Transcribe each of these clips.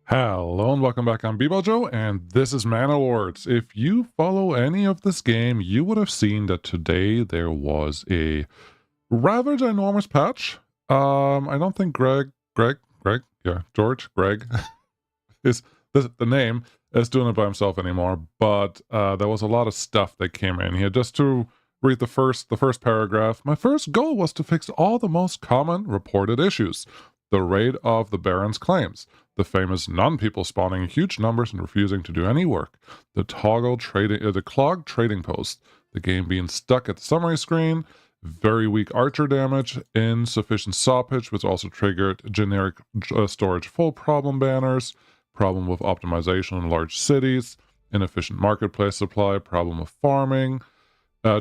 Hello and welcome back. I'm Joe, and this is Manor Lords. If you follow any of this game, you would have seen that today there was a rather ginormous patch. I don't think Greg is the name is doing it by himself anymore, but there was a lot of stuff that came in here. Just to read the first paragraph, my first goal was to fix all the most common reported issues. The raid of the Baron's claims, the famous non-people spawning in huge numbers and refusing to do any work, the clogged trading post, the game being stuck at the summary screen, very weak archer damage, insufficient sawpits, which also triggered generic storage full problem banners, problem with optimization in large cities, inefficient marketplace supply, problem with farming,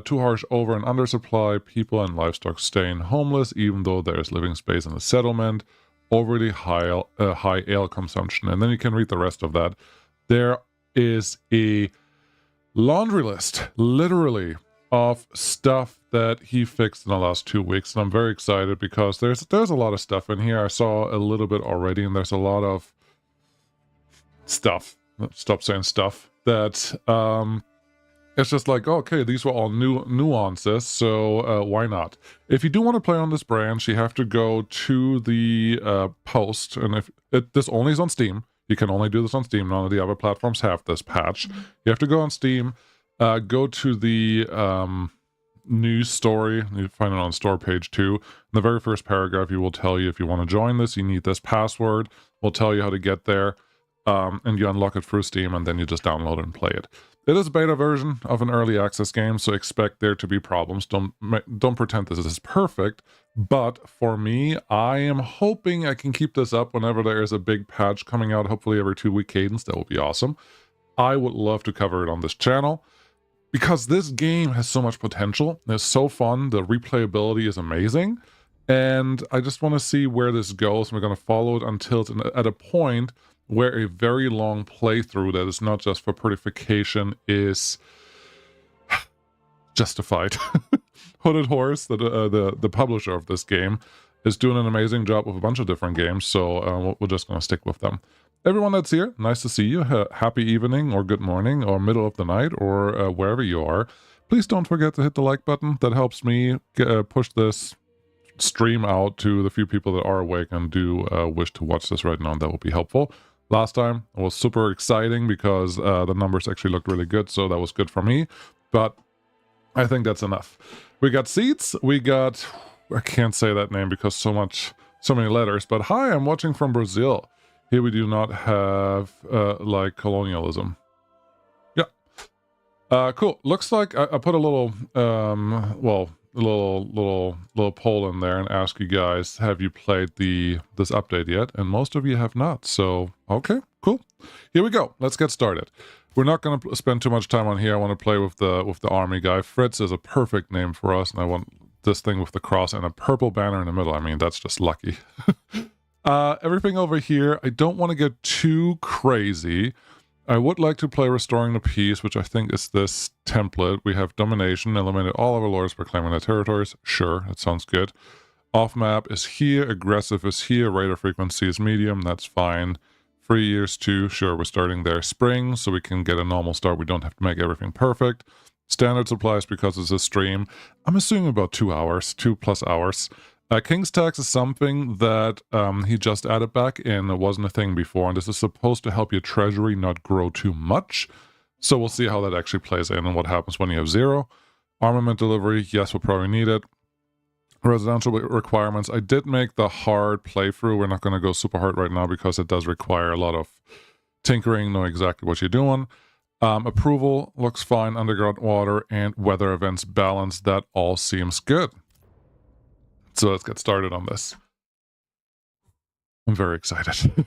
too harsh over and undersupply, people and livestock staying homeless even though there's living space in the settlement, overly high ale consumption. And then you can read the rest of that. There is a laundry list, literally, of stuff that he fixed in the last 2 weeks. And I'm very excited because there's a lot of stuff in here. I saw a little bit already, and there's a lot of stuff. Stop saying stuff. That it's just like, okay, these were all nuances, so why not? If you do want to play on this branch, you have to go to the post, and if this only is on Steam, you can only do this on Steam. None of the other platforms have this patch. You have to go on Steam, go to the news story. You find it on store page 2. In the very first paragraph, you will tell you if you want to join this, you need this password. We'll tell you how to get there, and you unlock it through Steam, and then you just download it and play it. It is a beta version of an early access game, so expect there to be problems. Don't pretend this is perfect, but for me, I am hoping I can keep this up whenever there is a big patch coming out, hopefully every 2-week cadence. That will be awesome. I would love to cover it on this channel because this game has so much potential. It's so fun. The replayability is amazing, and I just want to see where this goes. We're going to follow it until it's at a point where a very long playthrough that is not just for purification is justified. Hooded Horse, the publisher of this game, is doing an amazing job with a bunch of different games, so we're just going to stick with them. Everyone that's here, nice to see you. Happy evening, or good morning, or middle of the night, or wherever you are. Please don't forget to hit the like button. That helps me push this stream out to the few people that are awake and do wish to watch this right now. That will be helpful. Last time it was super exciting because the numbers actually looked really good, so that was good for me. But I think that's enough. We got seats. We got, I can't say that name because so many letters. But hi, I'm watching from Brazil. Here we do not have like colonialism. Yeah. Cool. Looks like I put a little little poll in there and ask you guys, have you played this update yet? And most of you have not, so okay, cool. Here we go. Let's get started. We're not going to spend too much time on here. I want to play with the army guy. Fritz is a perfect name for us, and I want this thing with the cross and a purple banner in the middle. I mean, that's just lucky. Everything over here, I don't want to get too crazy. I would like to play Restoring the Peace, which I think is this template. We have Domination, eliminate all of our lords by claiming their territories. Sure, that sounds good. Off-map is here, Aggressive is here, Raider frequency is medium, that's fine. 3 years too, sure, we're starting there. Spring, so we can get a normal start. We don't have to make everything perfect. Standard supplies because it's a stream. I'm assuming about 2 hours, 2+ hours. King's Tax is something that he just added back in. It wasn't a thing before, and this is supposed to help your treasury not grow too much. So we'll see how that actually plays in and what happens when you have 0. Armament delivery, yes, we'll probably need it. Residential requirements, I did make the hard playthrough. We're not going to go super hard right now because it does require a lot of tinkering, know exactly what you're doing. Approval looks fine, underground water, and weather events balance, that all seems good. So let's get started on this. I'm very excited.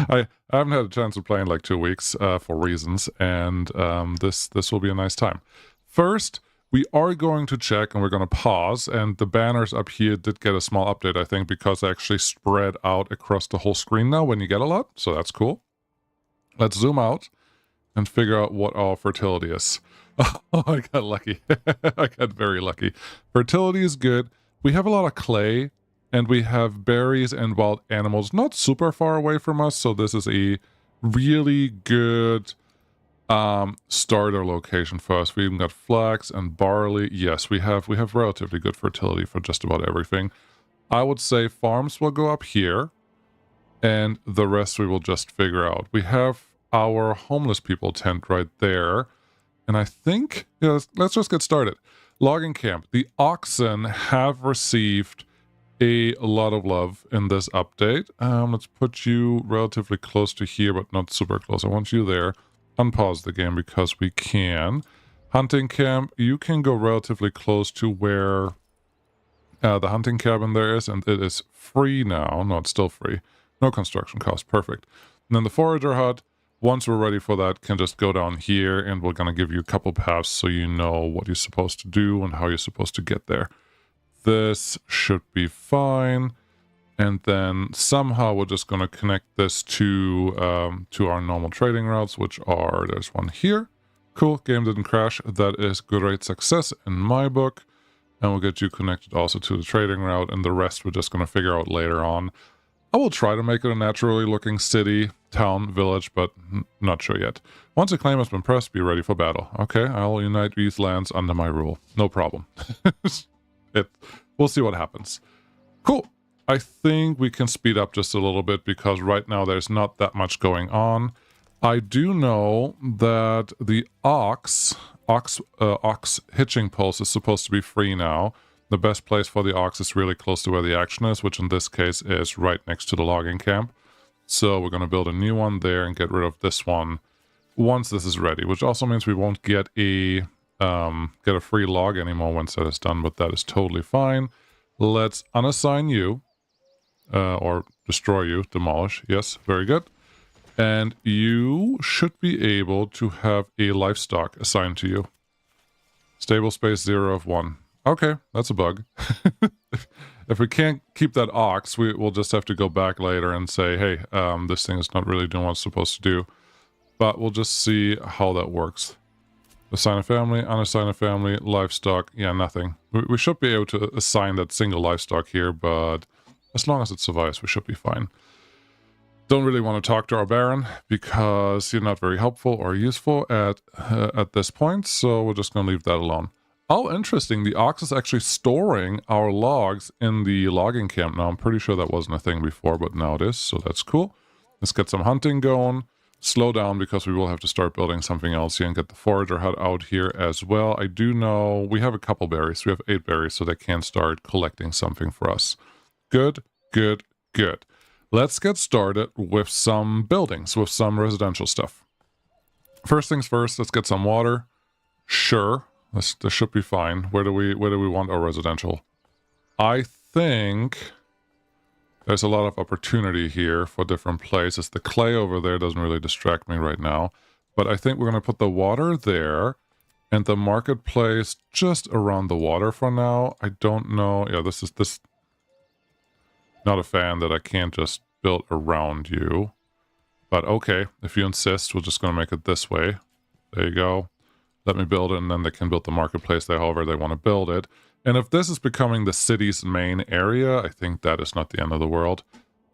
I haven't had a chance to play in like 2 weeks for reasons, and this will be a nice time. First, we are going to check, and we're going to pause, and the banners up here did get a small update, I think, because they actually spread out across the whole screen now when you get a lot, so that's cool. Let's zoom out and figure out what our fertility is. Oh, I got lucky. I got very lucky. Fertility is good. We have a lot of clay, And we have berries and wild animals not super far away from us, so this is a really good starter location for us. We even got flax and barley. Yes, we have relatively good fertility for just about everything. I would say farms will go up here, and the rest we will just figure out. We have our homeless people tent right there, and I think, yeah, let's just get started. Logging camp. The oxen have received a lot of love in this update. Let's put you relatively close to here, but not super close. I want you there. Unpause the game because we can. Hunting camp, you can go relatively close to where the hunting cabin there is, and it is free now. No, it's still free. No construction cost. Perfect. And then the forager hut, once we're ready for that, can just go down here, and we're going to give you a couple paths so you know what you're supposed to do and how you're supposed to get there. This should be fine. And then somehow we're just going to connect this to our normal trading routes, which are, there's one here. Cool, game didn't crash. That is great success in my book. And we'll get you connected also to the trading route, and the rest we're just going to figure out later on. I will try to make it a naturally looking city, town, village, but not sure yet. Once a claim has been pressed, be ready for battle. Okay, I'll unite these lands under my rule. No problem. We'll see what happens. Cool. I think we can speed up just a little bit because right now there's not that much going on. I do know that the ox hitching post is supposed to be free now. The best place for the ox is really close to where the action is, which in this case is right next to the logging camp. So we're going to build a new one there and get rid of this one once this is ready, which also means we won't get a free log anymore once that is done, but that is totally fine. Let's unassign you, or destroy you, demolish. Yes, very good. And you should be able to have a livestock assigned to you. Stable space 0 of 1. Okay, that's a bug. If we can't keep that ox, we'll just have to go back later and say, hey, this thing is not really doing what it's supposed to do. But we'll just see how that works. Assign a family, unassign a family, livestock. Yeah, nothing. We should be able to assign that single livestock here, but as long as it survives, we should be fine. Don't really want to talk to our Baron because you're not very helpful or useful at this point, so we're just going to leave that alone. Oh, interesting. The ox is actually storing our logs in the logging camp now. I'm pretty sure that wasn't a thing before, but now it is, so that's cool. Let's get some hunting going. Slow down because we will have to start building something else here and get the forager hut out here as well. I do know we have a couple berries. We have 8 berries, so they can start collecting something for us. Good, good, good. Let's get started with some buildings, with some residential stuff. First things first, let's get some water. Sure, this should be fine. Where do we want our residential? I think there's a lot of opportunity here for different places. The clay over there doesn't really distract me right now, but I think we're going to put the water there and the marketplace just around the water for now. I don't know. Yeah, this. Not a fan that I can't just build around you. But okay, if you insist, we're just going to make it this way. There you go. Let me build it, and then they can build the marketplace there however they want to build it. And if this is becoming the city's main area, I think that is not the end of the world.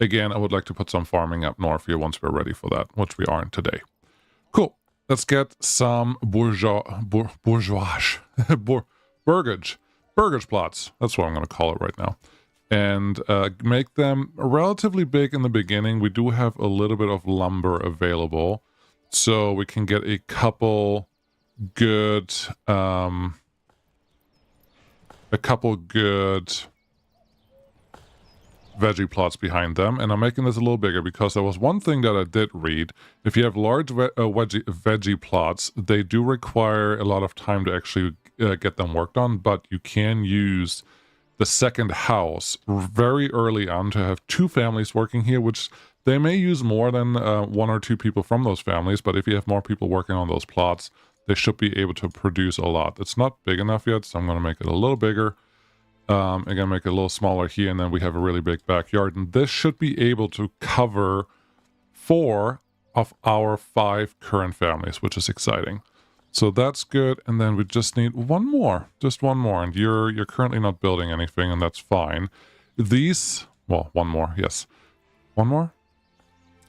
Again, I would like to put some farming up north here once we're ready for that, which we aren't today. Cool. Let's get some burgage plots. That's what I'm going to call it right now. And make them relatively big in the beginning. We do have a little bit of lumber available, so we can get a couple good veggie plots behind them. And I'm making this a little bigger because there was one thing that I did read. If you have large veggie plots, they do require a lot of time to actually get them worked on, but you can use the second house very early on to have 2 families working here, which they may use more than 1 or 2 people from those families, but if you have more people working on those plots, they should be able to produce a lot. It's not big enough yet, so I'm going to make it a little bigger. Again, make it a little smaller here, and then we have a really big backyard, and this should be able to cover 4 of our 5 current families, which is exciting. So that's good, and then we just need one more, just one more, and you're currently not building anything, and that's fine. These, well, one more, yes. One more?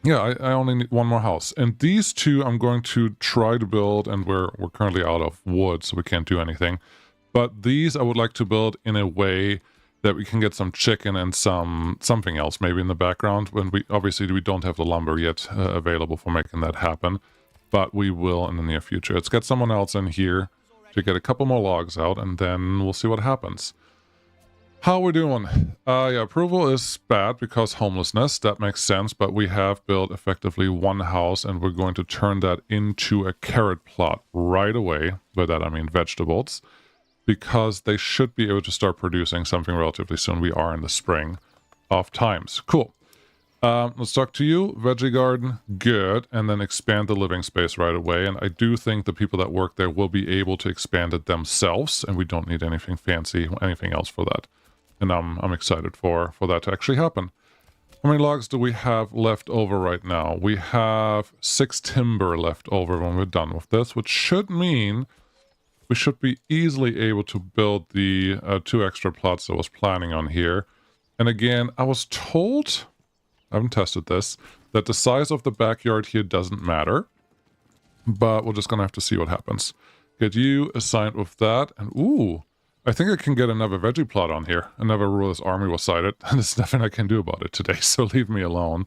Yeah, I only need one more house. And these two I'm going to try to build, and we're currently out of wood, so we can't do anything. But these I would like to build in a way that we can get some chicken and something else maybe in the background. When we obviously we don't have the lumber yet available for making that happen, but we will in the near future. Let's get someone else in here to get a couple more logs out, and then we'll see what happens. How we doing? Yeah, approval is bad because homelessness. That makes sense, but we have built effectively one house, and we're going to turn that into a carrot plot right away. By that I mean vegetables, because they should be able to start producing something relatively soon. We are in the spring of times. Cool. Let's talk to you. Veggie garden, good. And then expand the living space right away. And I do think the people that work there will be able to expand it themselves, and we don't need anything fancy, anything else for that. And I'm excited for that to actually happen. How many logs do we have left over right now? We have 6 timber left over when we're done with this, which should mean we should be easily able to build the 2 extra plots I was planning on here. And again, I was told, I haven't tested this, that the size of the backyard here doesn't matter. But we're just going to have to see what happens. Get you assigned with that. And ooh, I think I can get another veggie plot on here. Another ruler's army was sighted, and there's nothing I can do about it today, so leave me alone.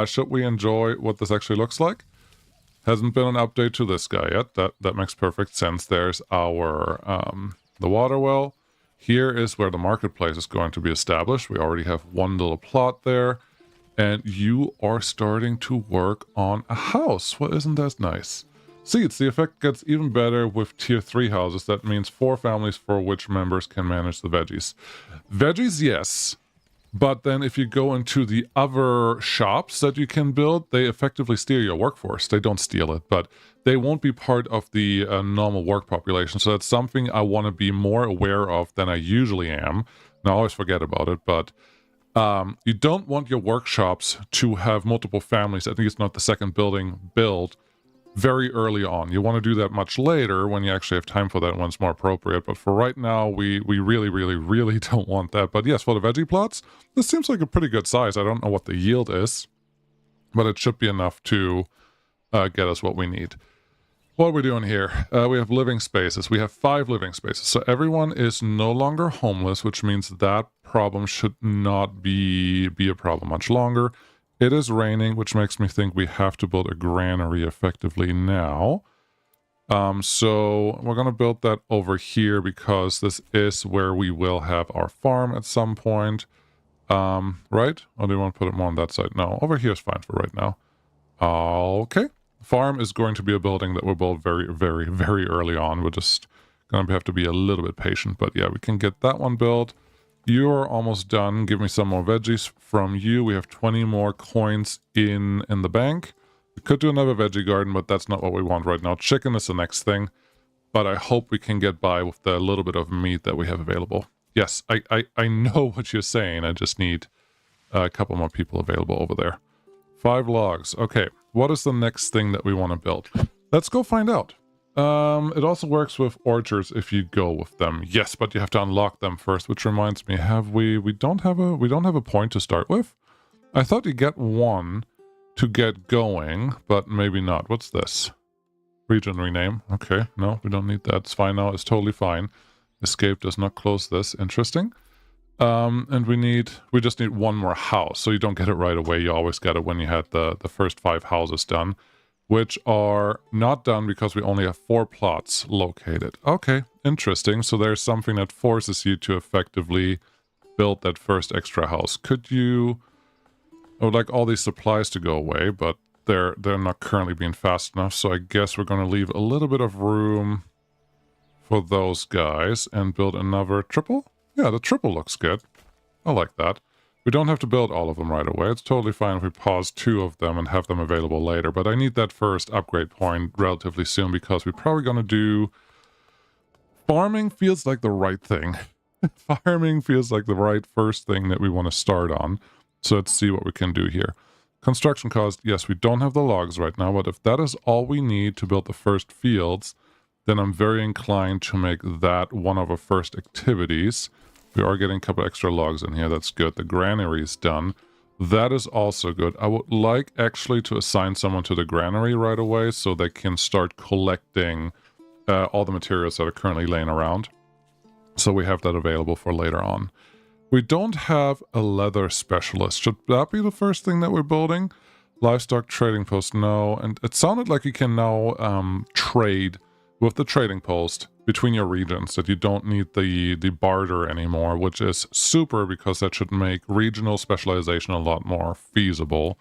Should we enjoy what this actually looks like? Hasn't been an update to this guy yet. That makes perfect sense. There's our the water well. Here is where the marketplace is going to be established. We already have one little plot there. And you are starting to work on a house. Well, isn't that nice? Seeds. The effect gets even better with tier 3 houses. That means 4 families for which members can manage the veggies. Veggies, yes. But then if you go into the other shops that you can build, they effectively steal your workforce. They don't steal it, but they won't be part of the normal work population. So that's something I want to be more aware of than I usually am. And I always forget about it, but you don't want your workshops to have multiple families, at least not the second building, built very early on. You want to do that much later when you actually have time for that, when it's more appropriate. But for right now, we really, really, really don't want that. But yes, for the veggie plots, this seems like a pretty good size. I don't know what the yield is, but it should be enough to get us what we need. What are we doing here? We have living spaces. We have 5 living spaces. So everyone is no longer homeless, which means that problem should not be a problem much longer. It is raining, which makes me think we have to build a granary effectively now. So we're going to build that over here because this is where we will have our farm at some point. Right? Or do you want to put it more on that side? No, over here is fine for right now. Okay. Farm is going to be a building that we'll build very, very, very early on. We're just going to have to be a little bit patient. But yeah, we can get that one built. You're almost done. Give me some more veggies from you. We have 20 more coins in the bank. We could do another veggie garden, but that's not what we want right now. Chicken is the next thing. But I hope we can get by with the little bit of meat that we have available. Yes, I know what you're saying. I just need a couple more people available over there. 5 logs. Okay, what is the next thing that we want to build? Let's go find out. It also works with orchards if you go with them. Yes, but you have to unlock them first, which reminds me, we don't have a point to start with. I thought you get one to get going, but maybe not. What's this? Region rename. Okay, no, we don't need that. It's fine now. It's totally fine. Escape does not close this. Interesting. And we just need one more house, so you don't get it right away. You always get it when you had the first 5 houses done, which are not done because we only have 4 plots located. Okay, interesting. So there's something that forces you to effectively build that first extra house. I would like all these supplies to go away, but they're not currently being fast enough, so I guess we're going to leave a little bit of room for those guys and build another triple. Yeah, the triple looks good. I like that. We don't have to build all of them right away. It's totally fine if we pause 2 of them and have them available later. But I need that first upgrade point relatively soon because we're probably going to do... Farming feels like the right thing. Farming feels like the right first thing that we want to start on. So let's see what we can do here. Construction cost, yes, we don't have the logs right now. But if that is all we need to build the first fields, then I'm very inclined to make that one of our first activities. We are getting a couple extra logs in here. That's good. The granary is done. That is also good. I would like actually to assign someone to the granary right away so they can start collecting all the materials that are currently laying around. So we have that available for later on. We don't have a leather specialist. Should that be the first thing that we're building? Livestock trading post, no. And it sounded like you can now trade with the trading post between your regions, that you don't need the barter anymore, which is super because that should make regional specialization a lot more feasible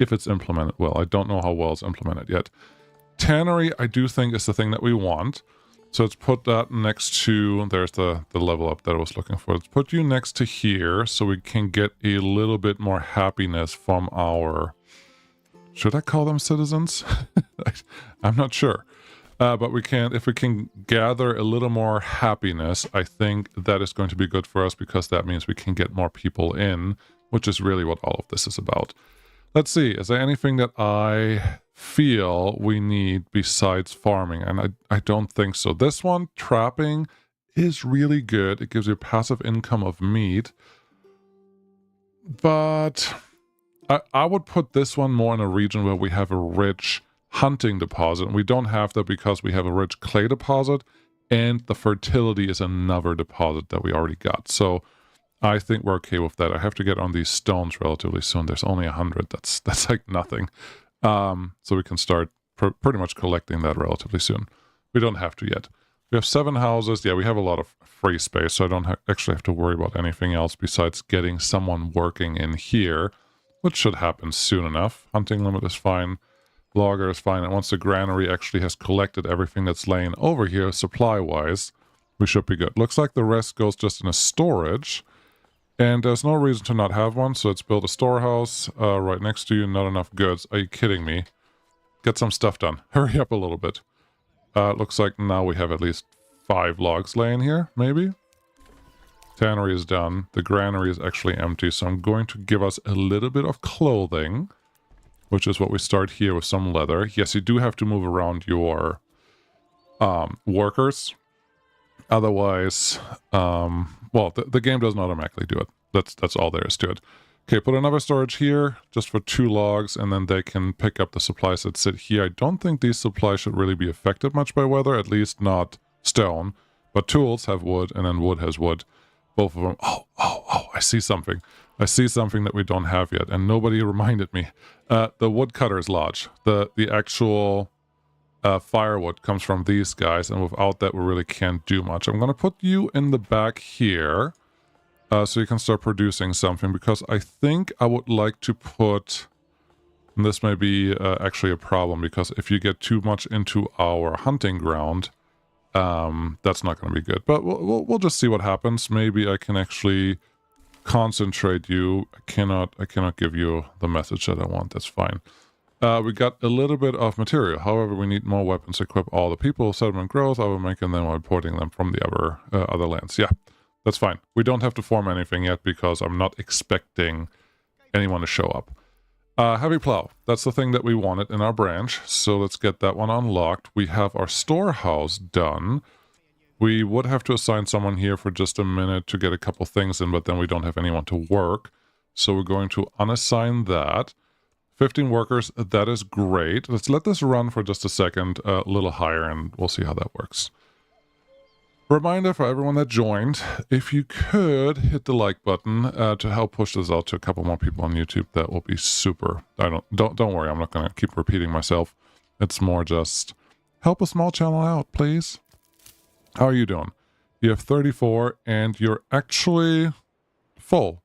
if it's implemented well. I don't know how well it's implemented yet. Tannery, I do think, is the thing that we want. So let's put that next to, there's the level up that I was looking for. Let's put you next to here so we can get a little bit more happiness from our, should I call them citizens? I'm not sure. But we can, if we can gather a little more happiness, I think that is going to be good for us because that means we can get more people in, which is really what all of this is about. Let's see, is there anything that I feel we need besides farming? And I don't think so. This one, trapping, is really good. It gives you a passive income of meat. But I would put this one more in a region where we have a rich hunting deposit. And we don't have that because we have a rich clay deposit, and the fertility is another deposit that we already got. So I think we're okay with that. I have to get on these stones relatively soon. There's only 100. That's like nothing. So we can start pretty much collecting that relatively soon. We don't have to yet. We have 7 houses. Yeah, we have a lot of free space, so I don't actually have to worry about anything else besides getting someone working in here, which should happen soon enough. Hunting limit is fine. Logger is fine. And once the granary actually has collected everything that's laying over here, supply-wise, we should be good. Looks like the rest goes just in a storage. And there's no reason to not have one, so let's build a storehouse right next to you. Not enough goods. Are you kidding me? Get some stuff done. Hurry up a little bit. Looks like now we have at least 5 logs laying here, maybe? Tannery is done. The granary is actually empty, so I'm going to give us a little bit of clothing, which is what we start here with some leather. Yes, you do have to move around your workers. Otherwise, well, the game doesn't automatically do it. That's all there is to it. Okay, put another storage here just for 2 logs, and then they can pick up the supplies that sit here. I don't think these supplies should really be affected much by weather, at least not stone. But tools have wood, and then wood has wood. Both of them. Oh, I see something. I see something that we don't have yet, and nobody reminded me. The woodcutter's lodge. The actual firewood comes from these guys, and without that we really can't do much. I'm going to put you in the back here so you can start producing something, because I think I would like to put, and this may be actually a problem, because if you get too much into our hunting ground, that's not going to be good. But we'll just see what happens. Maybe I can actually concentrate you. I cannot give you the message that I want. That's fine. We got a little bit of material. However, we need more weapons to equip all the people. Settlement growth, I will make them while importing them from the other lands. Yeah, that's fine. We don't have to form anything yet because I'm not expecting anyone to show up. Heavy plow. That's the thing that we wanted in our branch. So let's get that one unlocked. We have our storehouse done. We would have to assign someone here for just a minute to get a couple things in, but then we don't have anyone to work. So we're going to unassign that. 15 workers, that is great. Let's let this run for just a second, a little higher, and we'll see how that works. Reminder for everyone that joined, if you could hit the like button to help push this out to a couple more people on YouTube, that will be super. Don't worry, I'm not going to keep repeating myself. It's more just help a small channel out, please. How are you doing? You have 34 and you're actually full.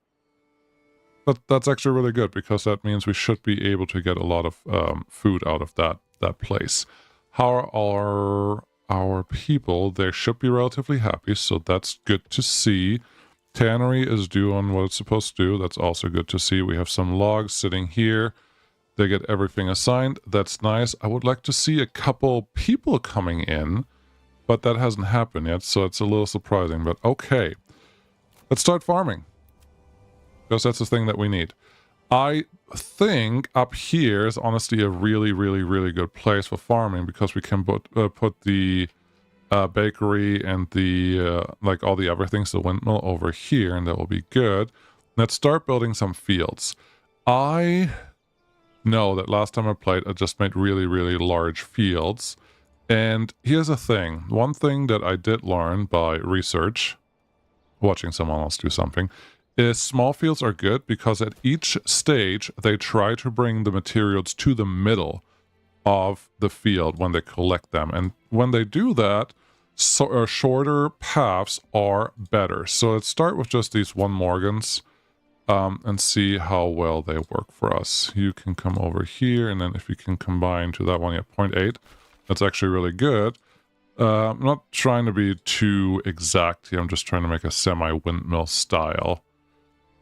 That's actually really good, because that means we should be able to get a lot of food out of that place. How are our people? They should be relatively happy, so that's good to see. Tannery is doing what it's supposed to do. That's also good to see. We have some logs sitting here. They get everything assigned. That's nice. I would like to see a couple people coming in, but that hasn't happened yet, so it's a little surprising. But okay, let's start farming, because that's the thing that we need. I think up here is honestly a really, really, really good place for farming, because we can put the bakery and the like all the other things, the windmill over here, and that will be good. Let's start building some fields. I know that last time I played, I just made really, really large fields. And here's the thing. One thing that I did learn by research, watching someone else do something, is small fields are good because at each stage, they try to bring the materials to the middle of the field when they collect them. And when they do that, shorter paths are better. So let's start with just these 1 Morgans and see how well they work for us. You can come over here, and then if you can combine to that one, yeah, 0.8. That's actually really good. I'm not trying to be too exact here. I'm just trying to make a semi-windmill style.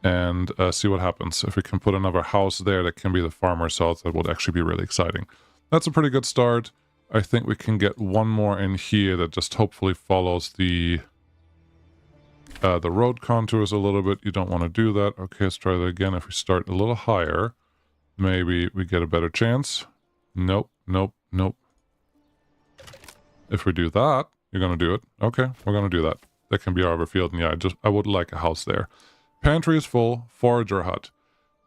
And see what happens. If we can put another house there that can be the farmer's house, that would actually be really exciting. That's a pretty good start. I think we can get 1 more in here that just hopefully follows the road contours a little bit. You don't want to do that. Okay, let's try that again. If we start a little higher, maybe we get a better chance. Nope, nope, nope. If we do that, you're going to do it. Okay, we're going to do that. That can be our other field. And yeah, I would like a house there. Pantry is full. Forager hut.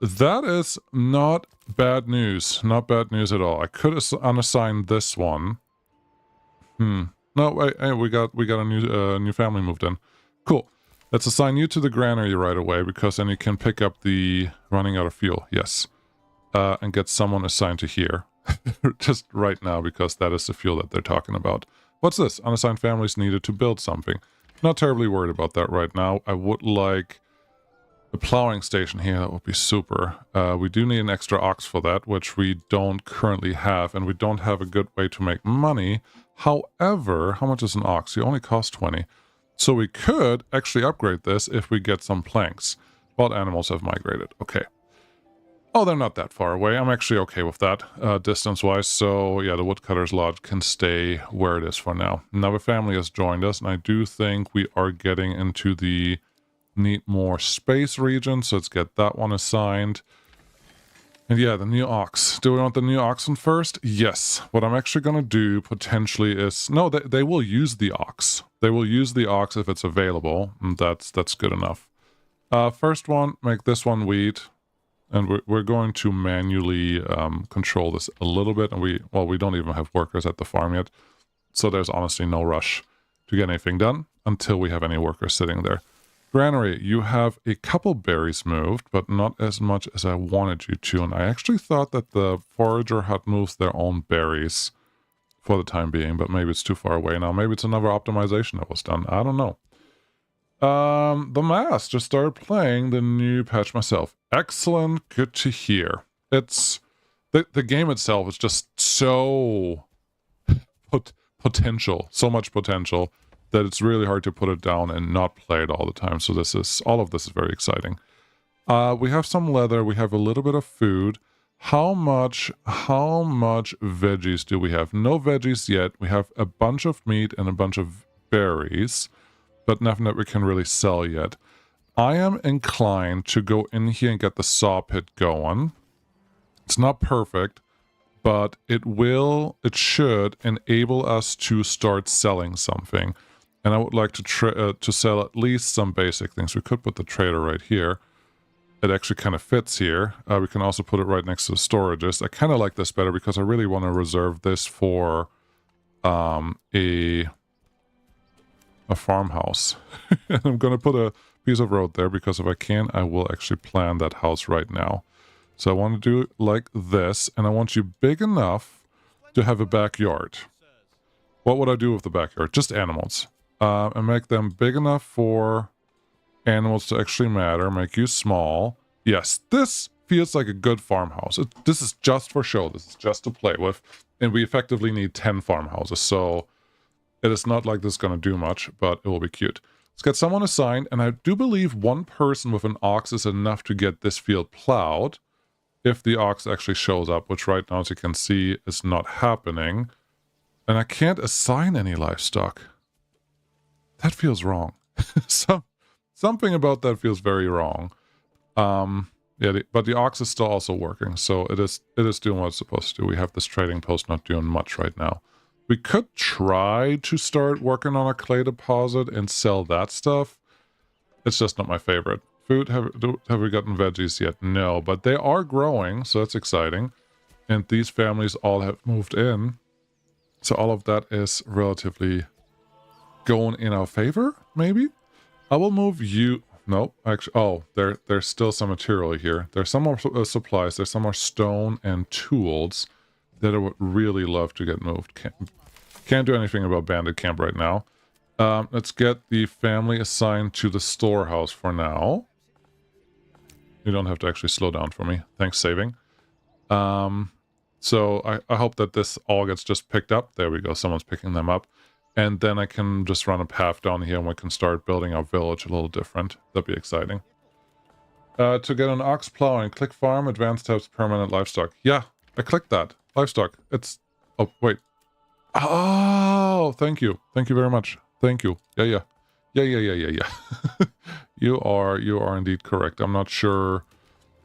That is not bad news. Not bad news at all. I could unassign this one. No, wait, hey, we got a new family moved in. Cool. Let's assign you to the granary right away, because then you can pick up the running out of fuel. Yes. And get someone assigned to here. Just right now, because that is the fuel that they're talking about. What's this? Unassigned families needed to build something. Not terribly worried about that right now. I would like a plowing station here. That would be super. We do need an extra ox for that, which we don't currently have, and we don't have a good way to make money. However, how much is an ox? It only costs 20. So we could actually upgrade this if we get some planks. Wild animals have migrated. Okay. Oh, they're not that far away. I'm actually okay with that, distance-wise. So, yeah, the woodcutter's lodge can stay where it is for now. Another family has joined us, and I do think we are getting into the need more space region. So let's get that one assigned. And yeah, the new ox. Do we want the new oxen first? Yes. What I'm actually going to do potentially is... No, they will use the ox. They will use the ox if it's available. And that's good enough. First one, make this one wheat. And we're going to manually control this a little bit. And we don't even have workers at the farm yet. So there's honestly no rush to get anything done until we have any workers sitting there. Granary, you have a couple berries moved, but not as much as I wanted you to. And I actually thought that the forager hut moves their own berries for the time being, but maybe it's too far away now. Maybe it's another optimization that was done. I don't know. The mass just started playing the new patch myself. Excellent. Good to hear. It's the game itself is just so potential, so much potential that it's really hard to put it down and not play it all the time. So all of this is very exciting. We have some leather. We have a little bit of food. How much veggies do we have? No veggies yet. We have a bunch of meat and a bunch of berries, but nothing that we can really sell yet. I am inclined to go in here and get the saw pit going. It's not perfect, but it should enable us to start selling something. And I would like to sell at least some basic things. We could put the trader right here. It actually kind of fits here. We can also put it right next to the storages. I kind of like this better because I really want to reserve this for a farmhouse. And I'm going to put a piece of road there because if I can, I will actually plan that house right now. So I want to do it like this, and I want you big enough to have a backyard. What would I do with the backyard? Just animals. And make them big enough for animals to actually matter. Make you small. Yes, this feels like a good farmhouse. This is just for show. This is just to play with. And we effectively need 10 farmhouses. So it is not like this is going to do much, but it will be cute. Let's get someone assigned. And I do believe one person with an ox is enough to get this field plowed. If the ox actually shows up, which right now, as you can see, is not happening. And I can't assign any livestock. That feels wrong. Something about that feels very wrong. Yeah, but the ox is still also working, so it is doing what it's supposed to do. We have this trading post not doing much right now. We could try to start working on a clay deposit and sell that stuff. It's just not my favorite. Food, have we gotten veggies yet? No, but they are growing, so that's exciting. And these families all have moved in. So all of that is relatively going in our favor, maybe? I will move you... No, actually... Oh, there's still some material here. There's some more supplies. There's some more stone and tools that I would really love to get moved. Can't do anything about bandit camp right now. Let's get the family assigned to the storehouse for now. You don't have to actually slow down for me. Thanks, saving. So I hope that this all gets just picked up. There we go. Someone's picking them up. And then I can just run a path down here and we can start building our village a little different. That'd be exciting. To get an ox plowing, click farm, advanced tabs, permanent livestock. Yeah, I clicked that. Livestock. It's... Oh, wait. Oh, thank you. Thank you very much. Thank you. Yeah. You are indeed correct. I'm not sure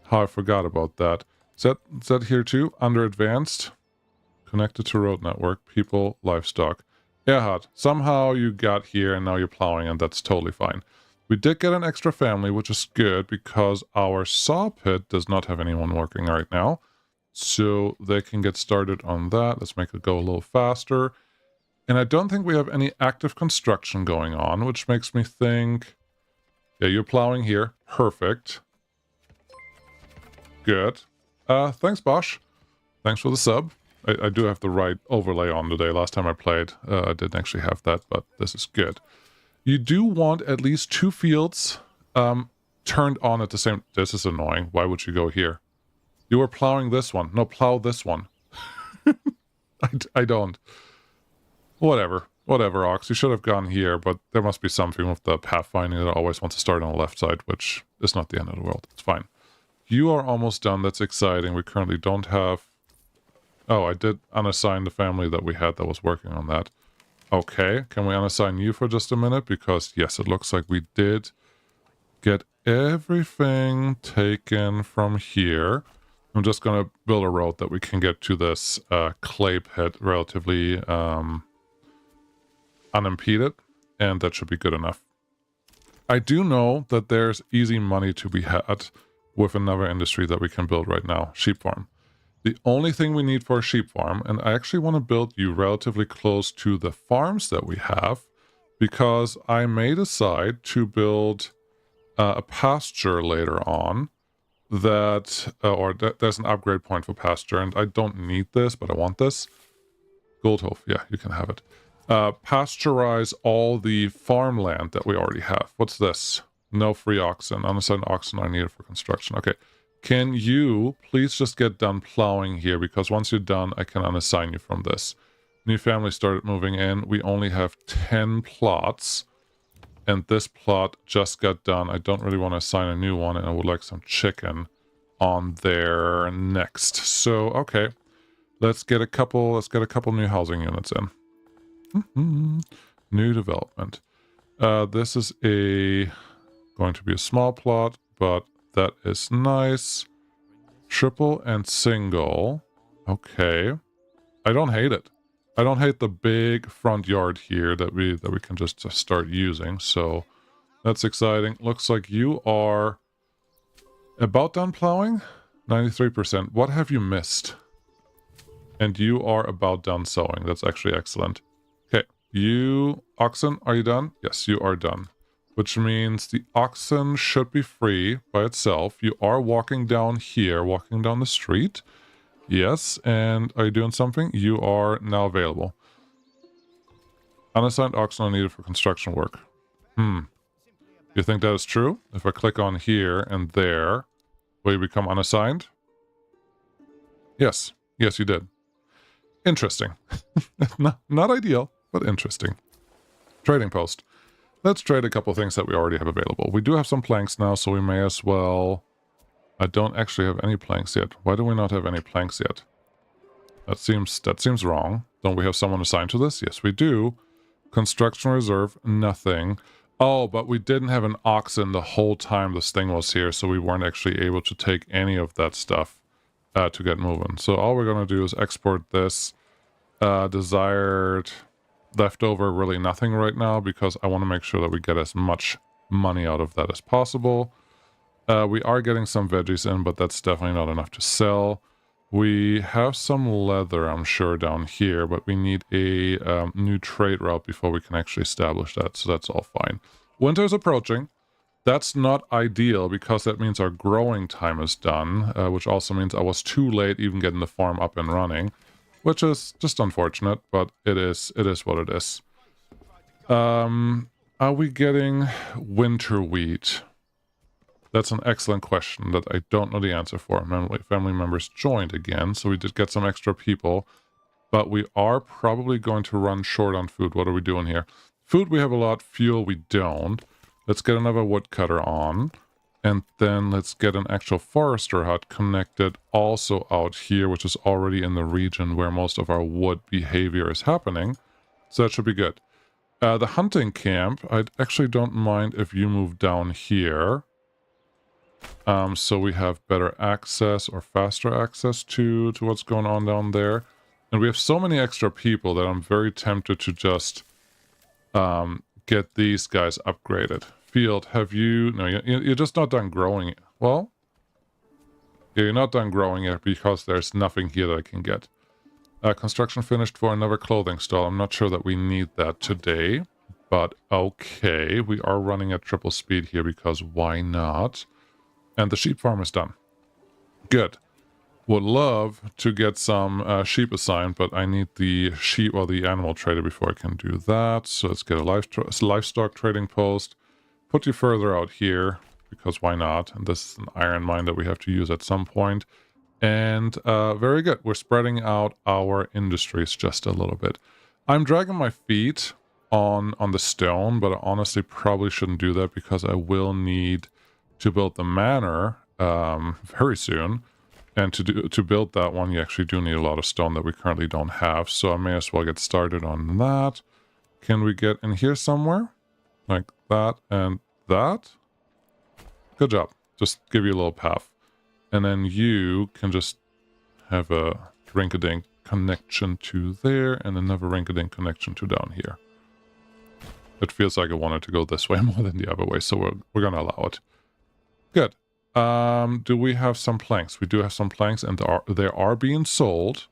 how I forgot about that. Is that here too? Under advanced, connected to road network, people, livestock. Erhard, somehow you got here and now you're plowing and that's totally fine. We did get an extra family, which is good because our saw pit does not have anyone working right now. So they can get started on that. Let's make it go a little faster. And I don't think we have any active construction going on, which makes me think... Yeah, you're plowing here. Perfect. Good. Thanks, Bosch. Thanks for the sub. I do have the right overlay on today. Last time I played, I didn't actually have that, but this is good. You do want at least 2 fields turned on at the same... This is annoying. Why would you go here? You were plowing this one. No, plow this one. I don't. Whatever, Ox. You should have gone here, but there must be something with the pathfinding that I always want to start on the left side, which is not the end of the world. It's fine. You are almost done. That's exciting. We currently don't have... Oh, I did unassign the family that we had that was working on that. Okay, can we unassign you for just a minute? Because, yes, it looks like we did get everything taken from here. I'm just going to build a road that we can get to this clay pit relatively unimpeded, and that should be good enough. I do know that there's easy money to be had with another industry that we can build right now, sheep farm. The only thing we need for a sheep farm, and I actually want to build you relatively close to the farms that we have, because I may decide to build a pasture later on that, there's an upgrade point for pasture, and I don't need this, but I want this. Goldhof, yeah, you can have it. Pasteurize all the farmland that we already have. What's this? No free oxen. Unassigned oxen are needed for construction. Okay. Can you please just get done plowing here? Because once you're done, I can unassign you from this. New family started moving in. We only have 10 plots. And this plot just got done. I don't really want to assign a new one, and I would like some chicken on there next. So, okay. Let's get a couple new housing units in. New development. This is going to be a small plot, but that is nice. Triple and single. Okay. I don't hate it. I don't hate the big front yard here that we can just start using. So that's exciting. Looks like you are about done plowing. 93%. What have you missed? And you are about done sowing. That's actually excellent. Okay. You, oxen, are you done? Yes, you are done. Which means the oxen should be free by itself. You are walking down here, walking down the street. Yes, and are you doing something? You are now available. Unassigned oxen are needed for construction work. You think that is true? If I click on here and there, will you become unassigned? Yes. Yes, you did. Interesting. Not ideal, but interesting. Trading post. Let's trade a couple things that we already have available. We do have some planks now, so we may as well... I don't actually have any planks yet. Why do we not have any planks yet? That seems wrong. Don't we have someone assigned to this? Yes, we do. Construction reserve, nothing. Oh, but we didn't have an oxen the whole time this thing was here, so we weren't actually able to take any of that stuff to get moving. So all we're going to do is export this. Desired leftover, really nothing right now, because I want to make sure that we get as much money out of that as possible. We are getting some veggies in, but that's definitely not enough to sell. We have some leather, I'm sure, down here, but we need a new trade route before we can actually establish that, so that's all fine. Winter is approaching. That's not ideal, because that means our growing time is done, which also means I was too late even getting the farm up and running, which is just unfortunate, but it is what it is. Are we getting winter wheat? That's an excellent question that I don't know the answer for. Family members joined again, so we did get some extra people, but we are probably going to run short on food. What are we doing here? Food we have a lot, fuel we don't. Let's get another woodcutter on, and then let's get an actual forester hut connected also out here, which is already in the region where most of our wood behavior is happening. So that should be good. The hunting camp, I actually don't mind if you move down here. So we have better access or faster access to what's going on down there. And we have so many extra people that I'm very tempted to just get these guys upgraded. Field, have you... No, you're just not done growing it. Well, yeah, you're not done growing it because there's nothing here that I can get. Construction finished for another clothing stall. I'm not sure that we need that today, but okay. We are running at triple speed here because why not? And the sheep farm is done. Good. Would love to get some sheep assigned, but I need the sheep or the animal trader before I can do that. So let's get a livestock trading post. Put you further out here, because why not? And this is an iron mine that we have to use at some point. And very good. We're spreading out our industries just a little bit. I'm dragging my feet on the stone, but I honestly probably shouldn't do that because I will need to build the manor very soon, and to build that one you actually do need a lot of stone that we currently don't have, so I may as well get started on that. Can we get in here somewhere like that and that? Good job. Just give you a little path, and then you can just have a rink-a-dink connection to there and another rink-a-dink connection to down here. It feels like I wanted to go this way more than the other way, so we're gonna allow it. Good. Do we have some planks? We do have some planks, and they are being sold.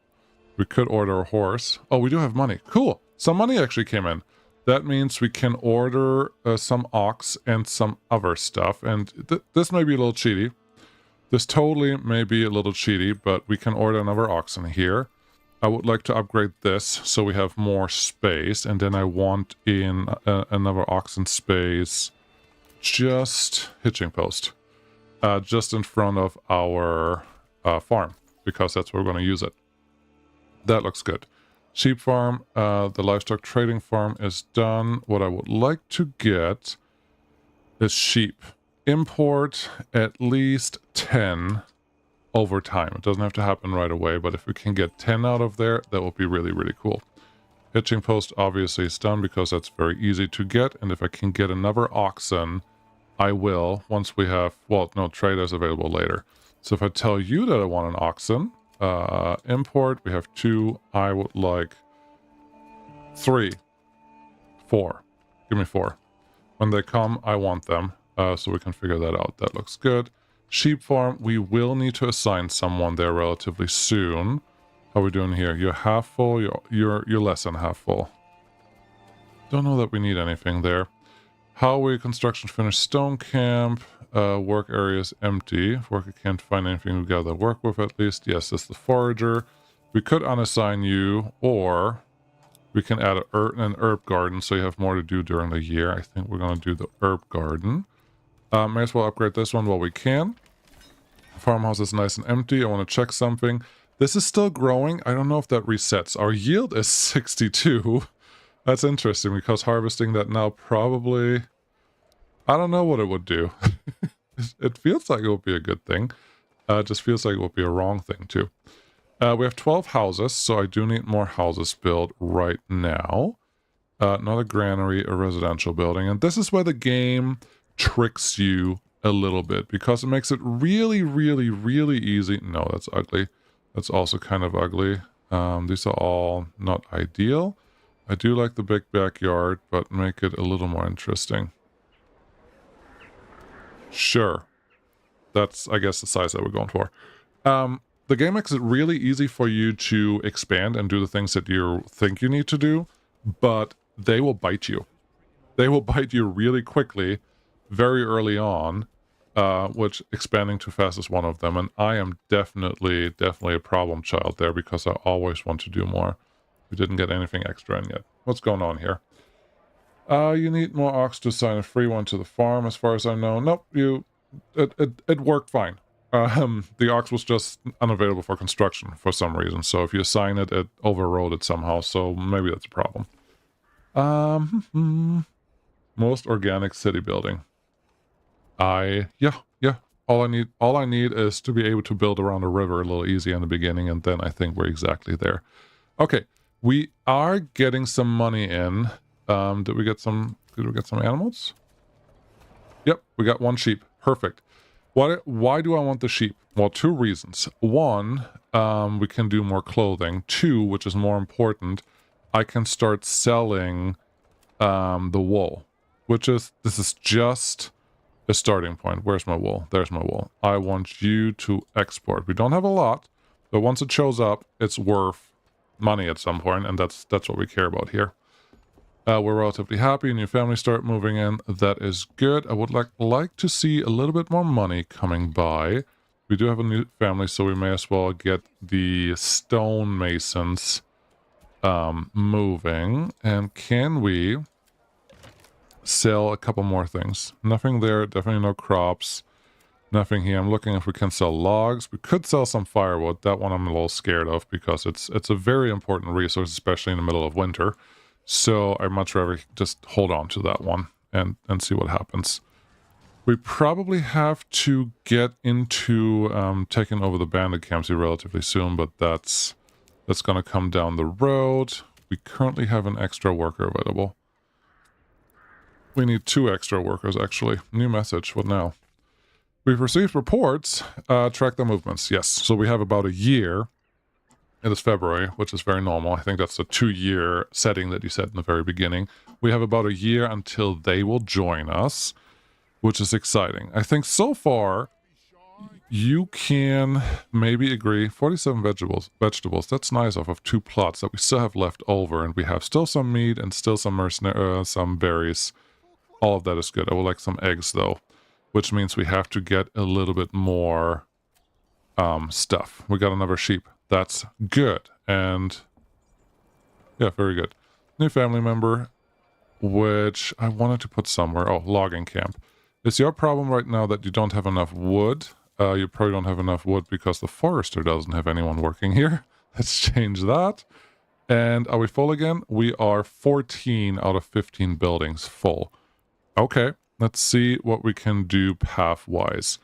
We could order a horse. Oh, we do have money. Cool. Some money actually came in. That means we can order some ox and some other stuff. And this may be a little cheaty. This totally may be a little cheaty, but we can order another ox in here. I would like to upgrade this so we have more space. And then I want in another oxen space, just hitching post. Just in front of our farm, because that's where we're going to use it. That looks good. Sheep farm, the livestock trading farm is done. What I would like to get is sheep. Import at least 10 over time. It doesn't have to happen right away, but if we can get 10 out of there, that would be really, really cool. Hitching post obviously is done because that's very easy to get, and if I can get another oxen, I will, once we have, well, no, traders available later. So if I tell you that I want an oxen, import, we have 2, I would like 3, 4. Give me 4. When they come, I want them, so we can figure that out. That looks good. Sheep farm, we will need to assign someone there relatively soon. How are we doing here? You're half full, you're less than half full. Don't know that we need anything there. How we construction finished stone camp, work area is empty. Worker can't find anything we gather work with at least. Yes, that's the forager. We could unassign you, or we can add an herb garden so you have more to do during the year. I think we're going to do the herb garden. May as well upgrade this one while we can. Farmhouse is nice and empty. I want to check something. This is still growing. I don't know if that resets. Our yield is 62. That's interesting because harvesting that now probably... I don't know what it would do. It feels like it would be a good thing. It just feels like it would be a wrong thing too. We have 12 houses, so I do need more houses built right now. Not a granary, a residential building. And this is where the game tricks you a little bit because it makes it really, really, really easy. No, that's ugly. That's also kind of ugly. These are all not ideal. I do like the big backyard, but make it a little more interesting. Sure. That's, I guess, the size that we're going for. The game makes it really easy for you to expand and do the things that you think you need to do, but they will bite you. They will bite you really quickly, very early on, which expanding too fast is one of them. And I am definitely a problem child there because I always want to do more. We didn't get anything extra in yet. What's going on here? You need more ox to assign a free one to the farm, as far as I know. Nope, it worked fine. The ox was just unavailable for construction for some reason. So if you assign it, it overrode it somehow. So maybe that's a problem. Most organic city building. Yeah. All I need is to be able to build around a river a little easier in the beginning, and then I think we're exactly there. Okay, we are getting some money in. Did we get some animals? Yep, we got one sheep. Perfect. Why do I want the sheep? Well, two reasons. One, we can do more clothing. Two, which is more important, I can start selling the wool, this is just a starting point. Where's my wool? There's my wool. I want you to export. We don't have a lot, but once it shows up, it's worth money at some point, and that's what we care about here. We're relatively happy. New family start moving in. That is good. I would like to see a little bit more money coming by. We do have a new family, so we may as well get the stonemasons moving. And can we sell a couple more things? Nothing there. Definitely no crops. Nothing here. I'm looking if we can sell logs. We could sell some firewood. That one I'm a little scared of because it's a very important resource, especially in the middle of winter. So I'd much rather just hold on to that one and see what happens. We probably have to get into taking over the bandit camps here relatively soon, but that's going to come down the road. We currently have an extra worker available. We need 2 extra workers, actually. New message. What now? We've received reports. Track the movements. Yes. So we have about a year. It is February, which is very normal. I think that's a 2-year setting that you set in the very beginning. We have about a year until they will join us, which is exciting. I think so far, you can maybe agree. 47 vegetables. That's nice off of 2 plots that we still have left over. And we have still some meat and still some some berries. All of that is good. I would like some eggs, though, which means we have to get a little bit more stuff. We got another sheep. That's good. And yeah, very good. New family member, which I wanted to put somewhere. Oh, logging camp. Is your problem right now that you don't have enough wood? You probably don't have enough wood because the forester doesn't have anyone working here. Let's change that. And are we full again? We are 14 out of 15 buildings full. Okay, let's see what we can do path-wise.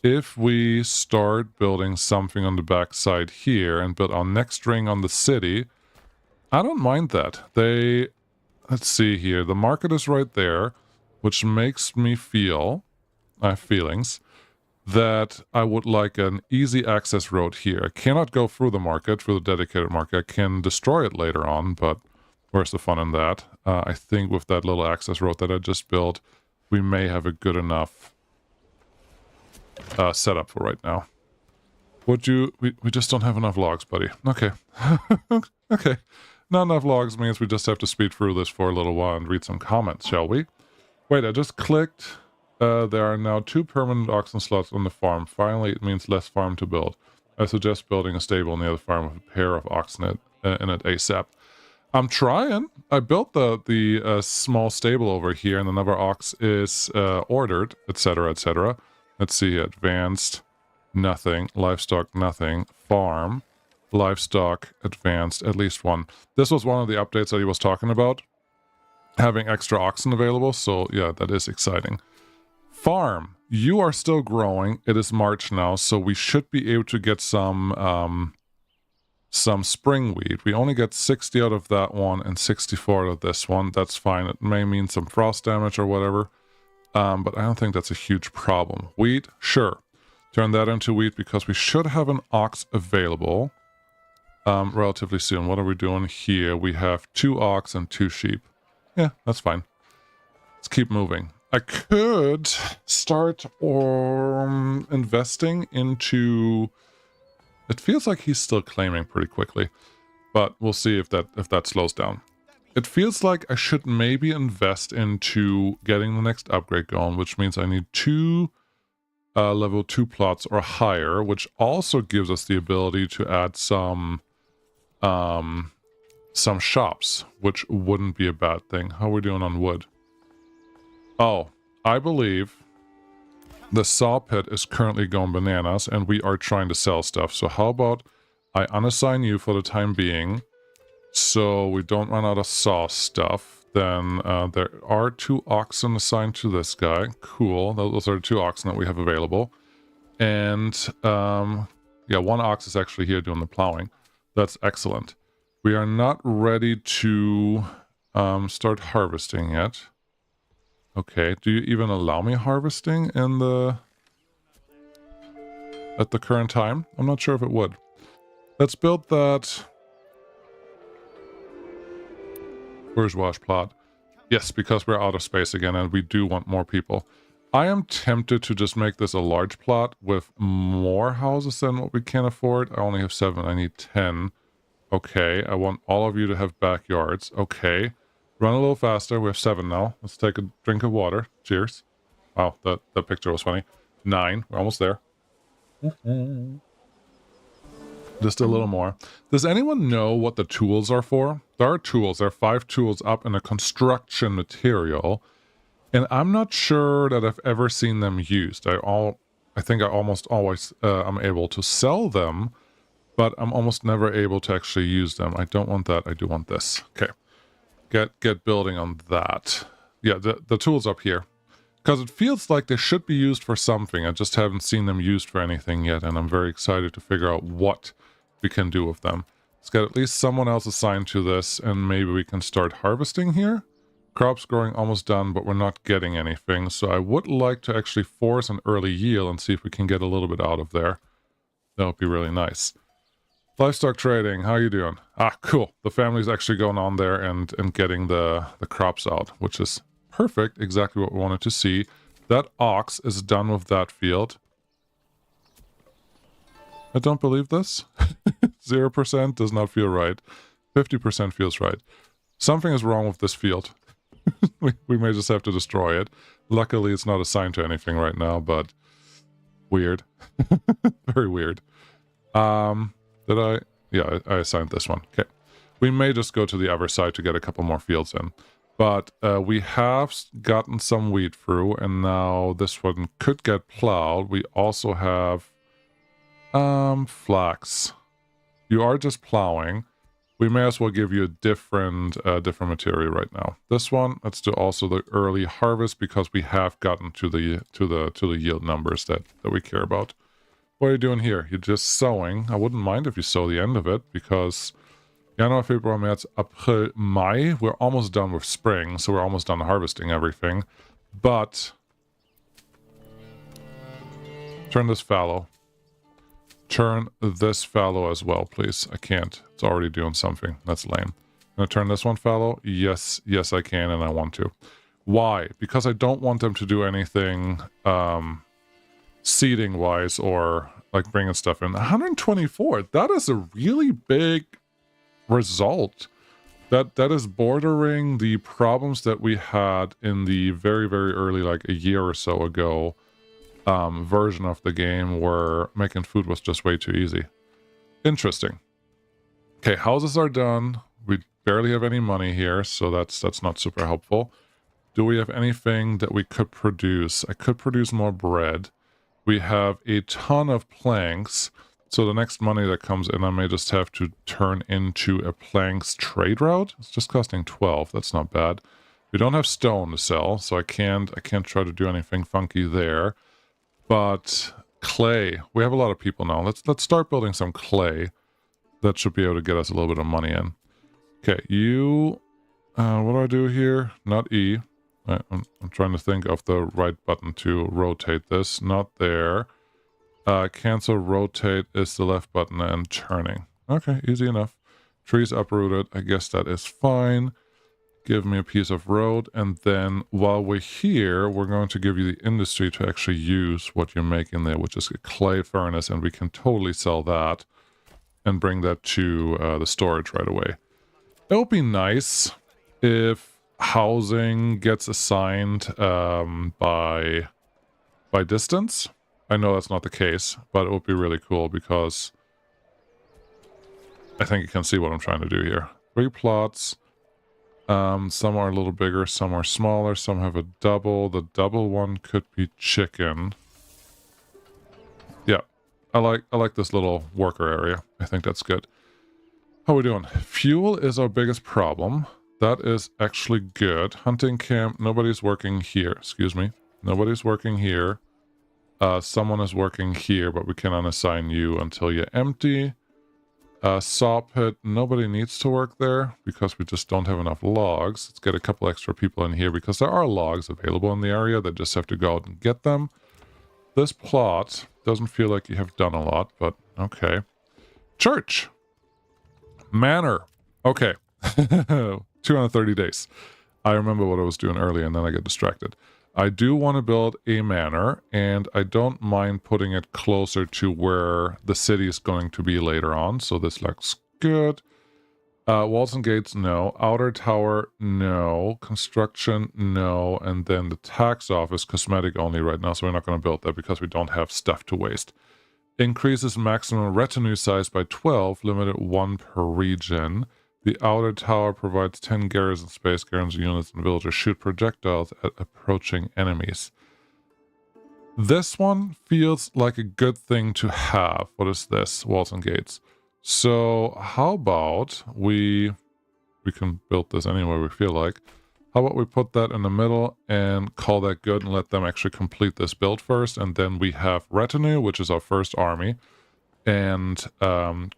If we start building something on the backside here and build our next ring on the city, I don't mind that. Let's see here. The market is right there, which makes me feel, I have feelings, that I would like an easy access road here. I cannot go through the market, through the dedicated market. I can destroy it later on, but where's the fun in that? I think with that little access road that I just built, we may have a good enough set up for right now. We just don't have enough logs, buddy. Okay. Okay. Not enough logs means we just have to speed through this for a little while and read some comments, shall we? Wait, I just clicked. There are now 2 permanent oxen slots on the farm. Finally, it means less farm to build. I suggest building a stable near the farm with a pair of oxen in it ASAP. I'm trying. I built the small stable over here, and another ox is ordered, etc., etc. Let's see, advanced, nothing. Livestock, nothing. Farm, livestock, advanced, at least 1. This was one of the updates that he was talking about, having extra oxen available, so yeah, that is exciting. Farm, you are still growing. It is March now, so we should be able to get some spring wheat. We only get 60 out of that one and 64 out of this one. That's fine. It may mean some frost damage or whatever. But I don't think that's a huge problem. Wheat, sure. Turn that into wheat because we should have an ox available. relatively soon. What are we doing here? We have 2 ox and 2 sheep. Yeah, that's fine. Let's keep moving. I could start investing into... It feels like he's still claiming pretty quickly, but we'll see if that slows down. It feels like I should maybe invest into getting the next upgrade going, which means I need 2 level 2 plots or higher, which also gives us the ability to add some shops, which wouldn't be a bad thing. How are we doing on wood? Oh, I believe the saw pit is currently going bananas and we are trying to sell stuff. So how about I unassign you for the time being so we don't run out of saw stuff. Then there are 2 oxen assigned to this guy. Cool. Those are the 2 oxen that we have available. And yeah, 1 ox is actually here doing the plowing. That's excellent. We are not ready to start harvesting yet. Okay, do you even allow me harvesting in at the current time? I'm not sure if it would. Let's build that. Where's wash plot? Yes, because we're out of space again and we do want more people. I am tempted to just make this a large plot with more houses than what we can afford. I only have 7, I need 10. Okay, I want all of you to have backyards. Okay. Run a little faster. We have 7 now. Let's take a drink of water. Cheers. Wow, that picture was funny. 9. We're almost there. Just a little more. Does anyone know what the tools are for? There are tools. There are 5 tools up in a construction material. And I'm not sure that I've ever seen them used. I think I almost always am able to sell them, but I'm almost never able to actually use them. I don't want that. I do want this. Okay. Get building on that. Yeah, the tools up here. Because it feels like they should be used for something. I just haven't seen them used for anything yet, and I'm very excited to figure out what we can do with them. Let's get at least someone else assigned to this, and maybe we can start harvesting here. Crops growing almost done, but we're not getting anything. So I would like to actually force an early yield and see if we can get a little bit out of there. That would be really nice. Livestock trading, how you doing? Ah, cool. The family's actually going on there and getting the crops out, which is perfect. Exactly what we wanted to see. That ox is done with that field. I don't believe this. 0% does not feel right. 50% feels right. Something is wrong with this field. we may just have to destroy it. Luckily, it's not assigned to anything right now, but weird. Very weird. Did I? Yeah, I assigned this one. Okay. We may just go to the other side to get a couple more fields in. But we have gotten some wheat through, and now this one could get plowed. We also have flax. You are just plowing. We may as well give you a different material right now. This one, let's do also the early harvest because we have gotten to the yield numbers that we care about. What are you doing here? You're just sowing. I wouldn't mind if you sow the end of it because Januar, Februar, März, April, May. We're almost done with spring, so we're almost done harvesting everything. But turn this fallow. Turn this fallow as well, please. I can't. It's already doing something. That's lame. I'm gonna turn this one fallow. Yes, I can, and I want to. Why? Because I don't want them to do anything seeding wise or like bringing stuff in. 124. That is a really big result. That is bordering the problems that we had in the very, very early, like a year or so ago, version of the game where making food was just way too easy. Interesting. Okay, houses are done. We barely have any money here, so that's not super helpful. Do we have anything that we could produce? I could produce more bread. We have a ton of planks. So the next money that comes in, I may just have to turn into a planks trade route. It's just costing 12. That's not bad. We don't have stone to sell, so I can't try to do anything funky there. But clay, we have a lot of people now. Let's start building some clay. That should be able to get us a little bit of money in. Okay, you. What do I do here? Not E. I'm trying to think of the right button to rotate this. Not there. Cancel rotate is the left button and turning. Okay, easy enough. Trees uprooted. I guess that is fine. Give me a piece of road, and then while we're here, we're going to give you the industry to actually use what you're making there, which is a clay furnace, and we can totally sell that and bring that to the storage right away. It would be nice if housing gets assigned by distance. I know that's not the case, but it would be really cool because I think you can see what I'm trying to do here. 3 plots. Some are a little bigger, some are smaller, some have a double. The double one could be chicken. Yeah, I like this little worker area. I think that's good. How are we doing? Fuel is our biggest problem. That is actually good. Hunting camp, nobody's working here. Excuse me. Nobody's working here. Someone is working here, but we cannot assign you until you're empty. Sawpit, nobody needs to work there because we just don't have enough logs. Let's get a couple extra people in here because there are logs available in the area. They just have to go out and get them. This plot doesn't feel like you have done a lot, but okay. Church. Manor. Okay. 230 days. I remember what I was doing earlier and then I get distracted. I do want to build a manor, and I don't mind putting it closer to where the city is going to be later on, so this looks good. Walls and gates, no. Outer tower, no. Construction, no. And then the tax office, cosmetic only right now, so we're not going to build that because we don't have stuff to waste. Increases maximum retinue size by 12, limited 1 per region. The outer tower provides 10 garrison space. Garrison units and villagers shoot projectiles at approaching enemies. This one feels like a good thing to have. What is this? Walls and gates. So how about we can build this anywhere we feel like. How about we put that in the middle and call that good and let them actually complete this build first. And then we have retinue, which is our first army. And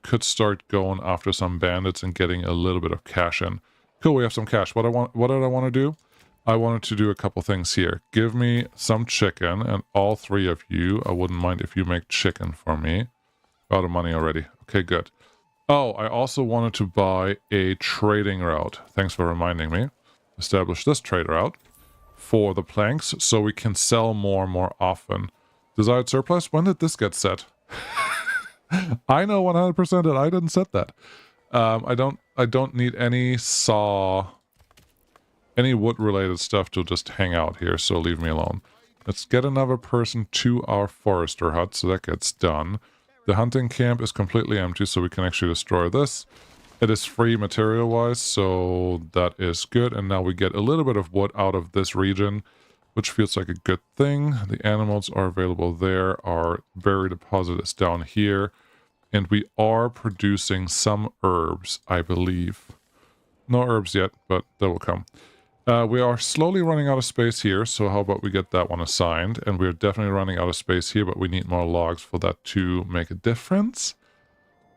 could start going after some bandits and getting a little bit of cash in. Cool, we have some cash. What did I want to do? I wanted to do a couple things here. Give me some chicken, and all 3 of you, I wouldn't mind if you make chicken for me. Out of money already. Okay, good. Oh, I also wanted to buy a trading route. Thanks for reminding me. Establish this trade route for the planks so we can sell more often. Desired surplus? When did this get set? I know 100% that I didn't set that. I don't need any wood related stuff to just hang out here, so leave me alone. Let's get another person to our forester hut, so that gets done. The hunting camp is completely empty, so we can actually destroy this. It is free material wise, so that is good. And now we get a little bit of wood out of this region, which feels like a good thing. The animals are available there. Our berry deposit is down here. And we are producing some herbs, I believe. No herbs yet, but that will come. We are slowly running out of space here, so how about we get that one assigned? And we're definitely running out of space here, but we need more logs for that to make a difference.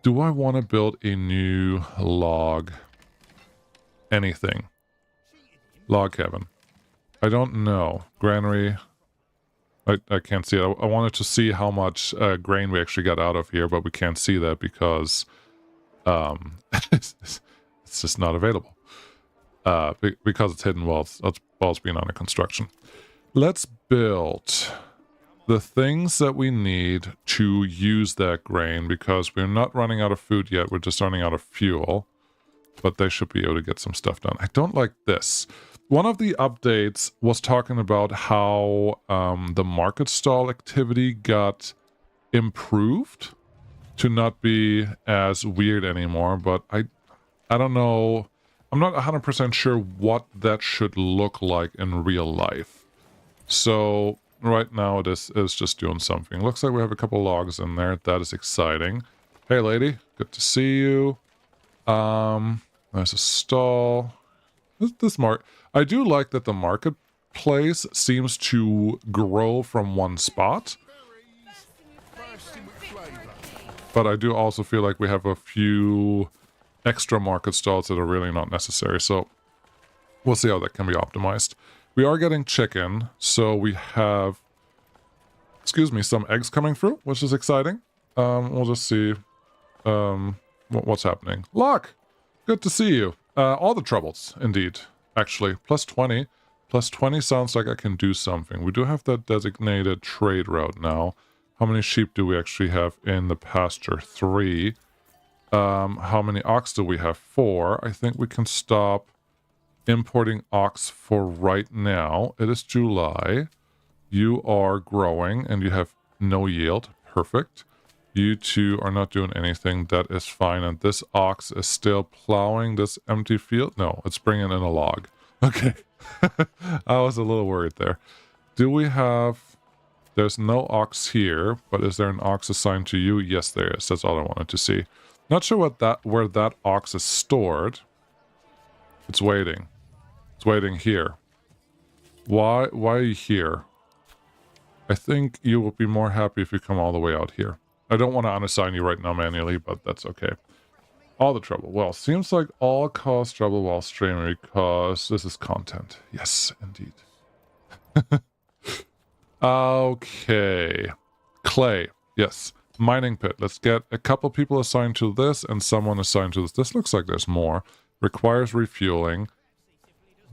Do I want to build a new log? Anything? Log cabin. I don't know. Granary. I can't see it. I wanted to see how much grain we actually got out of here, but we can't see that because it's just not available. Because it's hidden while it's being under construction. Let's build the things that we need to use that grain because we're not running out of food yet. We're just running out of fuel. But they should be able to get some stuff done. I don't like this. One of the updates was talking about how the market stall activity got improved to not be as weird anymore, but I don't know. I'm not 100% sure what that should look like in real life. So right now it is just doing something. Looks like we have a couple logs in there. That is exciting. Hey lady, good to see you. There's a stall. I do like that the marketplace seems to grow from one spot. But I do also feel like we have a few extra market stalls that are really not necessary. So we'll see how that can be optimized. We are getting chicken, so we have, some eggs coming through, which is exciting. We'll just see. What's happening? Luck! Good to see you. All the troubles, indeed. Actually, plus 20. Plus 20 sounds like I can do something. We do have that designated trade route now. How many sheep do we actually have in the pasture? 3. How many ox do we have? 4. I think we can stop importing ox for right now. It is July. You are growing and you have no yield. Perfect. You two are not doing anything. That is fine. And this ox is still plowing this empty field. No, it's bringing in a log. Okay. I was a little worried there. Do we have... There's no ox here, but is there an ox assigned to you? Yes, there is. That's all I wanted to see. Not sure where that ox is stored. It's waiting. It's waiting here. Why are you here? I think you will be more happy if you come all the way out here. I don't want to unassign you right now manually, but that's okay. All the trouble. Well, seems like all cause trouble while streaming because this is content. Yes, indeed. Okay. Clay. Yes. Mining pit. Let's get a couple people assigned to this and someone assigned to this. This looks like there's more. Requires refueling.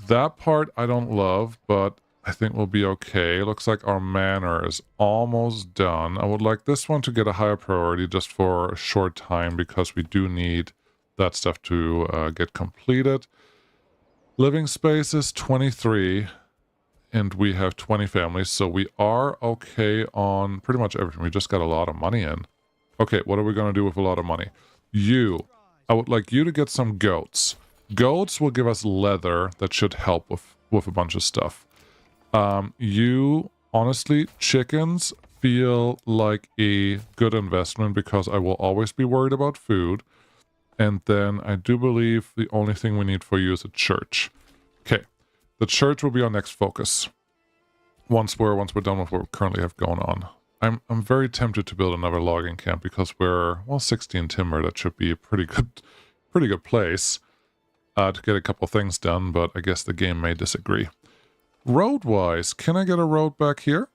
That part I don't love, but I think we'll be okay. Looks like our manor is almost done. I would like this one to get a higher priority just for a short time because we do need that stuff to get completed. Living space is 23. And we have 20 families, so we are okay on pretty much everything. We just got a lot of money in. Okay, what are we going to do with a lot of money? I would like you to get some goats. Goats will give us leather that should help with a bunch of stuff. Honestly, chickens feel like a good investment because I will always be worried about food. And then I do believe the only thing we need for you is a church. Okay. The church will be our next focus. Once we're done with what we currently have going on. I'm very tempted to build another logging camp because we're 16 timber. That should be a pretty good place to get a couple things done. But I guess the game may disagree. Road-wise, can I get a road back here?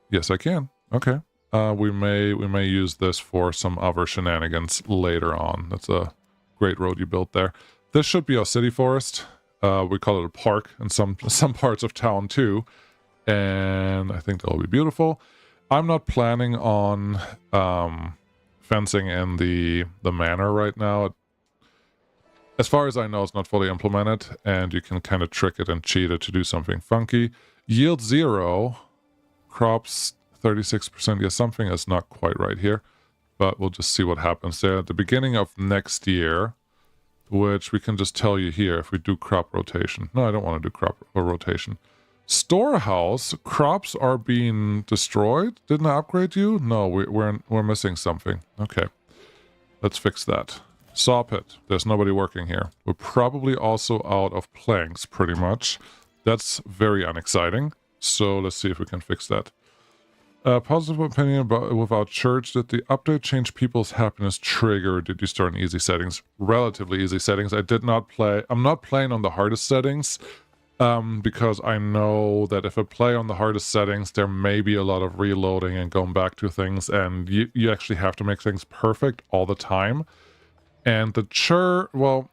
Yes, I can. Okay. We may use this for some other shenanigans later on. That's a great road you built there. This should be our city forest. We call it a park in some parts of town too, and I think that'll be beautiful. I'm not planning on fencing in the manor right now. As far as I know, it's not fully implemented, and you can kind of trick it and cheat it to do something funky. Yield 0, crops 36%. Yes, something is not quite right here, but we'll just see what happens there at the beginning of next year. Which we can just tell you here if we do crop rotation. No, I don't want to do crop rotation. Storehouse, crops are being destroyed. Didn't I upgrade you? No, we're missing something. Okay, let's fix that. Sawpit, there's nobody working here. We're probably also out of planks, pretty much. That's very unexciting. So let's see if we can fix that. Positive opinion without church. Did the update change people's happiness trigger? Did you start in easy settings? Relatively easy settings. I did not play. I'm not playing on the hardest settings because I know that if I play on the hardest settings, there may be a lot of reloading and going back to things, and you actually have to make things perfect all the time. And the church, you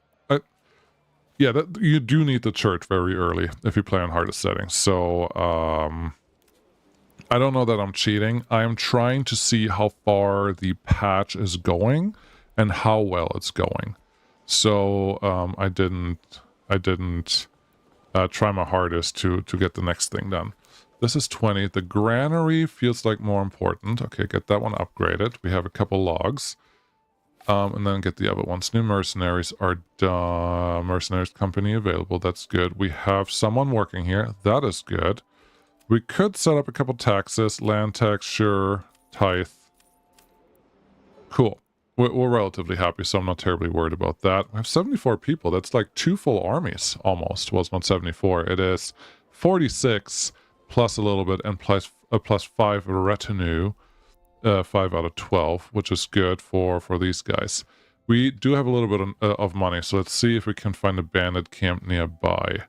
do need the church very early if you play on hardest settings. So, I don't know that I'm cheating. I am trying to see how far the patch is going and how well it's going. So I didn't try my hardest to get the next thing done. This is 20. The granary feels like more important. Okay, get that one upgraded. We have a couple logs. And then get the other ones. New mercenaries are done. Mercenaries company available. That's good. We have someone working here. That is good. We could set up a couple taxes, land tax, sure, tithe. Cool. We're relatively happy, so I'm not terribly worried about that. We have 74 people. That's like 2 full armies, almost. Well, it's not 74. It is 46 plus a little bit and plus 5 retinue. 5 out of 12, which is good for these guys. We do have a little bit of money, so let's see if we can find a bandit camp nearby.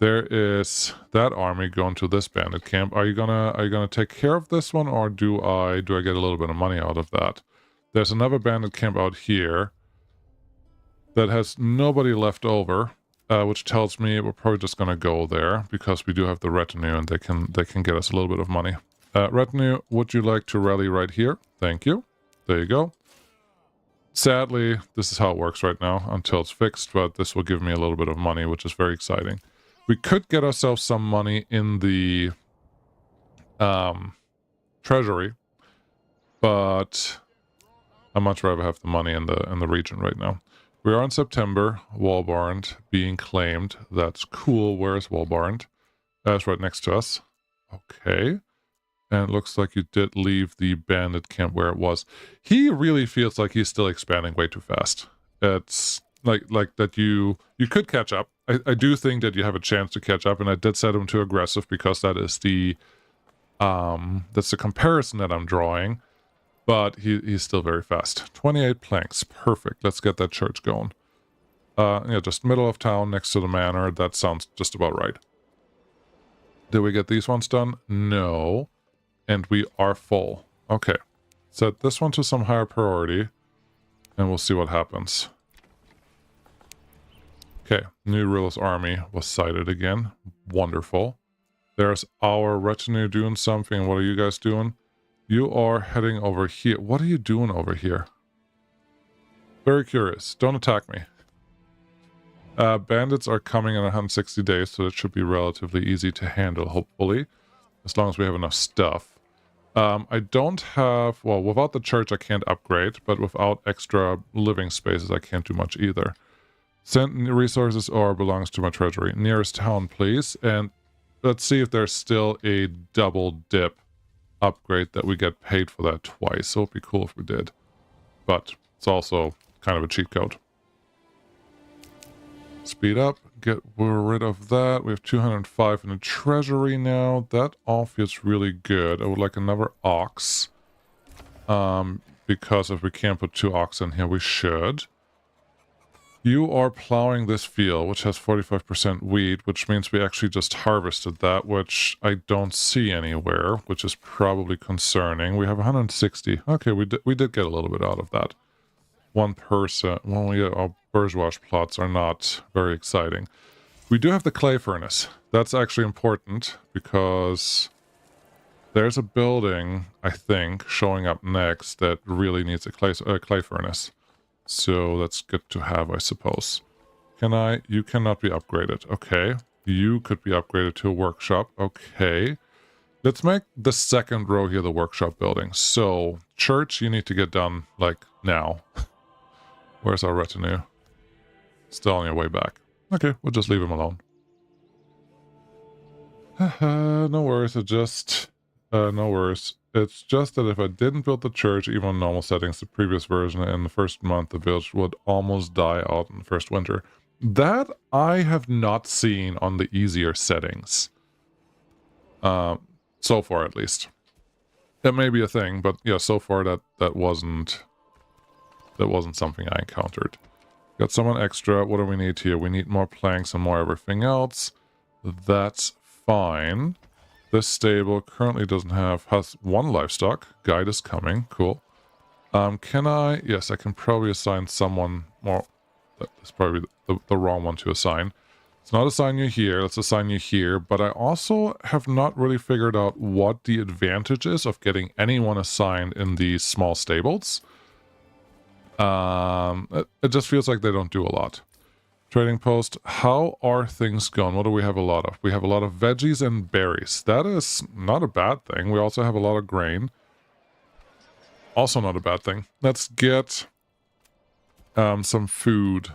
There is that army going to this bandit camp. Are you gonna take care of this one, or do I get a little bit of money out of that? There's another bandit camp out here. that has nobody left over, which tells me we're probably just going to go there because we do have the retinue and they can get us a little bit of money. Retinue, would you like to rally right here? Thank you. There you go. Sadly, this is how it works right now until it's fixed, but this will give me a little bit of money, which is very exciting. We could get ourselves some money in the treasury, but I'd much rather have the money in the region right now. We are in September. Walbarn being claimed. That's cool. Where's Walbarn? That's right next to us. Okay. And it looks like you did leave the bandit camp where it was. He really feels like he's still expanding way too fast. It's like that you could catch up. I do think that you have a chance to catch up, and I did set him to aggressive because that is that's the comparison that I'm drawing. But he's still very fast. 28 planks. Perfect. Let's get that church going. Yeah, just middle of town next to the manor. That sounds just about right. Did we get these ones done? No. And we are full. Okay. Set this one to some higher priority. And we'll see what happens. Okay. New Rilla's army was sighted again. Wonderful. There's our retinue doing something. What are you guys doing? You are heading over here. What are you doing over here? Very curious. Don't attack me. Bandits are coming in 160 days, so it should be relatively easy to handle, hopefully. As long as we have enough stuff. I don't have... Well, without the church I can't upgrade, but without extra living spaces I can't do much either. Send resources or belongs to my treasury. Nearest town, please. And let's see if there's still a double dip upgrade that we get paid for that twice. It would be cool if we did. But it's also kind of a cheat code. Speed up. Get rid of that. We have 205 in the treasury now. That all feels really good. I would like another ox. Because if we can't put 2 ox in here, we should. You are plowing this field, which has 45% wheat, which means we actually just harvested that, which I don't see anywhere, which is probably concerning. We have 160. Okay, we did get a little bit out of that. 1%. Well, yeah, our bourgeois plots are not very exciting. We do have the clay furnace. That's actually important because there's a building, I think, showing up next that really needs a clay furnace. So that's good to have, I suppose. You cannot be upgraded. Okay. You could be upgraded to a workshop. Okay. Let's make the second row here the workshop building. So, church, you need to get done, like, now. Where's our retinue? Still on your way back. Okay, we'll just leave him alone. No worries, no worries. It's just that if I didn't build the church, even on normal settings, the previous version, in the first month, the village would almost die out in the first winter. That I have not seen on the easier settings. So far, at least. That may be a thing, but yeah, so far that wasn't something I encountered. Got someone extra. What do we need here? We need more planks and more everything else. That's fine. This stable currently has 1 livestock. Guide is coming. Cool. Can I? Yes, I can probably assign someone more. That's probably the wrong one to assign. Let's not assign you here. Let's assign you here. But I also have not really figured out what the advantage is of getting anyone assigned in these small stables. It just feels like they don't do a lot. Trading post. How are things going? What do we have a lot of? We have a lot of veggies and berries. That is not a bad thing. We also have a lot of grain. Also not a bad thing. Let's get some food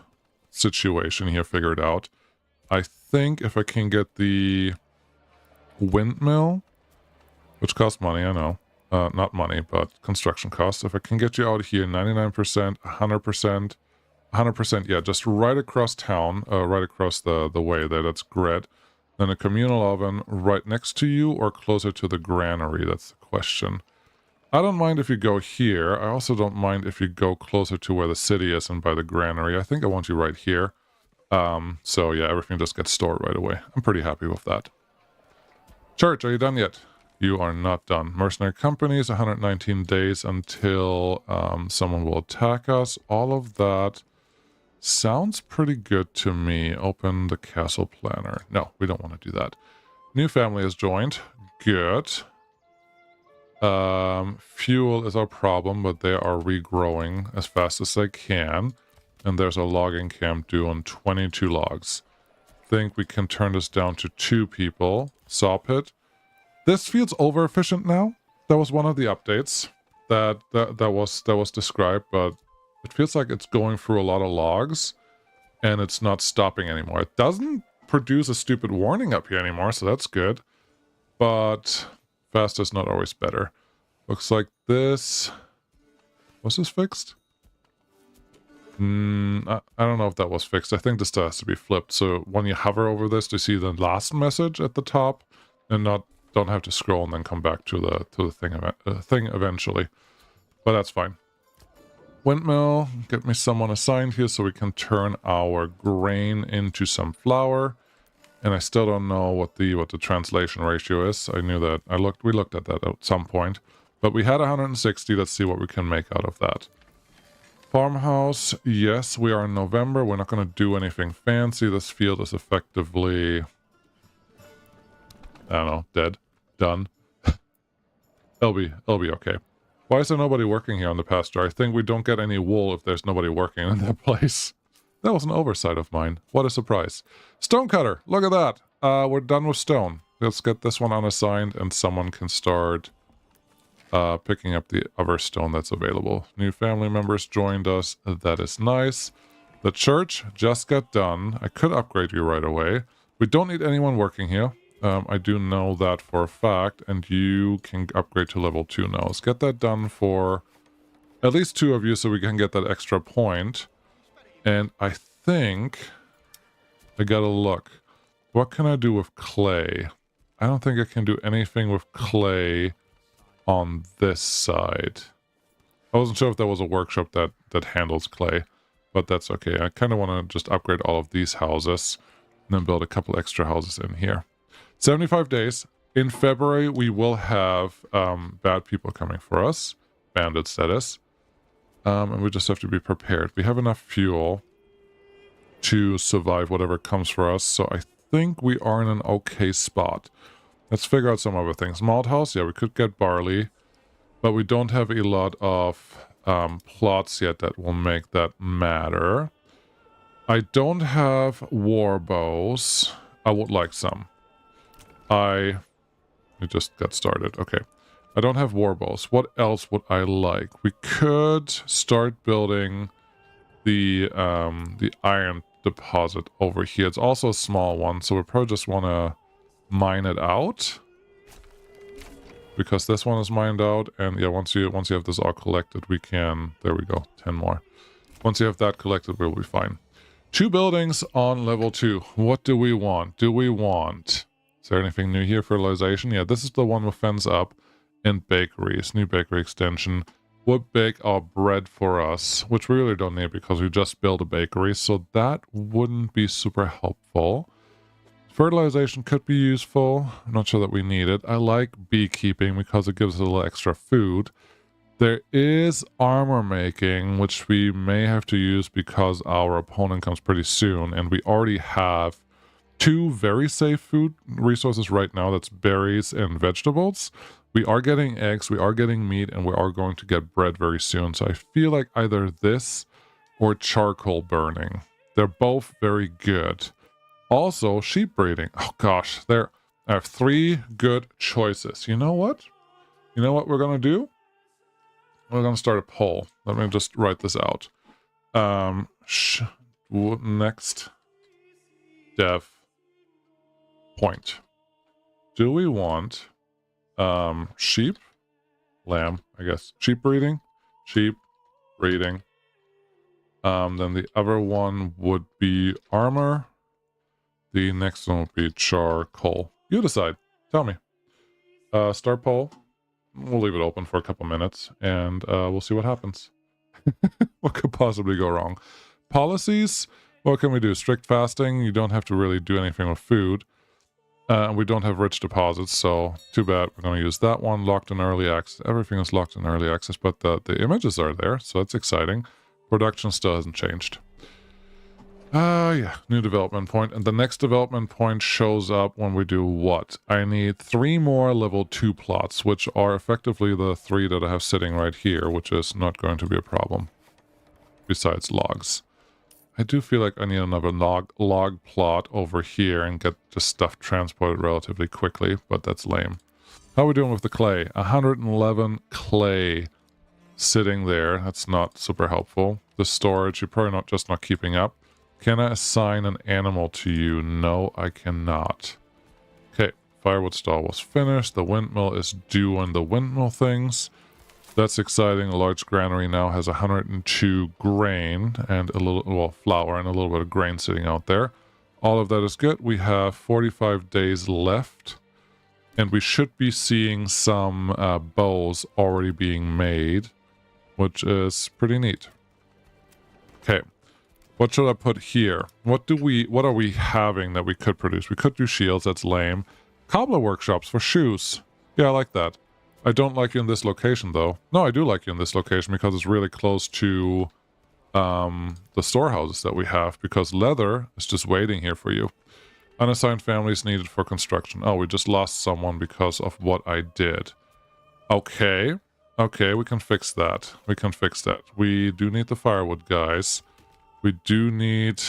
situation here figured out. I think if I can get the windmill, which costs money, I know. Not money, but construction costs. If I can get you out here, 99%, 100%, 100%, yeah, just right across town, right across the way there, that's great. Then a communal oven right next to you or closer to the granary, that's the question. I don't mind if you go here. I also don't mind if you go closer to where the city is and by the granary. I think I want you right here. So yeah, everything just gets stored right away. I'm pretty happy with that. Church, are you done yet? You are not done. Mercenary companies, 119 days until someone will attack us. All of that Sounds pretty good to me. Open the castle planner. No, we don't want to do that. New family has joined. Good. Fuel is our problem, but they are regrowing as fast as they can. And there's a logging camp due on 22 logs. Think we can turn this down to 2 people. Sawpit. This feels over efficient now. That was one of the updates that was described, but it feels like it's going through a lot of logs and it's not stopping anymore. It doesn't produce a stupid warning up here anymore, so that's good. But fast is not always better. Looks like this... Was this fixed? I don't know if that was fixed. I think this still has to be flipped. So when you hover over this to see the last message at the top and don't have to scroll and then come back to the thing eventually. But that's fine. Windmill, get me someone assigned here so we can turn our grain into some flour. And I still don't know what the translation ratio is. I knew that. We looked at that at some point. But we had 160. Let's see what we can make out of that. Farmhouse, yes, we are in November. We're not going to do anything fancy. This field is effectively, I don't know, dead. Done. It'll be okay. Why is there nobody working here on the pasture? I think we don't get any wool if there's nobody working in that place. That was an oversight of mine. What a surprise. Stonecutter, look at that. We're done with stone. Let's get this one unassigned and someone can start picking up the other stone that's available. New family members joined us. That is nice. The church just got done. I could upgrade you right away. We don't need anyone working here. I do know that for a fact, and you can upgrade to level 2 now. Let's get that done for at least 2 of you so we can get that extra point. And I think I gotta look. What can I do with clay? I don't think I can do anything with clay on this side. I wasn't sure if there was a workshop that handles clay, but that's okay. I kind of want to just upgrade all of these houses and then build a couple extra houses in here. 75 days. In February, we will have bad people coming for us. Bandits, that is. And we just have to be prepared. We have enough fuel to survive whatever comes for us, so I think we are in an okay spot. Let's figure out some other things. Malt house, yeah, we could get barley, but we don't have a lot of plots yet that will make that matter. I don't have war bows. I would like some. We just got started. Okay. I don't have war bows. What else would I like? We could start building the iron deposit over here. It's also a small one, so we probably just want to mine it out, because this one is mined out, and yeah, once you have this all collected, we can, there we go, 10 more. Once you have that collected, we'll be fine. 2 buildings on level 2. What do we want? Is there anything new here? Fertilization? Yeah, this is the one with fence up. And bakeries. New bakery extension would bake our bread for us, which we really don't need because we just built a bakery, so that wouldn't be super helpful. Fertilization could be useful. I'm not sure that we need it. I like beekeeping because it gives us a little extra food. There is armor making, which we may have to use because our opponent comes pretty soon, and we already have 2 very safe food resources right now. That's berries and vegetables. We are getting eggs, we are getting meat, and we are going to get bread very soon. So I feel like either this or charcoal burning. They're both very good. Also, sheep breeding. Oh gosh, I have 3 good choices. You know what? You know what we're going to do? We're going to start a poll. Let me just write this out. Next dev point. Do we want sheep, lamb, I guess, sheep breeding. Then the other one would be armor. The next one would be charcoal. You decide. Tell me. Start poll. We'll leave it open for a couple minutes and we'll see what happens. What could possibly go wrong? Policies. What can we do? Strict fasting. You don't have to really do anything with food. We don't have rich deposits, so too bad. We're going to use that one. Locked in early access. Everything is locked in early access, but the images are there, so that's exciting. Production still hasn't changed. Yeah, new development point. And the next development point shows up when we do what? I need 3 more level 2 plots, which are effectively the 3 that I have sitting right here, which is not going to be a problem. Besides logs. I do feel like I need another log plot over here and get the stuff transported relatively quickly, but that's lame. How are we doing with the clay? 111 clay sitting there. That's not super helpful. The storage, you're probably not keeping up. Can I assign an animal to you? No, I cannot. Okay, firewood stall was finished. The windmill is doing the windmill things. That's exciting. A large granary now has 102 grain and a little, well, flour and a little bit of grain sitting out there. All of that is good. We have 45 days left. And we should be seeing some bows already being made, which is pretty neat. Okay. What should I put here? What are we having that we could produce? We could do shields, that's lame. Cobbler workshops for shoes. Yeah, I like that. I don't like you in this location though. No, I do like you in this location because it's really close to the storehouses that we have, because leather is just waiting here for you. Unassigned families needed for construction. Oh, we just lost someone because of what I did. Okay. Okay, we can fix that. We can fix that. We do need the firewood, guys. We do need...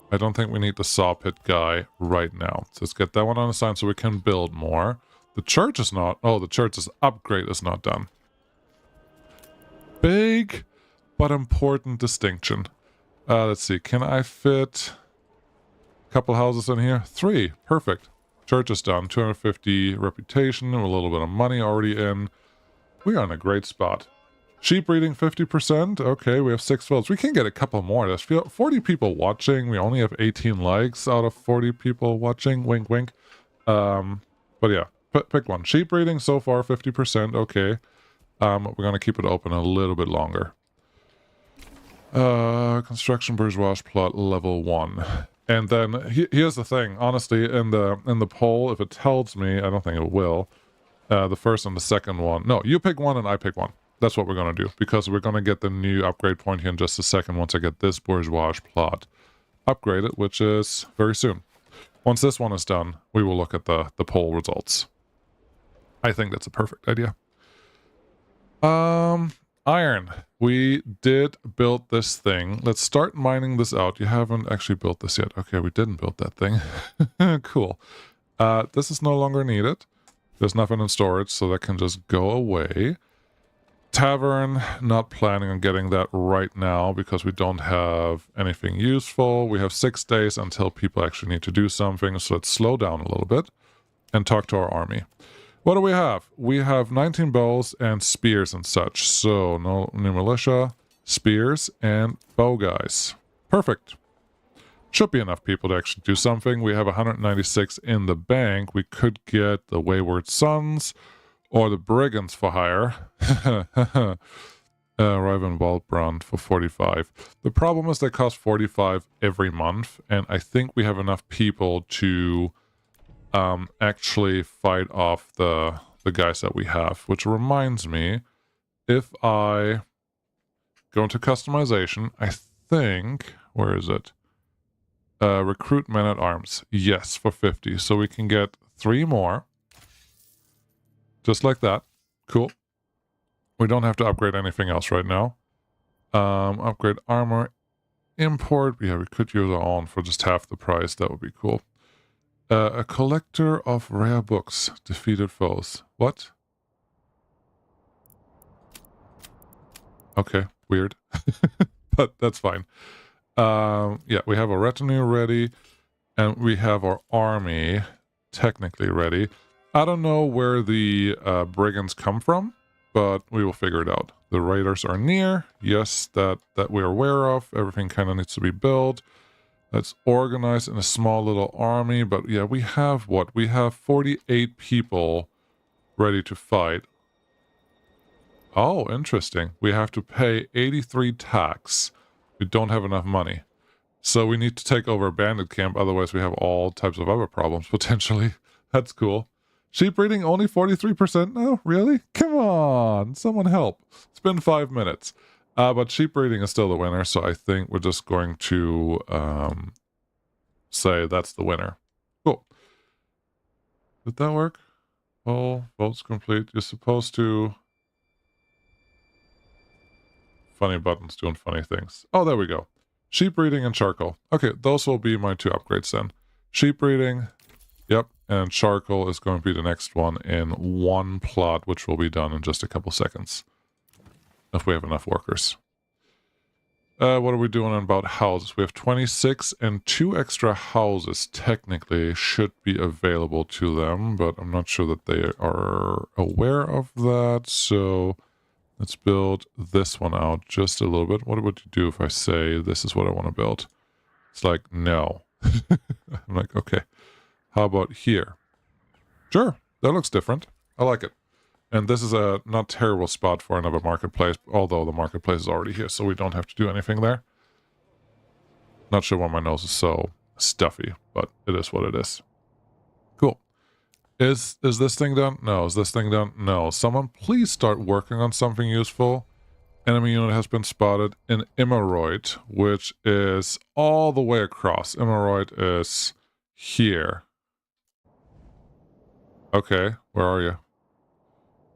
I don't think we need the saw pit guy right now. So let's get that one unassigned so we can build more. The church is not... Oh, the church's upgrade is not done. Big but important distinction. Let's see. Can I fit a couple houses in here? 3. Perfect. Church is done. 250 reputation. A little bit of money already in. We are in a great spot. Sheep breeding 50%. Okay, we have 6 votes. We can get a couple more. There's 40 people watching. We only have 18 likes out of 40 people watching. Wink, wink. But yeah, pick one. Sheep breeding so far 50%. Okay. We're gonna keep it open a little bit longer. Construction bourgeois plot level 1. And then here's the thing. Honestly, in the poll, if it tells me, I don't think it will. The first and the second one. No, you pick one and I pick one. That's what we're going to do, because we're going to get the new upgrade point here in just a second once I get this bourgeois plot upgraded, which is very soon. Once this one is done, we will look at the poll results. I think that's a perfect idea. Iron. We did build this thing. Let's start mining this out. You haven't actually built this yet. Okay, we didn't build that thing. Cool. This is no longer needed. There's nothing in storage, so that can just go away. Tavern, not planning on getting that right now because we don't have anything useful. We have 6 days until people actually need to do something, so let's slow down a little bit and talk to our army. What do we have? We have 19 bows and spears and such. So, no new militia, spears, and bow guys. Perfect. Should be enough people to actually do something. We have 196 in the bank. We could get the Wayward Sons or the Brigands for hire. Riven Waldbrand for 45. The problem is they cost 45 every month, and I think we have enough people to actually fight off the guys that we have. Which reminds me, if I go into customization, I think, where is it? Recruit men at arms. Yes, for 50. So we can get 3 more. Just like that. Cool. We don't have to upgrade anything else right now. Upgrade armor. Import. Yeah, we could use our own for just half the price. That would be cool. A collector of rare books. Defeated foes. What? Okay, weird. But that's fine. Yeah, we have a retinue ready. And we have our army technically ready. I don't know where the brigands come from, but we will figure it out. The raiders are near. Yes, that we're aware of. Everything kind of needs to be built. Let's organize in a small little army. But yeah, we have what? We have 48 people ready to fight. Oh, interesting. We have to pay 83 tax. We don't have enough money. So we need to take over a bandit camp. Otherwise, we have all types of other problems, potentially. That's cool. Sheep breeding only 43%? No, really? Come on, someone help. It's been 5 minutes. But sheep breeding is still the winner, so I think we're just going to say that's the winner. Cool. Did that work? All votes complete. You're supposed to... Funny buttons doing funny things. Oh, there we go. Sheep breeding and charcoal. Okay, those will be my 2 upgrades then. Sheep breeding, yep, and charcoal is going to be the next one in 1 plot, which will be done in just a couple seconds. If we have enough workers. What are we doing about houses? We have 26 and 2 extra houses technically should be available to them, but I'm not sure that they are aware of that, so let's build this one out just a little bit. What would you do if I say this is what I want to build? It's like, no. I'm like, okay. How about here? Sure, that looks different. I like it. And this is a not terrible spot for another marketplace, although the marketplace is already here, so we don't have to do anything there. Not sure why my nose is so stuffy, but it is what it is. Cool. Is this thing done? No. Is this thing done? No. Someone please start working on something useful. Enemy unit has been spotted in Immeroid, which is all the way across. Immeroid is here. Okay, where are you?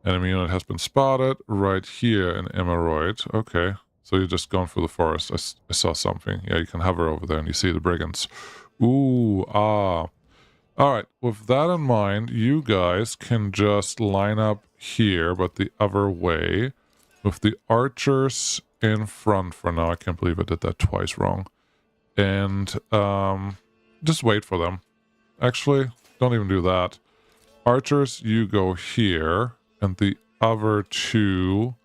Enemy unit has been spotted right here in Immeroid. Okay, so you're just going through the forest. I saw something. Yeah, you can hover over there and you see the brigands. Ooh, ah. Alright, with that in mind, you guys can just line up here, but the other way, with the archers in front for now. I can't believe I did that twice wrong. And, just wait for them. Actually, don't even do that. Archers, you go here, and the other 2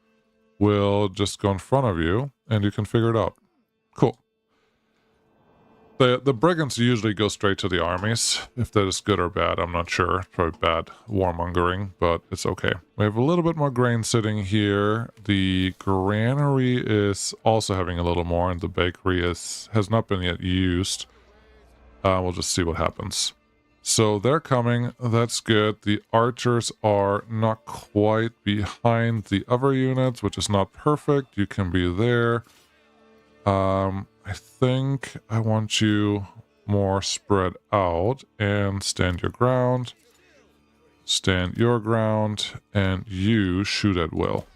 will just go in front of you, and you can figure it out. Cool. The brigands usually go straight to the armies. If that is good or bad, I'm not sure. Probably bad warmongering, but it's okay. We have a little bit more grain sitting here. The granary is also having a little more, and the bakery has not been yet used. We'll just see what happens. So they're coming. That's good. The archers are not quite behind the other units, which is not perfect. You can be there. I think I want you more spread out and stand your ground. Stand your ground, and you shoot at will.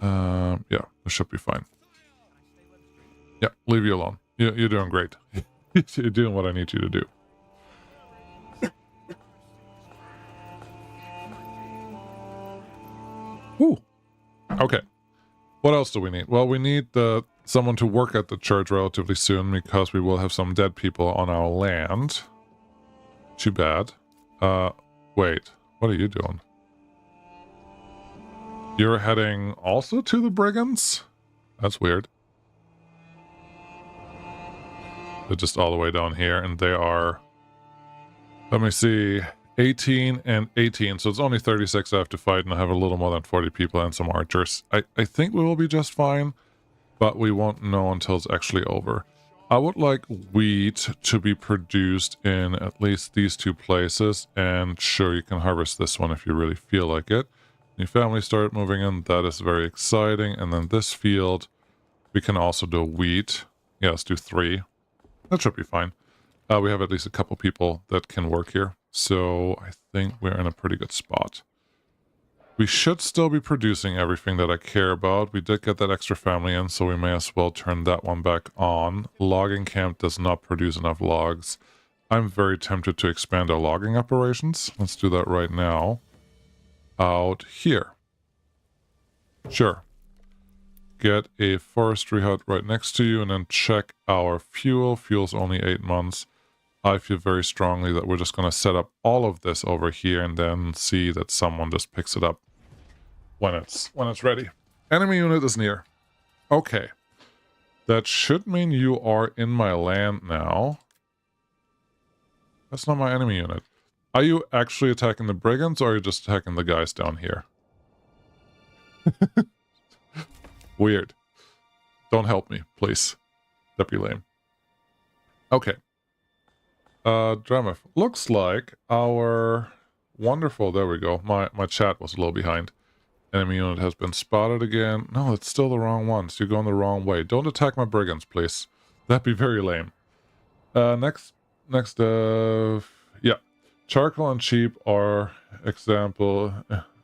Yeah, it should be fine. Yeah, leave you alone. You're doing great. You're doing what I need you to do. Woo. Okay. What else do we need? Well, we need someone to work at the church relatively soon because we will have some dead people on our land. Too bad. Wait. What are you doing? You're heading also to the brigands? That's weird. They're just all the way down here, and they are... Let me see... 18 and 18, so it's only 36 I have to fight, and I have a little more than 40 people and some archers. I think we will be just fine, but we won't know until it's actually over. I would like wheat to be produced in at least these 2 places, and sure, you can harvest this one if you really feel like it. New family start moving in, that is very exciting, and then this field, we can also do wheat. Yeah, let's do 3. That should be fine. We have at least a couple people that can work here. So I think we're in a pretty good spot. We should still be producing everything that I care about. We did get that extra family in, so we may as well turn that one back on. Logging camp does not produce enough logs. I'm very tempted to expand our logging operations. Let's do that right now. Out here. Sure. Get a forestry hut right next to you and then check our fuel. Fuel's only 8 months. I feel very strongly that we're just going to set up all of this over here and then see that someone just picks it up when it's ready. Enemy unit is near. Okay. That should mean you are in my land now. That's not my enemy unit. Are you actually attacking the brigands or are you just attacking the guys down here? Weird. Don't help me, please. That'd be lame. Okay. Dramif. Looks like our wonderful... There we go. My chat was a little behind. Enemy unit has been spotted again. No, it's still the wrong ones. You're going the wrong way. Don't attack my brigands, please. That'd be very lame. Next, yeah. Charcoal and sheep are example,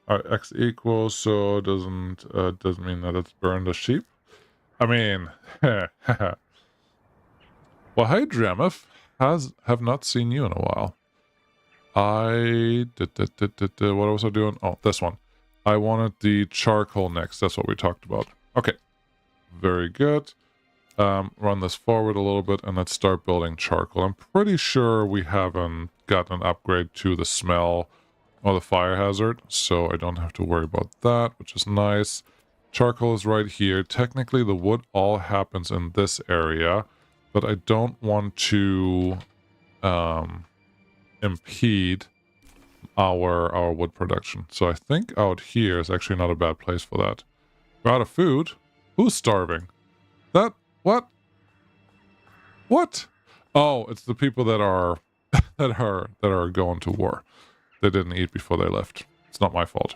are X equals, so doesn't mean that it's burned as sheep. I mean, well, hey, Dremeth, have not seen you in a while. What was I doing? Oh, this one. I wanted the charcoal next. That's what we talked about. Okay, very good. Run this forward a little bit, and let's start building charcoal. I'm pretty sure we haven't got an upgrade to the smell or the fire hazard, so I don't have to worry about that, which is nice. Charcoal is right here. Technically, the wood all happens in this area, but I don't want to impede our wood production. So I think out here is actually not a bad place for that. We're out of food. Who's starving? What? Oh, it's the people that are that are going to war. They didn't eat before they left. It's not my fault.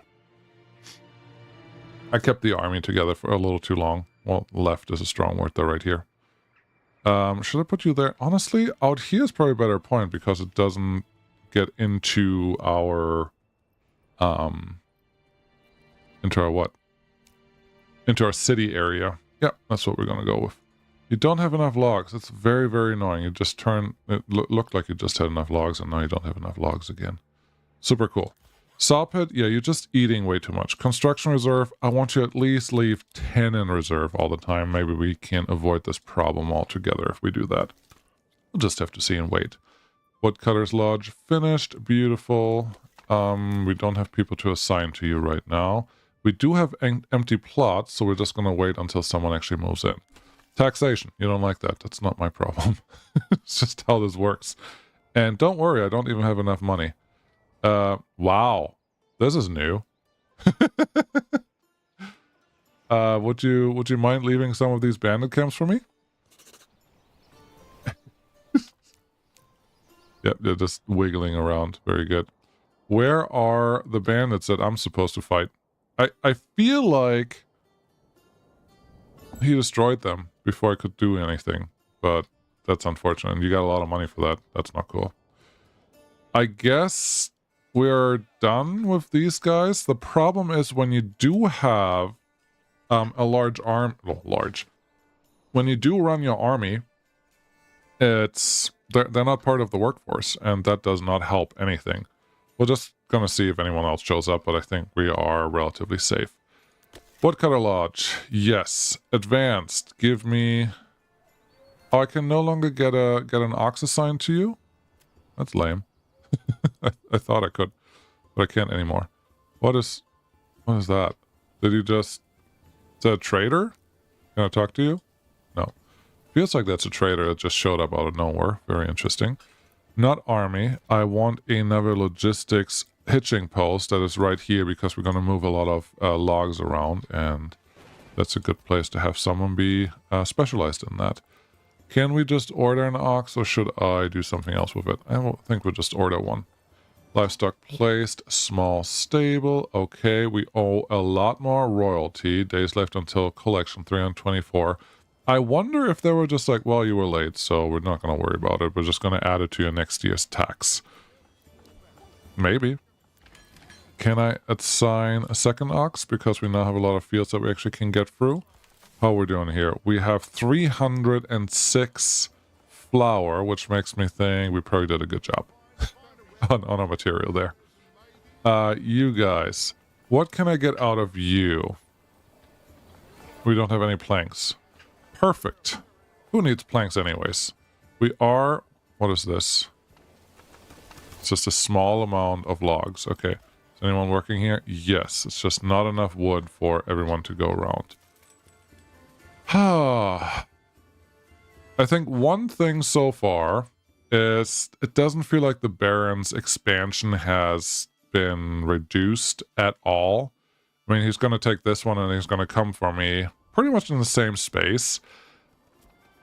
I kept the army together for a little too long. Well, left is a strong word though right here. Should I put you there? Honestly, out here is probably a better point because it doesn't get into our what? Into our city area. Yeah, that's what we're gonna go with. You don't have enough logs. It's very, very annoying. You just it looked like you just had enough logs, and now you don't have enough logs again. Super cool. Sawpit, yeah, you're just eating way too much. Construction reserve, I want you to at least leave 10 in reserve all the time. Maybe we can avoid this problem altogether if we do that. We'll just have to see and wait. Woodcutter's Lodge, finished. Beautiful. We don't have people to assign to you right now. We do have empty plots, so we're just going to wait until someone actually moves in. Taxation. You don't like that. That's not my problem. It's just how this works. And don't worry, I don't even have enough money. Wow. This is new. Would you mind leaving some of these bandit camps for me? Yep, they're just wiggling around. Very good. Where are the bandits that I'm supposed to fight? I feel like he destroyed them before I could do anything, but that's unfortunate. And you got a lot of money for that. That's not cool. I guess we're done with these guys. The problem is when you do have a large arm, well, large. When you do run your army, they're not part of the workforce, and that does not help anything. We're just gonna see if anyone else shows up, but I think we are relatively safe. Woodcutter Lodge, yes. Advanced, give me... Oh, I can no longer get an ox assigned to you? That's lame. I thought I could, but I can't anymore. What is that? Did you just... Is that a trader? Can I talk to you? No. Feels like that's a trader that just showed up out of nowhere. Very interesting. Not army. I want another logistics hitching post that is right here because we're going to move a lot of logs around, and that's a good place to have someone be specialized in that. Can we just order an ox, or should I do something else with it? I think we'll just order one. Livestock placed, small stable. Okay, we owe a lot more royalty. Days left until collection, 324. I wonder if they were just like, well, you were late, so we're not going to worry about it. We're just going to add it to your next year's tax. Maybe. Can I assign a second ox? Because we now have a lot of fields that we actually can get through. How we're doing here? We have 306 flour, which makes me think we probably did a good job on our material there. You guys, what can I get out of you? We don't have any planks. Perfect. Who needs planks anyways? We are... What is this? It's just a small amount of logs. Okay. Is anyone working here? Yes. It's just not enough wood for everyone to go around. I think one thing so far is it doesn't feel like the Baron's expansion has been reduced at all. I mean, he's going to take this one and he's going to come for me pretty much in the same space.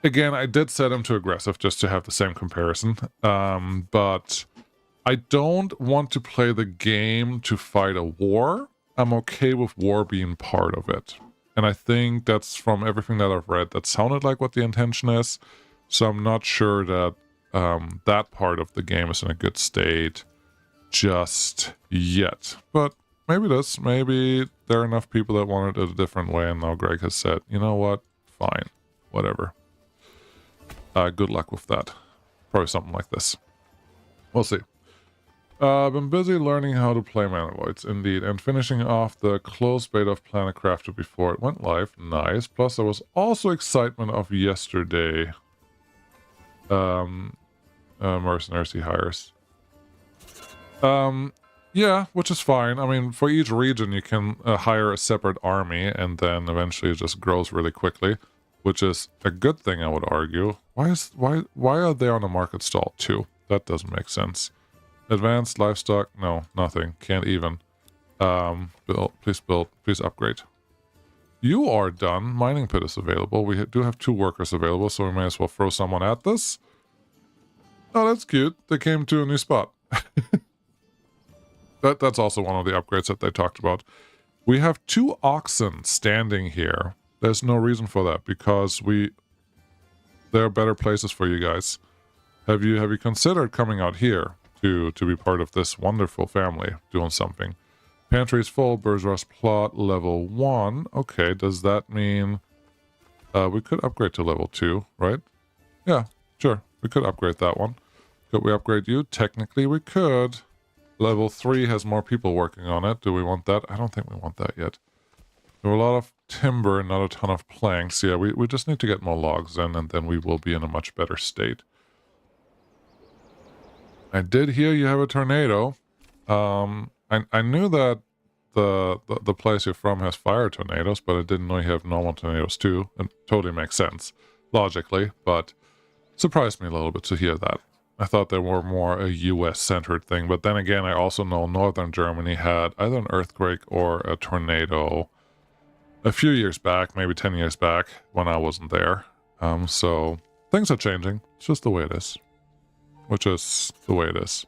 Again, I did set him to aggressive just to have the same comparison. But I don't want to play the game to fight a war. I'm okay with war being part of it. And I think that's from everything that I've read, that sounded like what the intention is. So I'm not sure that that part of the game is in a good state just yet. But maybe it is. Maybe there are enough people that want it a different way, and now Greg has said, you know what? Fine. Whatever. Good luck with that. Probably something like this. We'll see. I've been busy learning how to play Manor Lords, indeed, and finishing off the closed beta of Planet Crafter before it went live. Nice. Plus, there was also excitement of yesterday. Mercenary hires. Yeah, which is fine. I mean, for each region, you can hire a separate army, and then eventually it just grows really quickly, which is a good thing, I would argue. Why are they on a market stall too? That doesn't make sense. Advanced livestock? No, nothing. Can't even. Build, please upgrade. You are done. Mining pit is available. We do have 2 workers available, so we may as well throw someone at this. Oh, that's cute. They came to a new spot. That's also one of the upgrades that they talked about. We have 2 oxen standing here. There's no reason for that, because there are better places for you guys. Have you considered coming out here to be part of this wonderful family doing something? Pantry is full. Bourgeois plot level 1. Okay, does that mean we could upgrade to level 2, right? Yeah, sure. We could upgrade that one. Could we upgrade you? Technically, we could. Level 3 has more people working on it. Do we want that? I don't think we want that yet. There are a lot of timber and not a ton of planks. Yeah, we just need to get more logs in, and then we will be in a much better state. I did hear you have a tornado. I knew that the place you're from has fire tornadoes, but I didn't know you have normal tornadoes too. It totally makes sense, logically, but surprised me a little bit to hear that. I thought they were more a US-centered thing, but then again, I also know northern Germany had either an earthquake or a tornado a few years back, maybe 10 years back, when I wasn't there. So things are changing. It's just the way it is. Which is the way it is.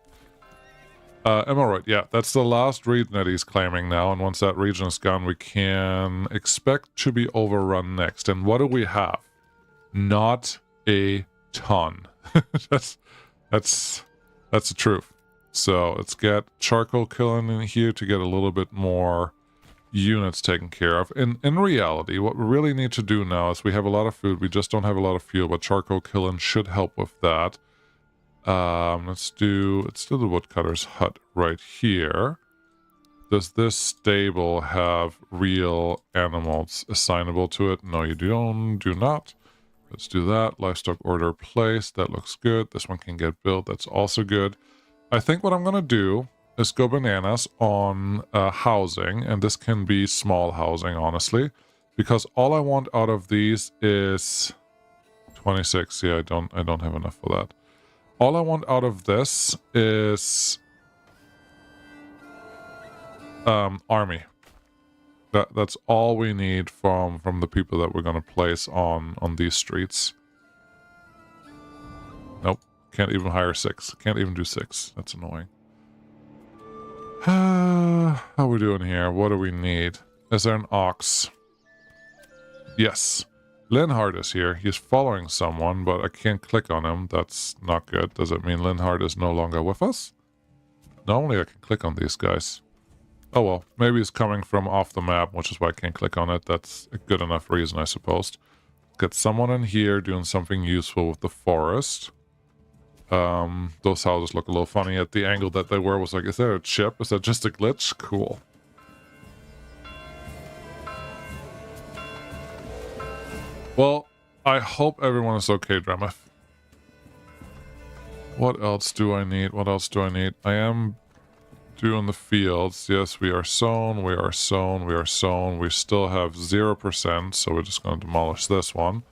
Emerald, yeah, that's the last region that he's claiming now, and once that region is gone, we can expect to be overrun next. And what do we have? Not a ton. That's the truth. So let's get charcoal killing in here to get a little bit more units taken care of. In reality, what we really need to do now is we have a lot of food, we just don't have a lot of fuel, but charcoal killing should help with that. Let's do the woodcutter's hut right here. Does this stable have real animals assignable to it? No, you do not. Let's do that. Livestock order placed. That looks good. This one can get built. That's also good. I think what I'm going to do is go bananas on housing, and this can be small housing, honestly, because all I want out of these is 26. Yeah, I don't have enough for that. All I want out of this is army. That's all we need from the people that we're going to place on these streets. Nope. Can't even hire 6. Can't even do 6. That's annoying. How are we doing here? What do we need? Is there an ox? Yes. Linhard is here. He's following someone, but I can't click on him. That's not good. Does it mean Linhard is no longer with us? Normally I can click on these guys. Oh well, maybe he's coming from off the map, which is why I can't click on it. That's a good enough reason, I suppose. Get someone in here doing something useful with the forest. Those houses look a little funny at the angle that they were. Was like, is there a chip? Is that just a glitch? Cool. Well, I hope everyone is okay, Dremeth. What else do I need? What else do I need? I am doing the fields. Yes, we are sown. We are sown. We are sown. We still have 0%, so we're just going to demolish this one.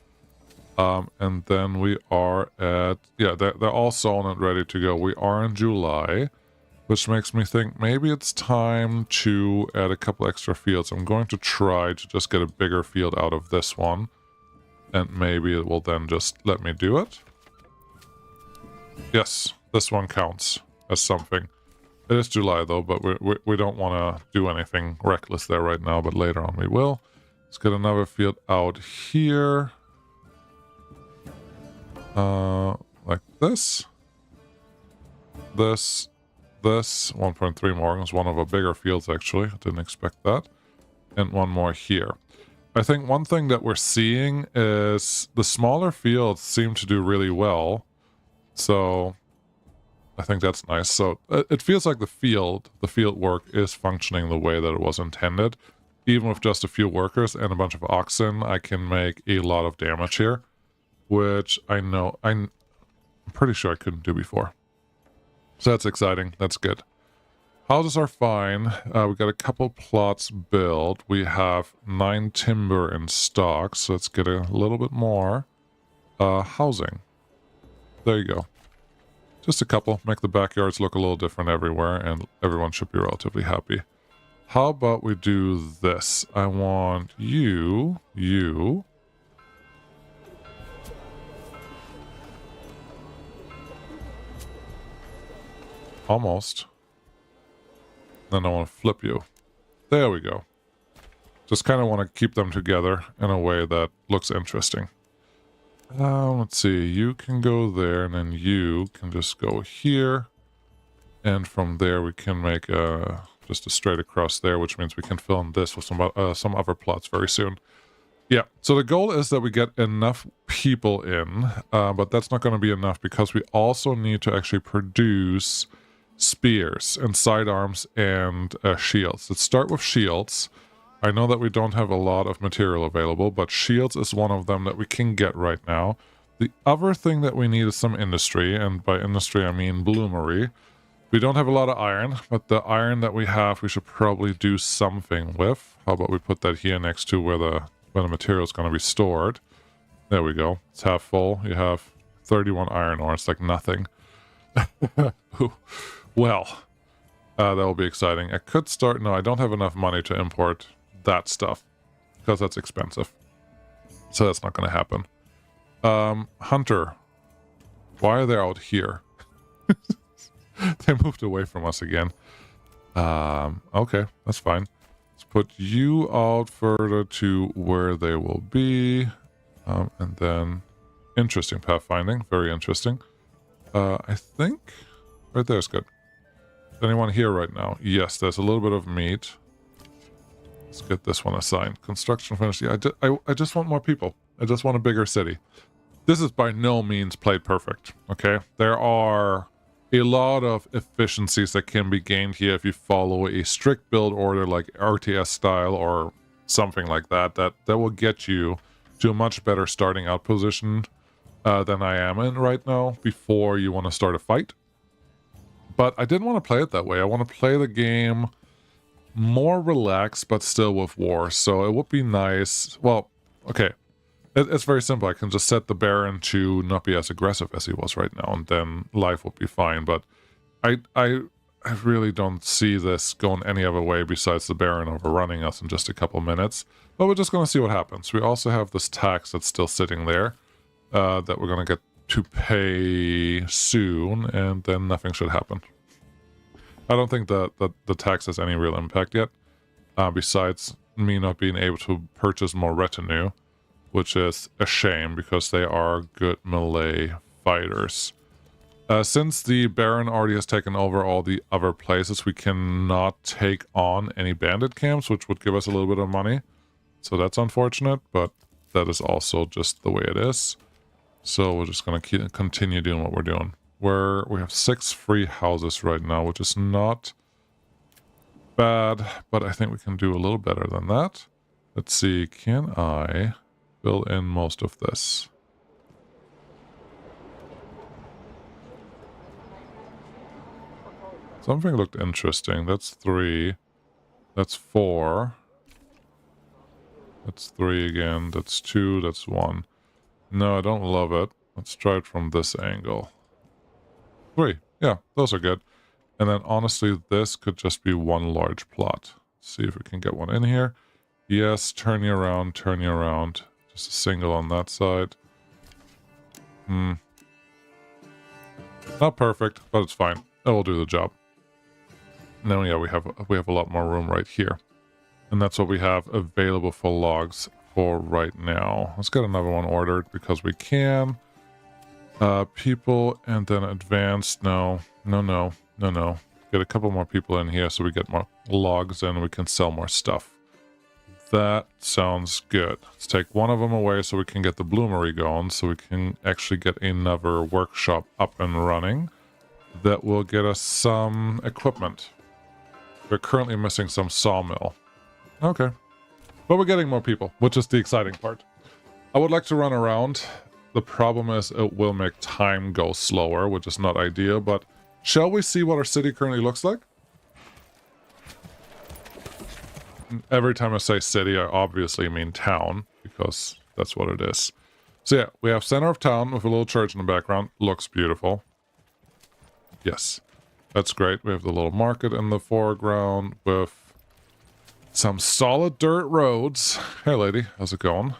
And then we are at... Yeah, they're all sown and ready to go. We are in July, which makes me think maybe it's time to add a couple extra fields. I'm going to try to just get a bigger field out of this one. And maybe it will then just let me do it. Yes, this one counts as something. It is July though, but we don't want to do anything reckless there right now, but later on we will. Let's get another field out here. Like this. This. 1.3 more. It's one of our bigger fields actually. I didn't expect that. And one more here. I think one thing that we're seeing is the smaller fields seem to do really well. So I think that's nice. So it feels like the field work is functioning the way that it was intended. Even with just a few workers and a bunch of oxen, I can make a lot of damage here, which I'm pretty sure I couldn't do before. So that's exciting. That's good. Houses are fine. We got a couple plots built. We have 9 timber in stock, so let's get a little bit more housing. There you go. Just a couple. Make the backyards look a little different everywhere, and everyone should be relatively happy. How about we do this? I want you. Almost. Then I want to flip you. There we go. Just kind of want to keep them together in a way that looks interesting. Let's see. You can go there, and then you can just go here. And from there, we can make just a straight across there, which means we can fill in this with some other plots very soon. Yeah, so the goal is that we get enough people in, but that's not going to be enough because we also need to actually produce spears and sidearms and shields. Let's start with shields. I know that we don't have a lot of material available, but shields is one of them that we can get right now. The other thing that we need is some industry, and by industry I mean bloomery. We don't have a lot of iron, but the iron that we have we should probably do something with. How about we put that here next to where the material is going to be stored. There we go. It's half full. You have 31 iron ore. It's like nothing. Well, that will be exciting. I could start... No, I don't have enough money to import that stuff because that's expensive. So that's not going to happen. Hunter. Why are they out here? They moved away from us again. Okay, that's fine. Let's put you out further to where they will be. And then... Interesting pathfinding. Very interesting. I think... Right there is good. Is anyone here right now? Yes, there's a little bit of meat. Let's get this one assigned. Construction finished. Yeah, I just want more people. I just want a bigger city. This is by no means played perfect, okay? There are a lot of efficiencies that can be gained here if you follow a strict build order like RTS style or something like that, that will get you to a much better starting out position than I am in right now before you want to start a fight. But I didn't want to play it that way. I want to play the game more relaxed, but still with war. So it would be nice. Well, okay. It's very simple. I can just set the Baron to not be as aggressive as he was right now, and then life would be fine. But I really don't see this going any other way besides the Baron overrunning us in just a couple minutes. But we're just going to see what happens. We also have this tax that's still sitting there that we're going to get to pay soon, and then nothing should happen. I don't think that the tax has any real impact yet, besides me not being able to purchase more retinue, which is a shame because they are good melee fighters. Since the Baron already has taken over all the other places, we cannot take on any bandit camps, which would give us a little bit of money. So that's unfortunate, but that is also just the way it is. So we're just going to continue doing what we're doing. We have 6 free houses right now, which is not bad, but I think we can do a little better than that. Let's see, can I fill in most of this? Something looked interesting. That's 3. That's 4. That's 3 again. That's 2. That's 1. No, I don't love it. Let's try it from this angle. 3. Yeah, those are good. And then honestly, this could just be one large plot. Let's see if we can get one in here. Yes, turn you around, turn you around. Just a single on that side. Not perfect, but it's fine. It will do the job. No, yeah, we have a lot more room right here. And that's what we have available for logs for right now. Let's get another one ordered because we can. People and then advanced. No. Get a couple more people in here so we get more logs in and we can sell more stuff. That sounds good. Let's take one of them away so we can get the bloomery going, so we can actually get another workshop up and running. That will get us some equipment. We're currently missing some sawmill. Okay. But we're getting more people, which is the exciting part. I would like to run around. The problem is it will make time go slower, which is not ideal, but shall we see what our city currently looks like? Every time I say city, I obviously mean town, because that's what it is. So yeah, we have center of town with a little church in the background. Looks beautiful. Yes, that's great. We have the little market in the foreground with some solid dirt roads. Hey lady, how's it going?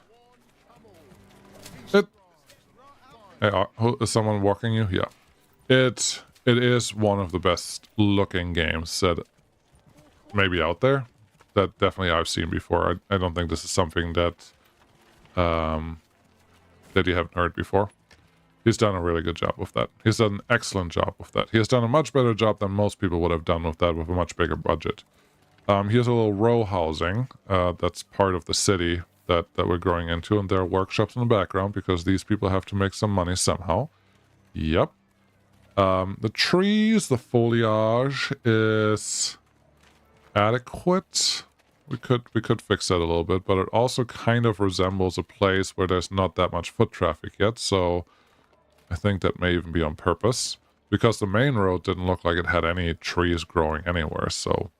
Hey, is someone walking you? Yeah. It is one of the best looking games that maybe out there. That definitely I've seen before. I don't think this is something that that you haven't heard before. He's done a really good job with that. He's done an excellent job with that. He has done a much better job than most people would have done with that with a much bigger budget. He has a little row housing that's part of the city that we're growing into, and there are workshops in the background because these people have to make some money somehow. Yep. The trees, the foliage is adequate. We could fix that a little bit, but it also kind of resembles a place where there's not that much foot traffic yet, so I think that may even be on purpose, because the main road didn't look like it had any trees growing anywhere, so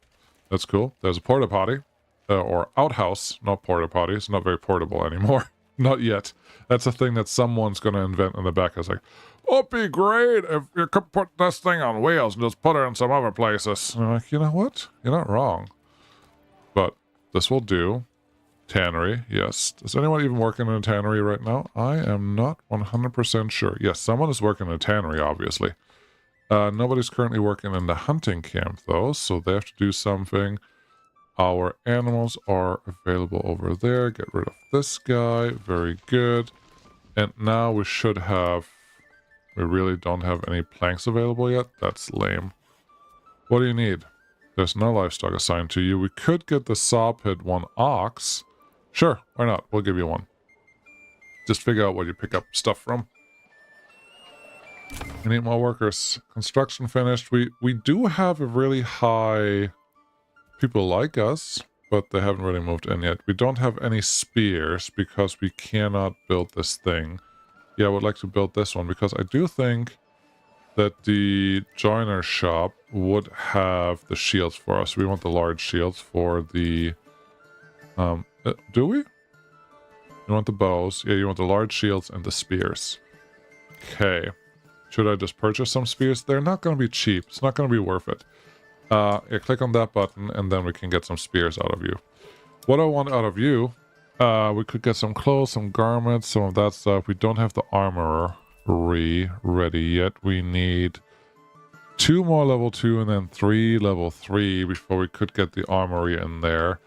that's cool. There's a porta potty, or outhouse, not porta potty. It's not very portable anymore. Not yet. That's a thing that someone's going to invent in the back. It's like, oh, it'd be great if you could put this thing on wheels and just put it in some other places. And I'm like, you know what? You're not wrong. But this will do. Tannery, yes. Is anyone even working in a tannery right now? I am not 100% sure. Yes, someone is working in a tannery, obviously. Nobody's currently working in the hunting camp, though, so they have to do something. Our animals are available over there. Get rid of this guy. Very good. And now we should have... We really don't have any planks available yet. That's lame. What do you need? There's no livestock assigned to you. We could get the sawpit one ox. Sure, why not? We'll give you one. Just figure out where you pick up stuff from. We need more workers. Construction finished. We do have a really high... People like us, but they haven't really moved in yet. We don't have any spears because we cannot build this thing. Yeah, I would like to build this one because I do think that the joiner shop would have the shields for us. We want the large shields for the... do we? You want the bows? Yeah, you want the large shields and the spears. Okay. Should I just purchase some spears? They're not going to be cheap. It's not going to be worth it. Yeah, click on that button and then we can get some spears out of you. What I want out of you, we could get some clothes, some garments, some of that stuff. We don't have the armory ready yet. We need 2 more level 2 and then 3 level 3 before we could get the armory in there.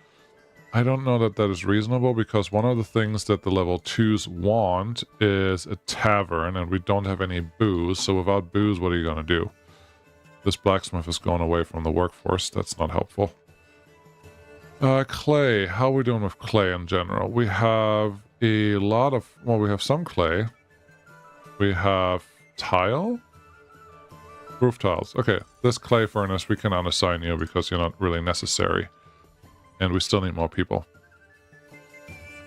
I don't know that that is reasonable because one of the things that the level 2s want is a tavern and we don't have any booze. So without booze, what are you going to do? This blacksmith is going away from the workforce. That's not helpful. Clay. How are we doing with clay in general? We have a lot of... Well, we have some clay. We have tile? Roof tiles. Okay, this clay furnace, we can unassign you because you're not really necessary. And we still need more people.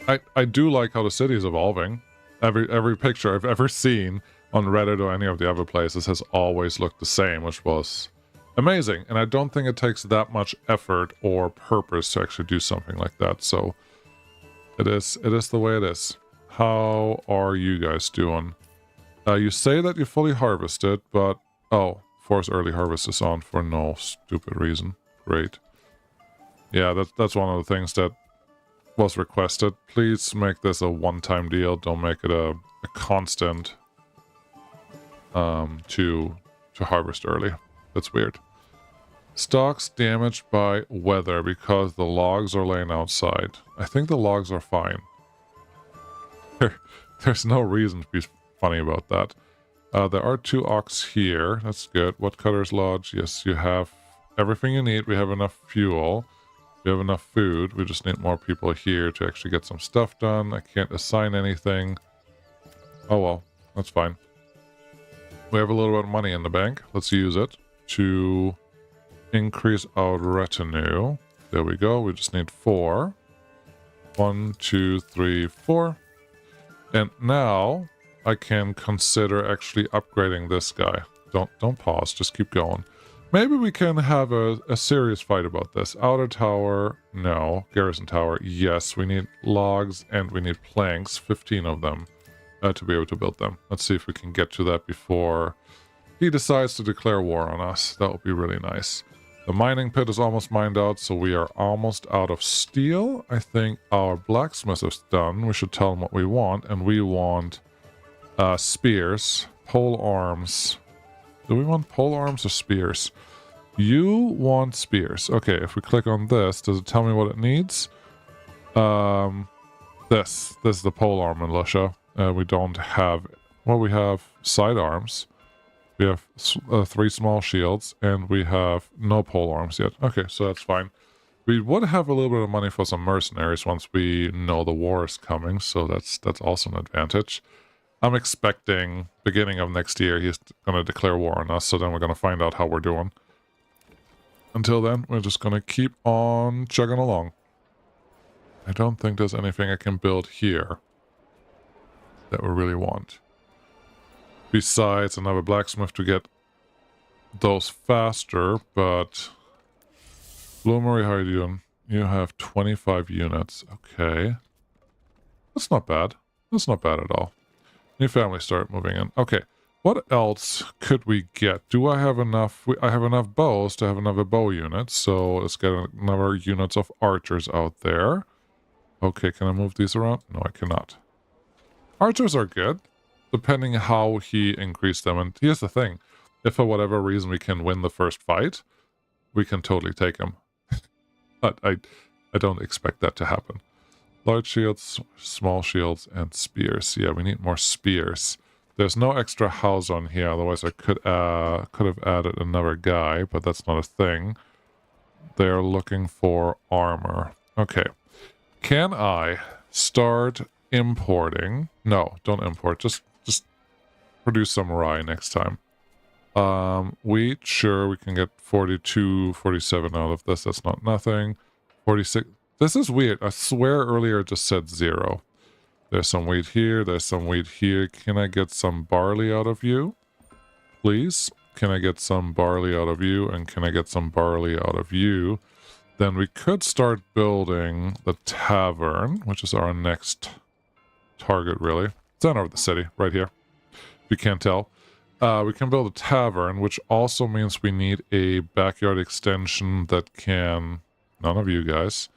I do like how the city is evolving. Every picture I've ever seen on Reddit or any of the other places has always looked the same, which was amazing. And I don't think it takes that much effort or purpose to actually do something like that. So it is the way it is. How are you guys doing? You say that you fully harvested, but... Oh, force early harvest is on for no stupid reason. Great. Yeah, that's one of the things that was requested. Please make this a one-time deal. Don't make it a constant... to harvest early. That's weird. Stocks damaged by weather because the logs are laying outside. I think the logs are fine. There's no reason to be funny about that. There are 2 ox here. That's good. What Cutter's Lodge? Yes, you have everything you need. We have enough fuel. We have enough food. We just need more people here to actually get some stuff done. I can't assign anything. Oh well, that's fine. We have a little bit of money in the bank. Let's use it to increase our retinue. There we go. We just need 4. 1, 2, 3, 4. And now I can consider actually upgrading this guy. Don't pause, just keep going. Maybe we can have a serious fight about this. Outer tower, no. Garrison tower, yes. We need logs and we need planks, 15 of them, to be able to build them. Let's see if we can get to that before he decides to declare war on us. That would be really nice. The mining pit is almost mined out, so we are almost out of steel. I think our blacksmith is done. We should tell him what we want, and we want spears, pole arms. Do we want pole arms or spears? You want spears. Okay, if we click on this, does it tell me what it needs? This is the pole arm militia. We don't have, well, we have sidearms. We have 3 small shields, and we have no pole arms yet. Okay, so that's fine. We would have a little bit of money for some mercenaries once we know the war is coming, so that's also an advantage. I'm expecting beginning of next year he's going to declare war on us, so then we're going to find out how we're doing. Until then, we're just going to keep on chugging along. I don't think there's anything I can build here that we really want. Besides another blacksmith to get those faster, but... Bloomery, how are you doing? You have 25 units. Okay. That's not bad. That's not bad at all. New family start moving in. Okay. What else could we get? Do I have enough? I have enough bows to have another bow unit, so let's get another units of archers out there. Okay, can I move these around? No, I cannot. Archers are good, depending how he increased them. And here's the thing. If for whatever reason we can win the first fight, we can totally take him. But I don't expect that to happen. Large shields, small shields, and spears. Yeah, we need more spears. There's no extra house on here, otherwise I could have added another guy, but that's not a thing. They're looking for armor. Okay. Can I start importing? No, don't import. Just produce some rye next time. Wheat, sure, we can get 42, 47 out of this. That's not nothing. 46. This is weird. I swear earlier it just said 0. There's some wheat here. There's some wheat here. Can I get some barley out of you? Please? Can I get some barley out of you? And can I get some barley out of you? Then we could start building the tavern, which is our next target, really. Center of the city, right here. If you can't tell. We can build a tavern, which also means we need a backyard extension that can... None of you guys.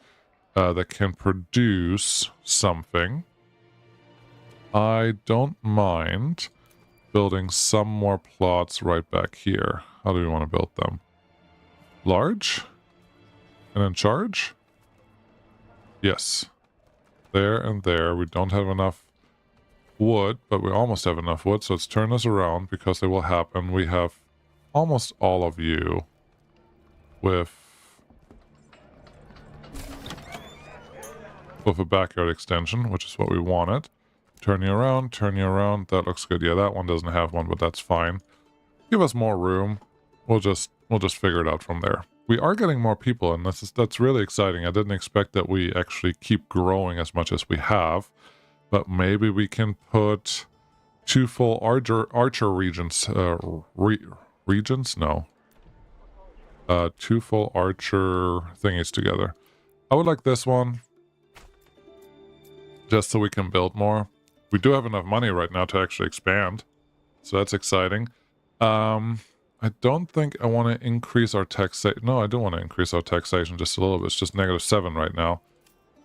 That can produce something. I don't mind building some more plots right back here. How do we want to build them? Large? And in charge? Yes. There and there. We don't have enough wood, but we almost have enough wood, so let's turn this around because it will happen. We have almost all of you with a backyard extension, which is what we wanted. Turn you around, turn you around. That looks good. Yeah, that one doesn't have one, but that's fine. Give us more room. We'll just figure it out from there. We are getting more people, and that's really exciting. I didn't expect that we actually keep growing as much as we have. But maybe we can put 2 full archer regions. Regions? No. 2 full archer thingies together. I would like this one. Just so we can build more. We do have enough money right now to actually expand. So that's exciting. I don't think I want to increase our taxation. No, I do want to increase our taxation just a little bit. It's just -7 right now.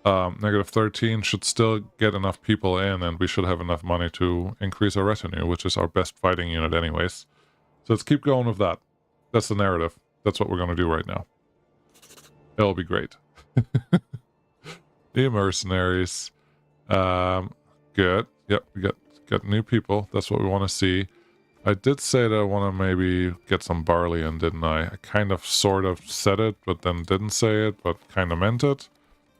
-13 should still get enough people in, and we should have enough money to increase our retinue, which is our best fighting unit anyways. So let's keep going with that. That's the narrative. That's what we're going to do right now. It'll be great. The mercenaries. Good. Yep, we got new people. That's what we want to see. I did say that I want to maybe get some barley in, didn't I? I kind of sort of said it, but then didn't say it, but kind of meant it.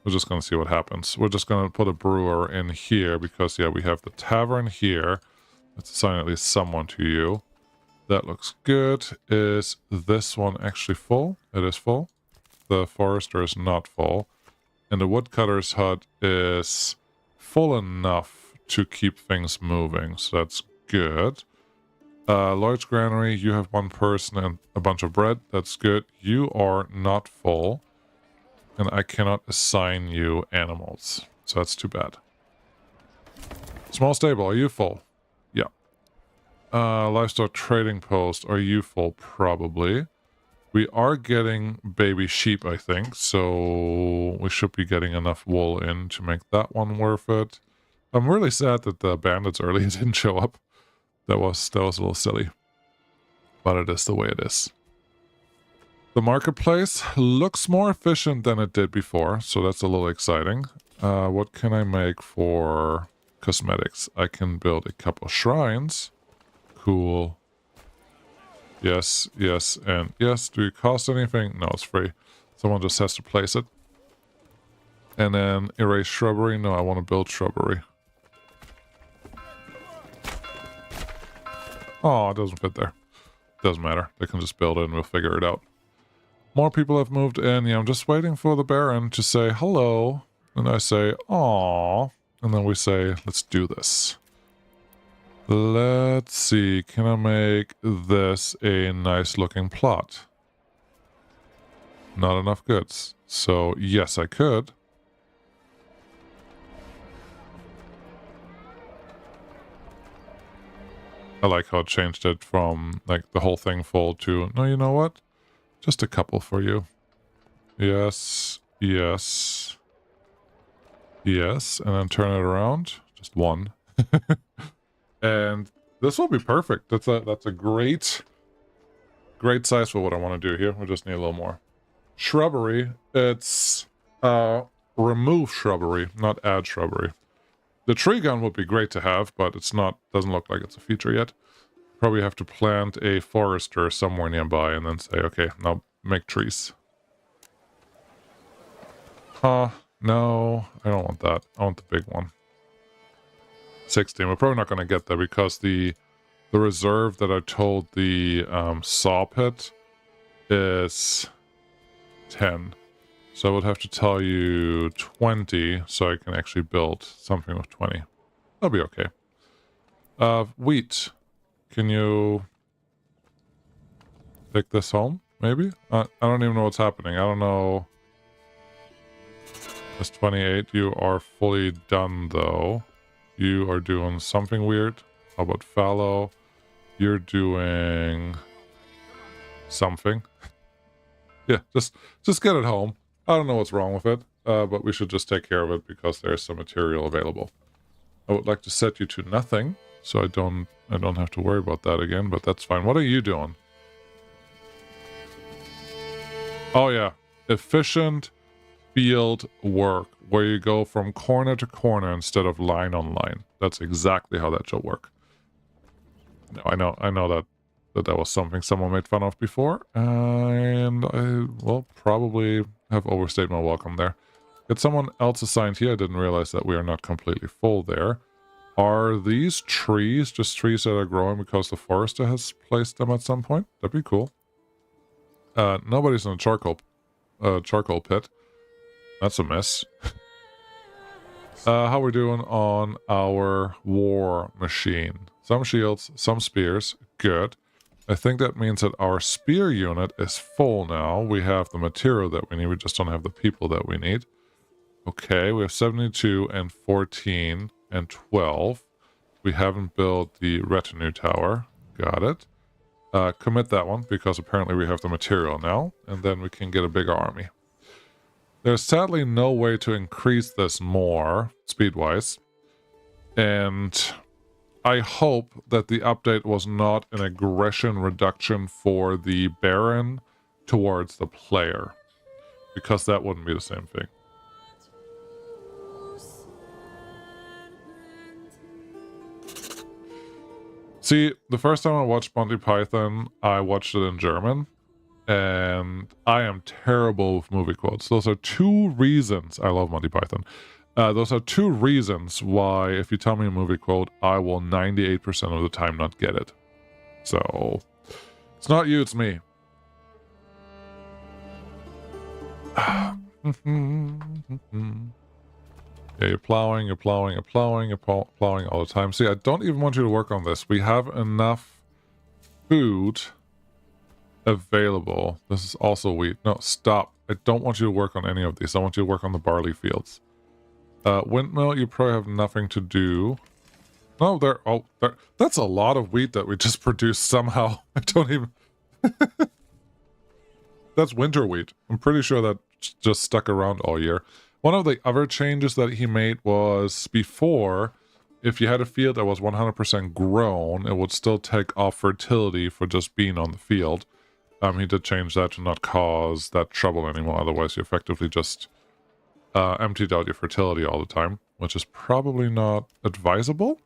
We're just going to see what happens. We're just going to put a brewer in here because, yeah, we have the tavern here. Let's assign at least someone to you. That looks good. Is this one actually full? It is full. The forester is not full. And the woodcutter's hut is full enough to keep things moving. So that's good. Large granary, you have one person and a bunch of bread. That's good. You are not full. And I cannot assign you animals. So that's too bad. Small stable, are you full? Yeah. Livestock trading post, are you full? Probably. We are getting baby sheep, I think. So we should be getting enough wool in to make that one worth it. I'm really sad that the bandits earlier didn't show up. That was a little silly. But it is the way it is. The marketplace looks more efficient than it did before, so that's a little exciting. What can I make for cosmetics? I can build a couple shrines. Cool. Yes, yes, and yes. Do it cost anything? No, it's free. Someone just has to place it. And then erase shrubbery. No, I want to build shrubbery. Oh, it doesn't fit there. Doesn't matter. They can just build it and we'll figure it out. More people have moved in. Yeah, I'm just waiting for the Baron to say hello. And I say, aww. And then we say, let's do this. Let's see. Can I make this a nice looking plot? Not enough goods. So, yes, I could. I like how it changed it from, like, the whole thing full to, no, you know what? Just a couple for you. Yes, yes, yes, and then turn it around. Just one. And this will be perfect. That's a great size for what I want to do here. We just need a little more. Shrubbery, it's remove shrubbery, not add shrubbery. The tree gun would be great to have, but it's not, doesn't look like it's a feature yet. Probably have to plant a forester somewhere nearby and then say, okay, now make trees. No, I don't want that. I want the big one. 16. We're probably not going to get there because the reserve that I told the sawpit is 10. So I would have to tell you 20 so I can actually build something with 20. That'll be okay. Wheat. Can you take this home, maybe? I don't even know what's happening. I don't know. It's 28. You are fully done, though. You are doing something weird. How about fallow? You're doing something. Yeah, just get it home. I don't know what's wrong with it, but we should just take care of it because there's some material available. I would like to set you to nothing, so I don't have to worry about that again, but that's fine. What are you doing? Oh yeah, efficient field work, where you go from corner to corner instead of line on line. That's exactly how that should work. No, I know that was something someone made fun of before, and I will probably have overstayed my welcome there. Get someone else assigned here. I didn't realize that we are not completely full there. Are these trees just trees that are growing because the forester has placed them at some point? That'd be cool. Nobody's in a charcoal pit. That's a mess. How we doing on our war machine? Some shields, some spears. Good. I think that means that our spear unit is full now. We have the material that we need. We just don't have the people that we need. Okay, we have 72 and 14 and 12. We haven't built the retinue tower. Got it. Commit that one because apparently we have the material now. And then we can get a bigger army. There's sadly no way to increase this more, speed-wise. And I hope that the update was not an aggression reduction for the Baron towards the player, because that wouldn't be the same thing. See, the first time I watched Monty Python, I watched it in German, and I am terrible with movie quotes. Those are two reasons I love Monty Python. Those are two reasons why, if you tell me a movie quote, I will 98% of the time not get it. So, it's not you, it's me. Yeah, you're plowing all the time. See, I don't even want you to work on this. We have enough food available. This is also wheat. No, stop. I don't want you to work on any of these. I want you to work on the barley fields. Windmill, you probably have nothing to do. No, that's a lot of wheat that we just produced somehow. I don't even... That's winter wheat. I'm pretty sure that just stuck around all year. One of the other changes that he made was before, if you had a field that was 100% grown, it would still take off fertility for just being on the field. He did change that to not cause that trouble anymore. Otherwise, you effectively just emptied out your fertility all the time, which is probably not advisable.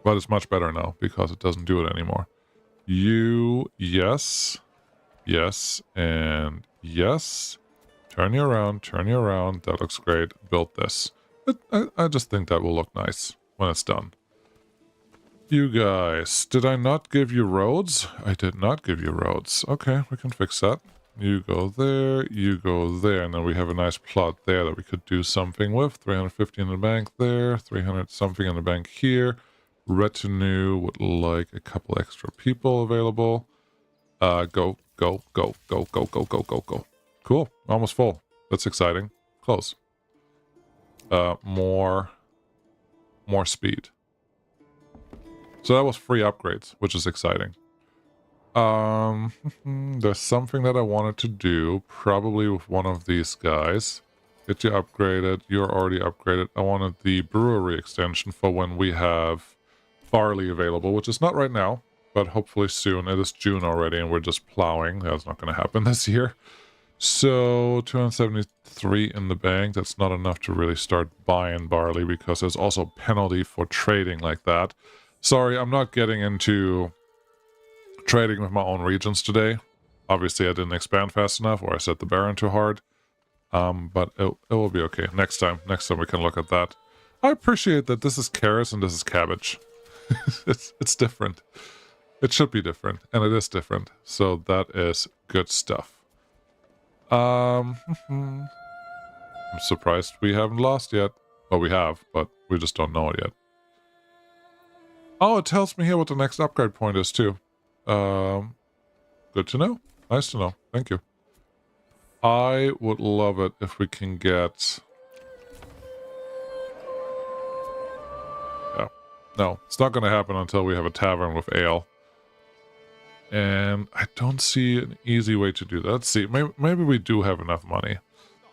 But it's much better now because it doesn't do it anymore. Yes, and yes. Turn you around. That looks great. Built this. I just think that will look nice when it's done. You guys, did I not give you roads? I did not give you roads. Okay, we can fix that. You go there, and then we have a nice plot there that we could do something with. 350 in the bank there, 300 something in the bank here. Retinue would like a couple extra people available. Go. Cool, almost full. That's exciting. Close. More speed. So that was free upgrades, which is exciting. There's something that I wanted to do, probably with one of these guys. Get you upgraded. You're already upgraded. I wanted the brewery extension for when we have barley available, which is not right now, but hopefully soon. It is June already, and we're just plowing. That's not going to happen this year. So 273 in the bank. That's not enough to really start buying barley because there's also a penalty for trading like that. Sorry, I'm not getting into trading with my own regions today. Obviously, I didn't expand fast enough, or I set the Baron too hard. But it will be okay. Next time we can look at that. I appreciate that this is carrots and this is cabbage. It's different. It should be different, and it is different. So that is good stuff. I'm surprised we haven't lost yet. Well, we have, but we just don't know it yet. Oh, it tells me here what the next upgrade point is, too. Good to know. Nice to know. Thank you. I would love it if we can get... Yeah. No, it's not going to happen until we have a tavern with ale. And I don't see an easy way to do that. Let's see. Maybe we do have enough money.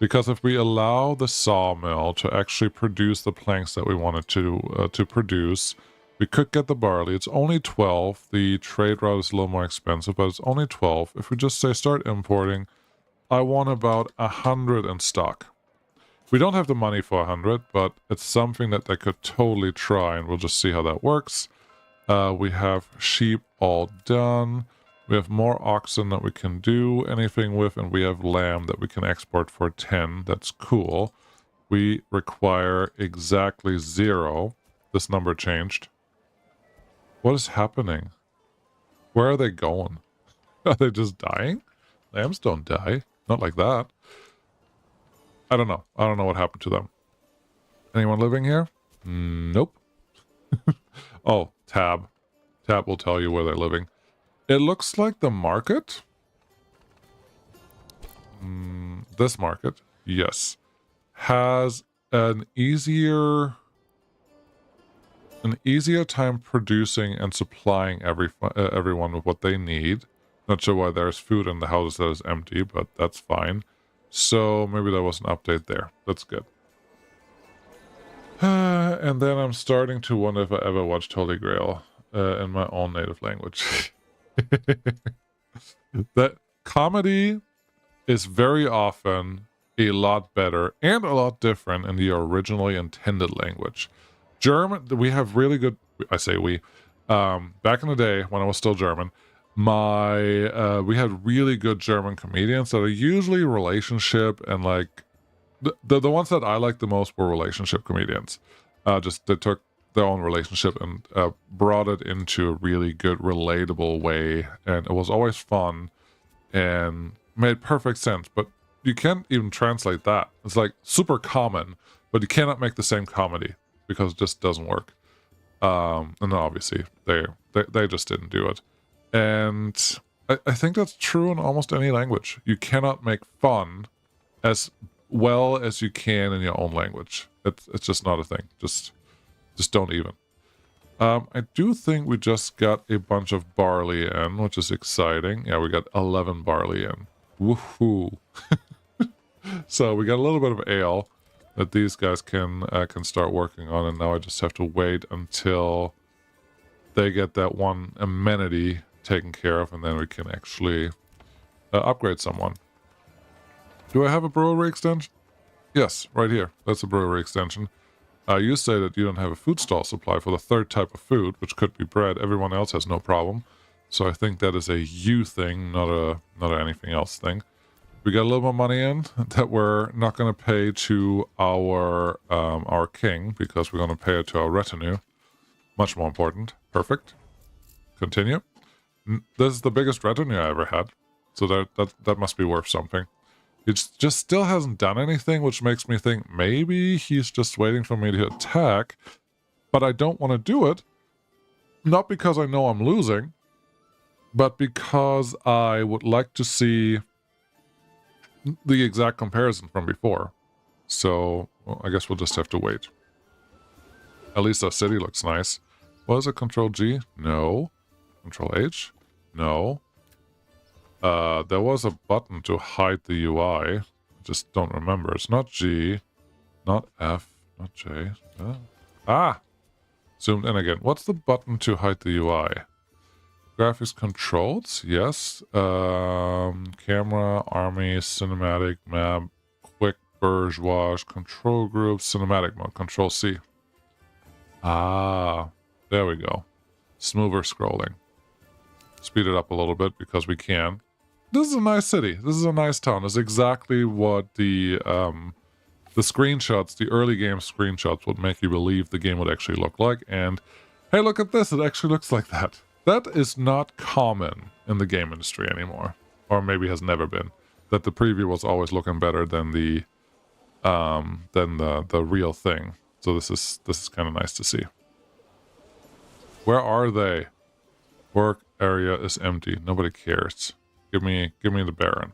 Because if we allow the sawmill to actually produce the planks that we wanted to produce, we could get the barley. It's only 12. The trade route is a little more expensive, but it's only 12. If we just say start importing, I want about 100 in stock. We don't have the money for 100, but it's something that they could totally try, and we'll just see how that works. We have sheep all done. We have more oxen that we can do anything with, and we have lamb that we can export for 10. That's cool. We require exactly 0. This number changed. What is happening? Where are they going? Are they just dying? Lambs don't die. Not like that. I don't know. I don't know what happened to them. Anyone living here? Nope. Oh, tab. Tab will tell you where they're living. It looks like the market. This market, yes, has an easier time producing and supplying everyone with what they need. Not sure why there's food in the house that is empty, but that's fine. So maybe there was an update there. That's good. And then I'm starting to wonder if I ever watched Holy Grail in my own native language. comedy is very often a lot better and a lot different in the originally intended language. German, we have really good, I say we, back in the day when I was still German, we had really good German comedians that are usually relationship and like, the ones that I liked the most were relationship comedians. Just they took their own relationship and brought it into a really good, relatable way, and it was always fun and made perfect sense. But you can't even translate that. It's like super common, but you cannot make the same comedy because it just doesn't work. And obviously they just didn't do it. And I think that's true in almost any language. You cannot make fun as well as you can in your own language. It's just not a thing. Just don't even. I do think we just got a bunch of barley in, which is exciting. Yeah, we got 11 barley in. Woohoo! So we got a little bit of ale that these guys can start working on, and now I just have to wait until they get that one amenity taken care of, and then we can actually upgrade someone. Do I have a brewery extension? Yes, right here. That's a brewery extension. You say that you don't have a food stall supply for the third type of food, which could be bread. Everyone else has no problem. So I think that is a you thing, not a anything else thing. We got a little more money in that we're not going to pay to our king, because we're going to pay it to our retinue. Much more important. Perfect. Continue. This is the biggest retinue I ever had, so that must be worth something. It just still hasn't done anything, which makes me think maybe he's just waiting for me to attack, but I don't want to do it. Not because I know I'm losing, but because I would like to see the exact comparison from before. So, well, I guess we'll just have to wait. At least our city looks nice. Was it Control G? No. Control H? No. There was a button to hide the UI. I just don't remember. It's not G, not F, not J. Zoomed in again. What's the button to hide the UI? Graphics controls? Yes. Camera, army, cinematic, map, quick, bourgeois, control group, cinematic mode, Control C. There we go. Smoother scrolling. Speed it up a little bit because we can. This is a nice city. This is a nice town. This is exactly what the screenshots, the early game screenshots, would make you believe the game would actually look like. And hey, look at this. It actually looks like that. That is not common in the game industry anymore, or maybe has never been. That the preview was always looking better than the real thing. So this is kind of nice to see. Where are they? Work area is empty. Nobody cares. Give me the Baron.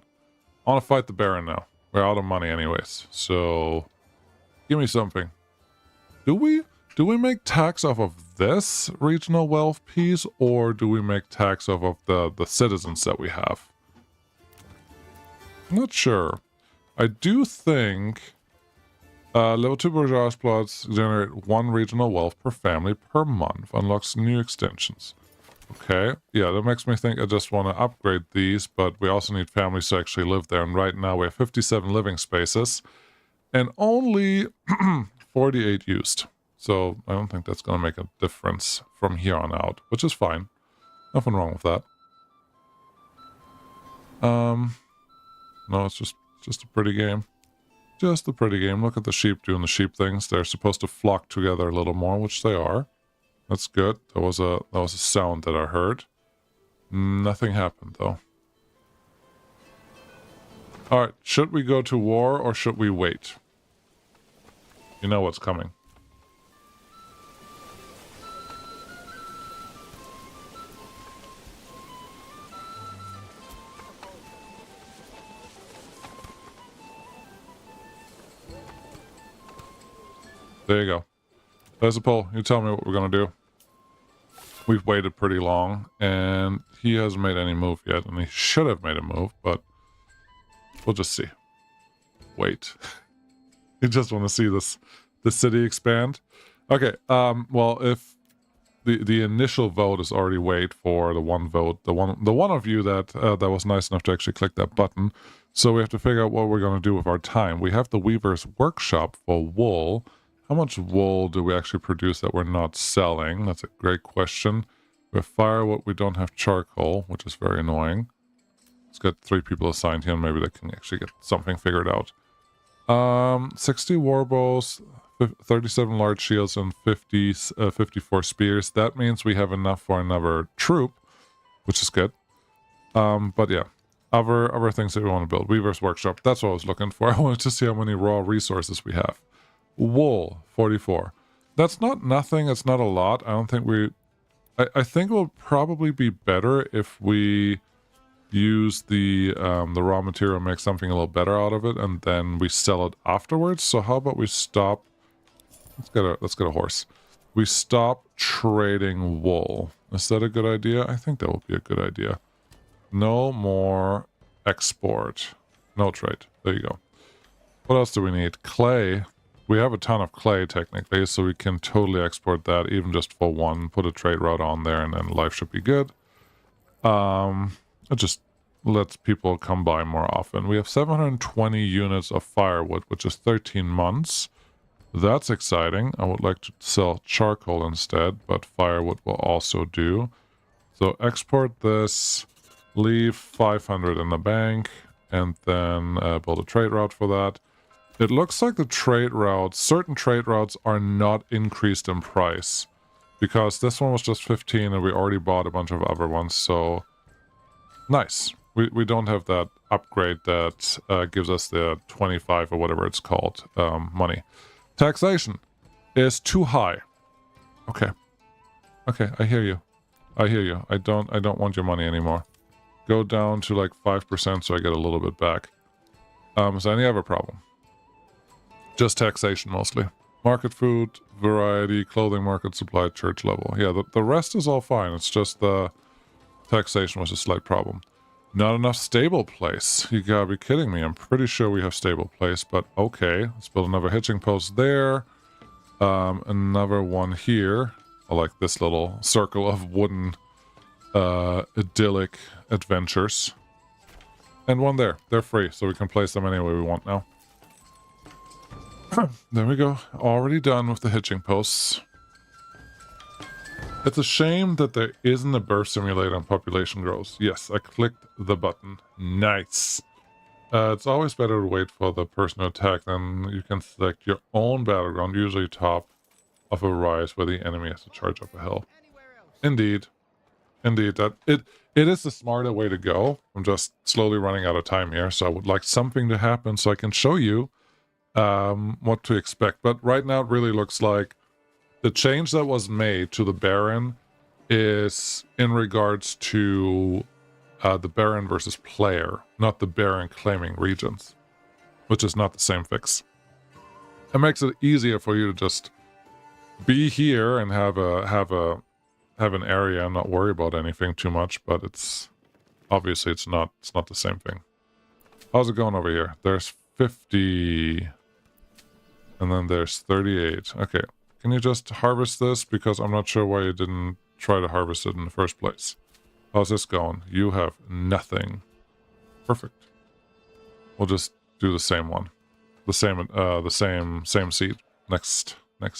I want to fight the Baron now. We're out of money anyways, so give me something. Do we make tax off of this regional wealth piece, or do we make tax off of the citizens that we have? I'm not sure. I do think level 2 bourgeois plots generate 1 regional wealth per family per month. Unlocks new extensions. Okay, yeah, that makes me think I just want to upgrade these, but we also need families to actually live there. And right now we have 57 living spaces and only 48 used. So I don't think that's going to make a difference from here on out, which is fine. Nothing wrong with that. No, it's just a pretty game. Just a pretty game. Look at the sheep doing the sheep things. They're supposed to flock together a little more, which they are. That's good. That was a sound that I heard. Nothing happened though. Alright, should we go to war or should we wait? You know what's coming. There you go. There's a poll. You tell me what we're going to do. We've waited pretty long, and he hasn't made any move yet, and he should have made a move, but we'll just see. Wait. You just want to see the city expand? Okay, well, if the initial vote is already weighed for the one vote, the one of you that that was nice enough to actually click that button. So we have to figure out what we're going to do with our time. We have the Weaver's Workshop for wool. How much wool do we actually produce that we're not selling? That's a great question. We have firewood, we don't have charcoal, which is very annoying. Let's get 3 people assigned here and maybe they can actually get something figured out. 60 warbows, 37 large shields, and 54 spears. That means we have enough for another troop, which is good. But yeah, other things that we want to build. Weaver's Workshop, that's what I was looking for. I wanted to see how many raw resources we have. Wool, 44. That's not nothing, it's not a lot. I don't think we... I think it will probably be better if we use the raw material, make something a little better out of it, and then we sell it afterwards. So how about we stop... Let's get a horse. We stop trading wool. Is that a good idea? I think that would be a good idea. No more export. No trade. There you go. What else do we need? Clay. We have a ton of clay technically, so we can totally export that even just for one. Put a trade route on there and then life should be good. It just lets people come by more often. We have 720 units of firewood, which is 13 months. That's exciting. I would like to sell charcoal instead, but firewood will also do. So export this, leave 500 in the bank, and then build a trade route for that. It looks like the trade routes, certain trade routes are not increased in price because this one was just 15 and we already bought a bunch of other ones. So nice. We don't have that upgrade that gives us the 25 or whatever it's called money. Taxation is too high. Okay. Okay, I hear you. I hear you. I don't want your money anymore. Go down to like 5% so I get a little bit back. Is there any other problem? Just taxation mostly. Market food, variety, clothing market, supply, church level. Yeah, the rest is all fine. It's just the taxation was a slight problem. Not enough stable place. You gotta be kidding me. I'm pretty sure we have stable place, but okay. Let's build another hitching post there. Another one here. I like this little circle of wooden idyllic adventures. And one there. They're free, so we can place them any way we want now. There we go. Already done with the hitching posts. It's a shame that there isn't a birth simulator on population growth. Yes, I clicked the button. Nice. It's always better to wait for the person to attack, then you can select your own battleground, usually top of a rise where the enemy has to charge up a hill. Indeed. Indeed. It is the smarter way to go. I'm just slowly running out of time here, so I would like something to happen so I can show you what to expect. But right now it really looks like the change that was made to the Baron is in regards to the Baron versus player, not the Baron claiming regions, which is not the same fix. It makes it easier for you to just be here and have an area and not worry about anything too much, but it's obviously it's not the same thing. How's it going over here? There's 50 and then there's 38. Okay. Can you just harvest this? Because I'm not sure why you didn't try to harvest it in the first place. How's this going? You have nothing. Perfect. We'll just do the same one. The same seed next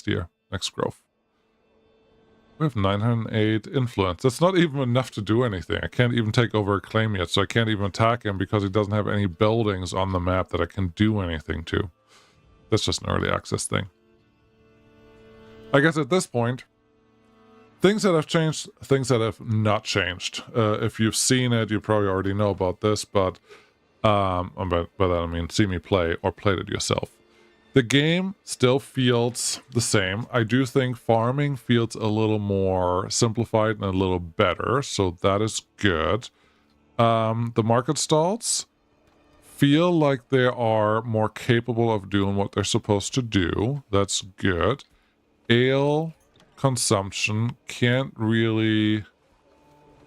year. Next growth. We have 908 influence. That's not even enough to do anything. I can't even take over a claim yet, so I can't even attack him because he doesn't have any buildings on the map that I can do anything to. That's just an early access thing. I guess at this point, things that have changed, things that have not changed. If you've seen it, you probably already know about this, but by that I mean see me play or played it yourself. The game still feels the same. I do think farming feels a little more simplified and a little better, so that is good. The market stalls feel like they are more capable of doing what they're supposed to do. That's good. Ale consumption, can't really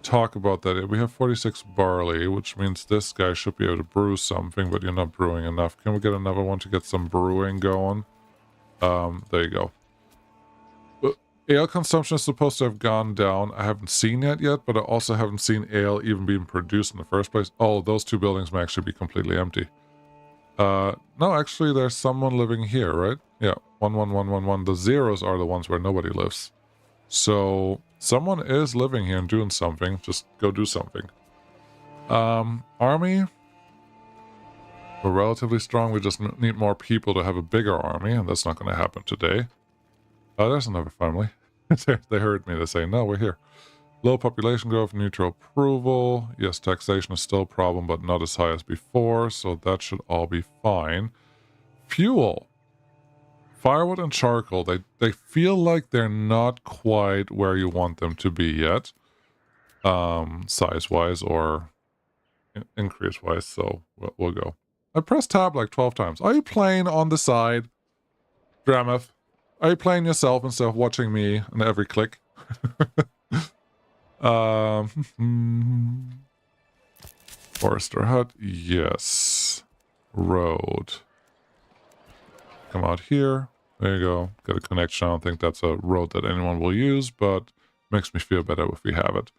talk about that. We have 46 barley, which means this guy should be able to brew something, but you're not brewing enough. Can we get another one to get some brewing going? There you go. Ale consumption is supposed to have gone down. I haven't seen it yet, but I also haven't seen ale even being produced in the first place. Oh, those two buildings may actually be completely empty. No, actually, there's someone living here, right? Yeah, 11111. The zeros are the ones where nobody lives. So someone is living here and doing something. Just go do something. Army. We're relatively strong. We just need more people to have a bigger army, and that's not going to happen today. Oh, there's another family. They heard me. They say, no, we're here. Low population growth, neutral approval. Yes, taxation is still a problem, but not as high as before, so that should all be fine. Fuel. Firewood and charcoal, they feel like they're not quite where you want them to be yet. Size-wise or increase-wise, so we'll go. I pressed tab like 12 times. Are you playing on the side, Dramath? Are you playing yourself instead of watching me on every click? Forester hut, yes. Road. Come out here. There you go. Got a connection. I don't think that's a road that anyone will use, but makes me feel better if we have it.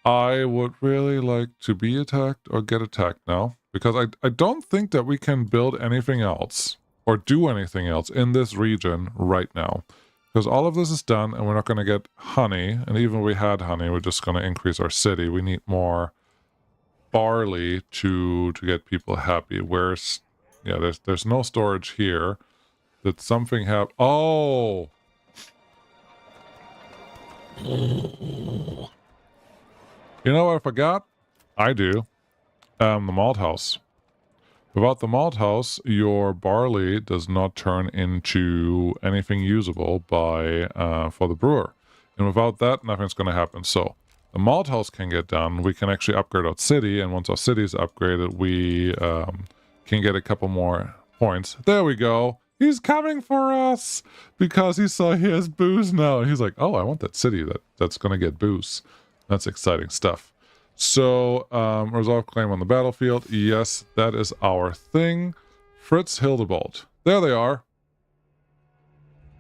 I would really like to be attacked or get attacked now, because I don't think that we can build anything else or do anything else in this region right now. Because all of this is done and we're not going to get honey. And even if we had honey, we're just going to increase our city. We need more barley to get people happy. Where's... yeah, there's no storage here. Did something happen? Oh! You know what I forgot? I do. The malt house. Without the malt house, your barley does not turn into anything usable by for the brewer. And without that, nothing's going to happen. So, the malt house can get done. We can actually upgrade our city. And once our city is upgraded, we can get a couple more points. There we go. He's coming for us because he saw he has booze now. And he's like, oh, I want that city that's going to get booze. That's exciting stuff. So, resolve claim on the battlefield. Yes, that is our thing. Fritz Hildebolt. There they are.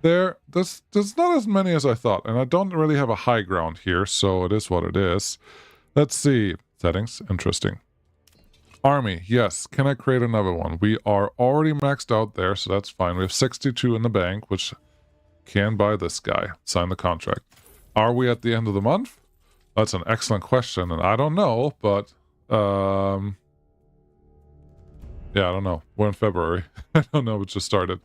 There's not as many as I thought. And I don't really have a high ground here, so it is what it is. Let's see. Settings. Interesting. Army. Yes. Can I create another one? We are already maxed out there, so that's fine. We have 62 in the bank, which can buy this guy. Sign the contract. Are we at the end of the month? That's an excellent question, and I don't know, but, yeah, I don't know. We're in February. I don't know, it just started.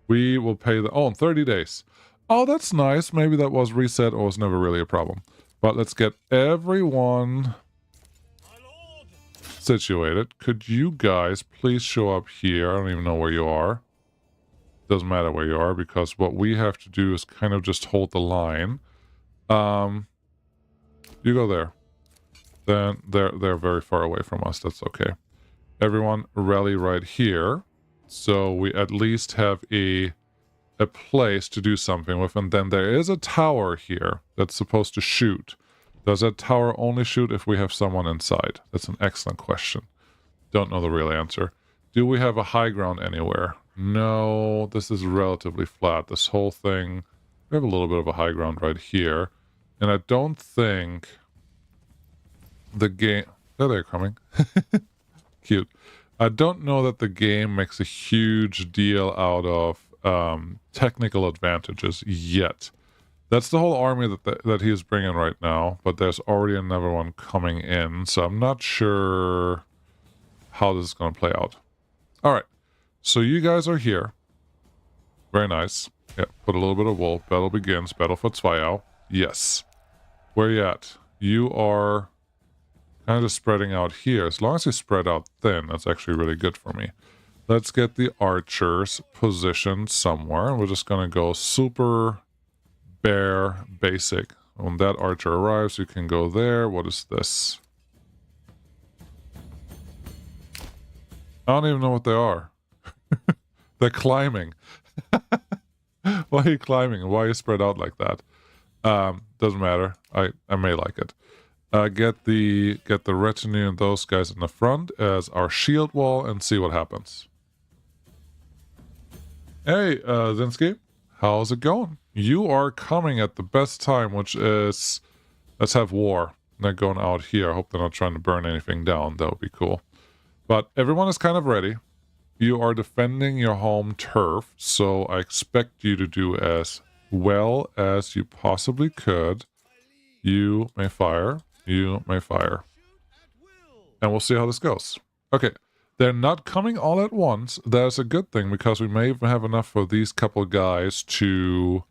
We will pay in 30 days. Oh, that's nice. Maybe that was reset or was never really a problem. But let's get everyone situated. Could you guys please show up here? I don't even know where you are. Doesn't matter where you are, because what we have to do is kind of just hold the line. You go there. Then they're very far away from us. That's okay. Everyone rally right here. So we at least have a place to do something with. And then there is a tower here that's supposed to shoot. Does that tower only shoot if we have someone inside? That's an excellent question. Don't know the real answer. Do we have a high ground anywhere? No, this is relatively flat. This whole thing, we have a little bit of a high ground right here. And I don't think the game... There they're coming. Cute. I don't know that the game makes a huge deal out of technical advantages yet. That's the whole army that he's bringing right now, but there's already another one coming in, so I'm not sure how this is going to play out. All right, so you guys are here. Very nice. Yeah, put a little bit of wool. Battle begins. Battle for Zweiau. Yes. Where you at? You are kind of just spreading out here. As long as you spread out thin, that's actually really good for me. Let's get the archers positioned somewhere. We're just going to go super bare basic. When that archer arrives, you can go there. What is this? I don't even know what they are. They're climbing. Why are you climbing? Why are you spread out like that? Doesn't matter. I may like it. Get the retinue and those guys in the front as our shield wall and see what happens. Hey, Zinsky, how's it going? you are coming at the best time, which is, let's have war. They're going out here. I hope they're not trying to burn anything down. That would be cool. But everyone is kind of ready. You are defending your home turf, so I expect you to do as well as you possibly could. You may fire. You may fire. And we'll see how this goes. Okay. They're not coming all at once. That's a good thing, because we may even have enough for these couple guys to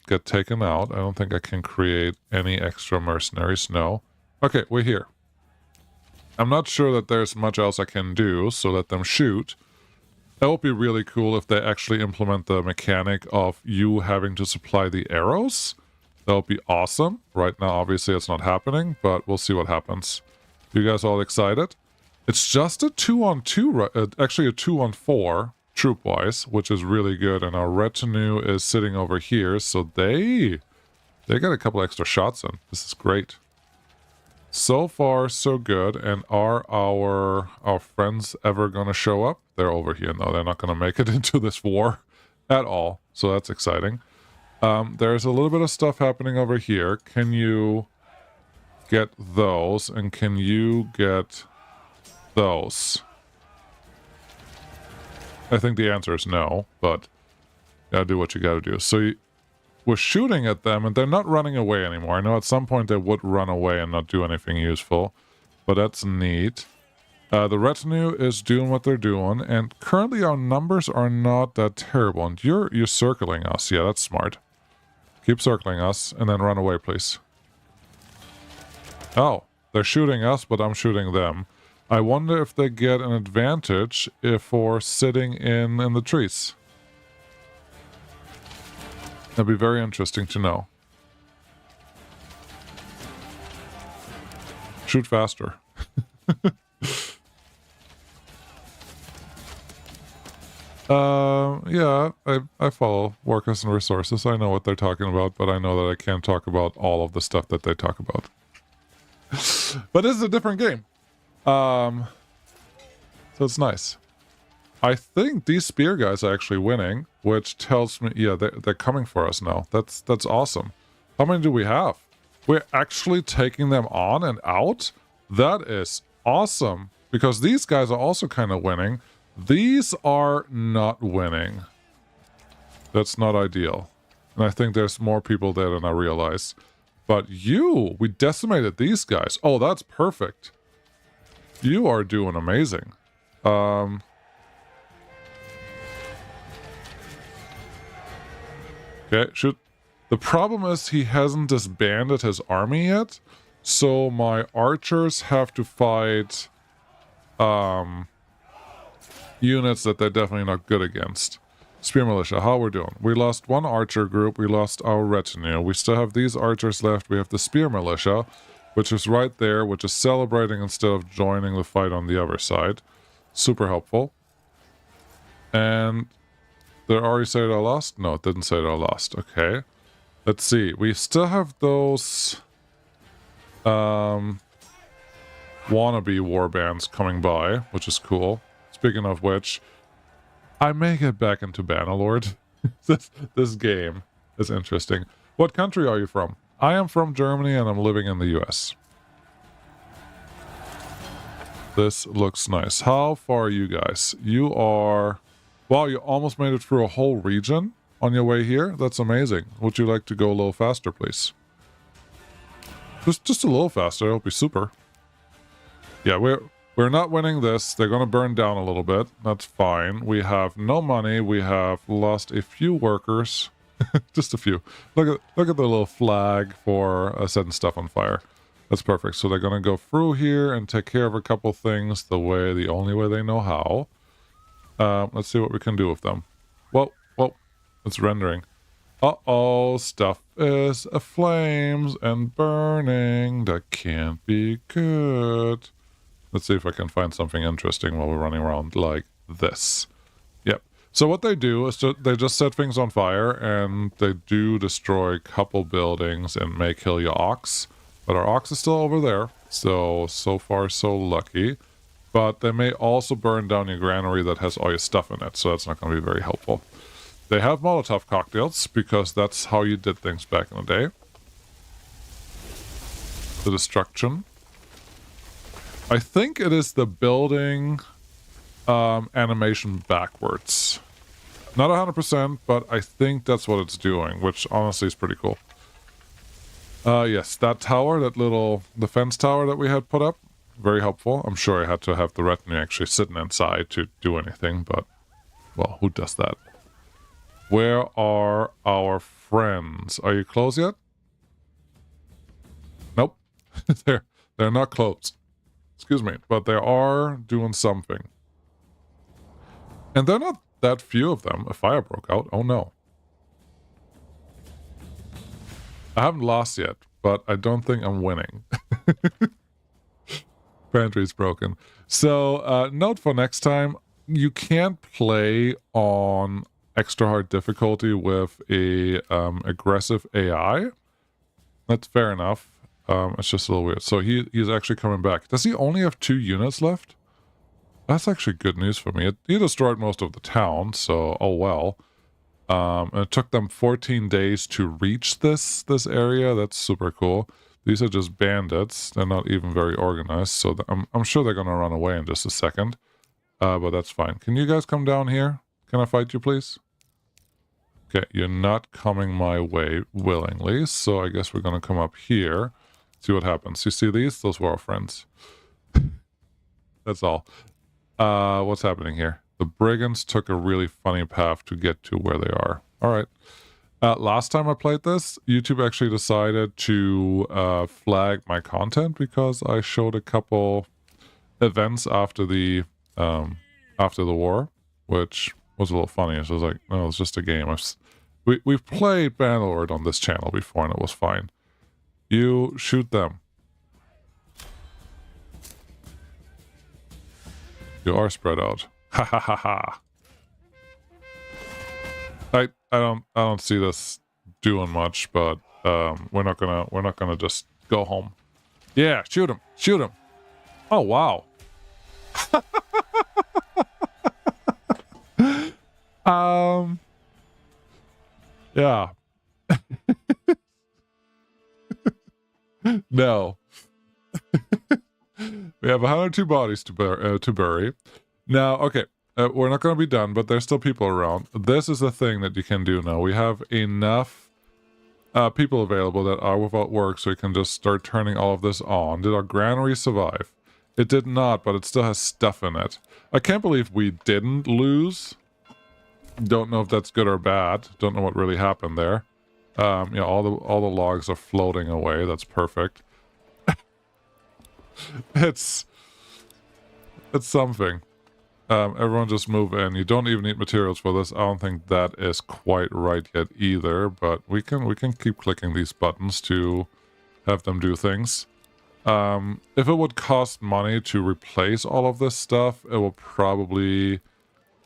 get taken out. I don't think I can create any extra mercenaries. No. Okay, we're here. I'm not sure that there's much else I can do, so let them shoot. That would be really cool if they actually implement the mechanic of you having to supply the arrows. That would be awesome. Right now, obviously, it's not happening, but we'll see what happens. You guys all excited? It's just a 2-on-2, actually a 2-on-4 troop-wise, which is really good. And our retinue is sitting over here, so they got a couple extra shots in. This is great. So far, so good. And are our friends ever going to show up? They're over here. No, they're not going to make it into this war at all. So that's exciting. There's a little bit of stuff happening over here. Can you get those? And can you get those? I think the answer is no, but you gotta do what you gotta do. So we're shooting at them, and they're not running away anymore. I know at some point they would run away and not do anything useful, but that's neat. The retinue is doing what they're doing, and currently our numbers are not that terrible. And you're circling us. Yeah, that's smart. Keep circling us, and then run away, please. Oh, they're shooting us, but I'm shooting them. I wonder if they get an advantage for sitting in the trees. That'd be very interesting to know. Shoot faster. Yeah, I follow workers and resources. I know what they're talking about, but I know that I can't talk about all of the stuff that they talk about. But this is a different game. So it's nice. I think these spear guys are actually winning, which tells me, yeah, they're coming for us now. That's awesome. How many do we have? We're actually taking them on and out? That is awesome, because these guys are also kind of winning. These are not winning. That's not ideal. And I think there's more people there than I realize. But we decimated these guys. Oh, that's perfect. You are doing amazing. Okay, shoot. The problem is he hasn't disbanded his army yet, so my archers have to fight units that they're definitely not good against. Spear militia, how we're doing? We lost one archer group, we lost our retinue. We still have these archers left. We have the spear militia, which is right there, which is celebrating instead of joining the fight on the other side. Super helpful. And did it already say that I lost? No, it didn't say that I lost. Okay. Let's see. We still have those wannabe warbands coming by, which is cool. Speaking of which, I may get back into Manor Lords. This game is interesting. What country are you from? I am from Germany and I'm living in the US. This looks nice. How far are you guys? You are... Wow, you almost made it through a whole region on your way here? That's amazing. Would you like to go a little faster, please? Just a little faster. That'll be super. Yeah, we're not winning this. They're going to burn down a little bit. That's fine. We have no money. We have lost a few workers. Just a few. Look at the little flag for setting stuff on fire. That's perfect. So they're going to go through here and take care of a couple things the only way they know how. Let's see what we can do with them. Whoa, it's rendering. Uh-oh, stuff is aflames and burning. That can't be good. Let's see if I can find something interesting while we're running around like this. Yep. So what they do is they just set things on fire, and they do destroy a couple buildings and may kill your ox. But our ox is still over there, so far so lucky. But they may also burn down your granary that has all your stuff in it, so that's not going to be very helpful. They have Molotov cocktails because that's how you did things back in the day. The destruction. I think it is the building animation backwards. Not 100%, but I think that's what it's doing, which honestly is pretty cool. Yes, that tower, that little defense tower that we had put up, very helpful. I'm sure I had to have the retinue actually sitting inside to do anything, but, well, who does that? Where are our friends? Are you closed yet? Nope. they're not closed. Excuse me, but they are doing something. And they're not that few of them. A fire broke out. Oh no. I haven't lost yet, but I don't think I'm winning. Pantry's broken. So, note for next time, you can't play on extra hard difficulty with a aggressive AI. That's fair enough. It's just a little weird. So he's actually coming back. Does he only have 2 units left? That's actually good news for me. He destroyed most of the town, so oh well. And it took them 14 days to reach this area. That's super cool. These are just bandits. They're not even very organized, so I'm sure they're going to run away in just a second. But that's fine. Can you guys come down here? Can I fight you, please? Okay, you're not coming my way willingly, so I guess we're going to come up here, see what happens. You see these? Those were our friends. That's all. What's happening here? The brigands took a really funny path to get to where they are. All right. Last time I played this, YouTube actually decided to flag my content because I showed a couple events after the war, which was a little funny. So I was like, no, it's just a game. We've played Manor Lords on this channel before, and it was fine. You shoot them. You are spread out. Ha ha ha ha. I don't see this doing much, but we're not gonna just go home. Yeah, shoot him. Shoot him. Oh wow. Yeah. No. We have 102 bodies to bury. Now, okay, we're not going to be done, but there's still people around. This is the thing that you can do now. We have enough people available that are without work, so we can just start turning all of this on. Did our granary survive? It did not, but it still has stuff in it. I can't believe we didn't lose. Don't know if that's good or bad. Don't know what really happened there. Yeah, all the logs are floating away. That's perfect. It's something. Everyone just move in. You don't even need materials for this. I don't think that is quite right yet either, but we can keep clicking these buttons to have them do things. If it would cost money to replace all of this stuff, it will probably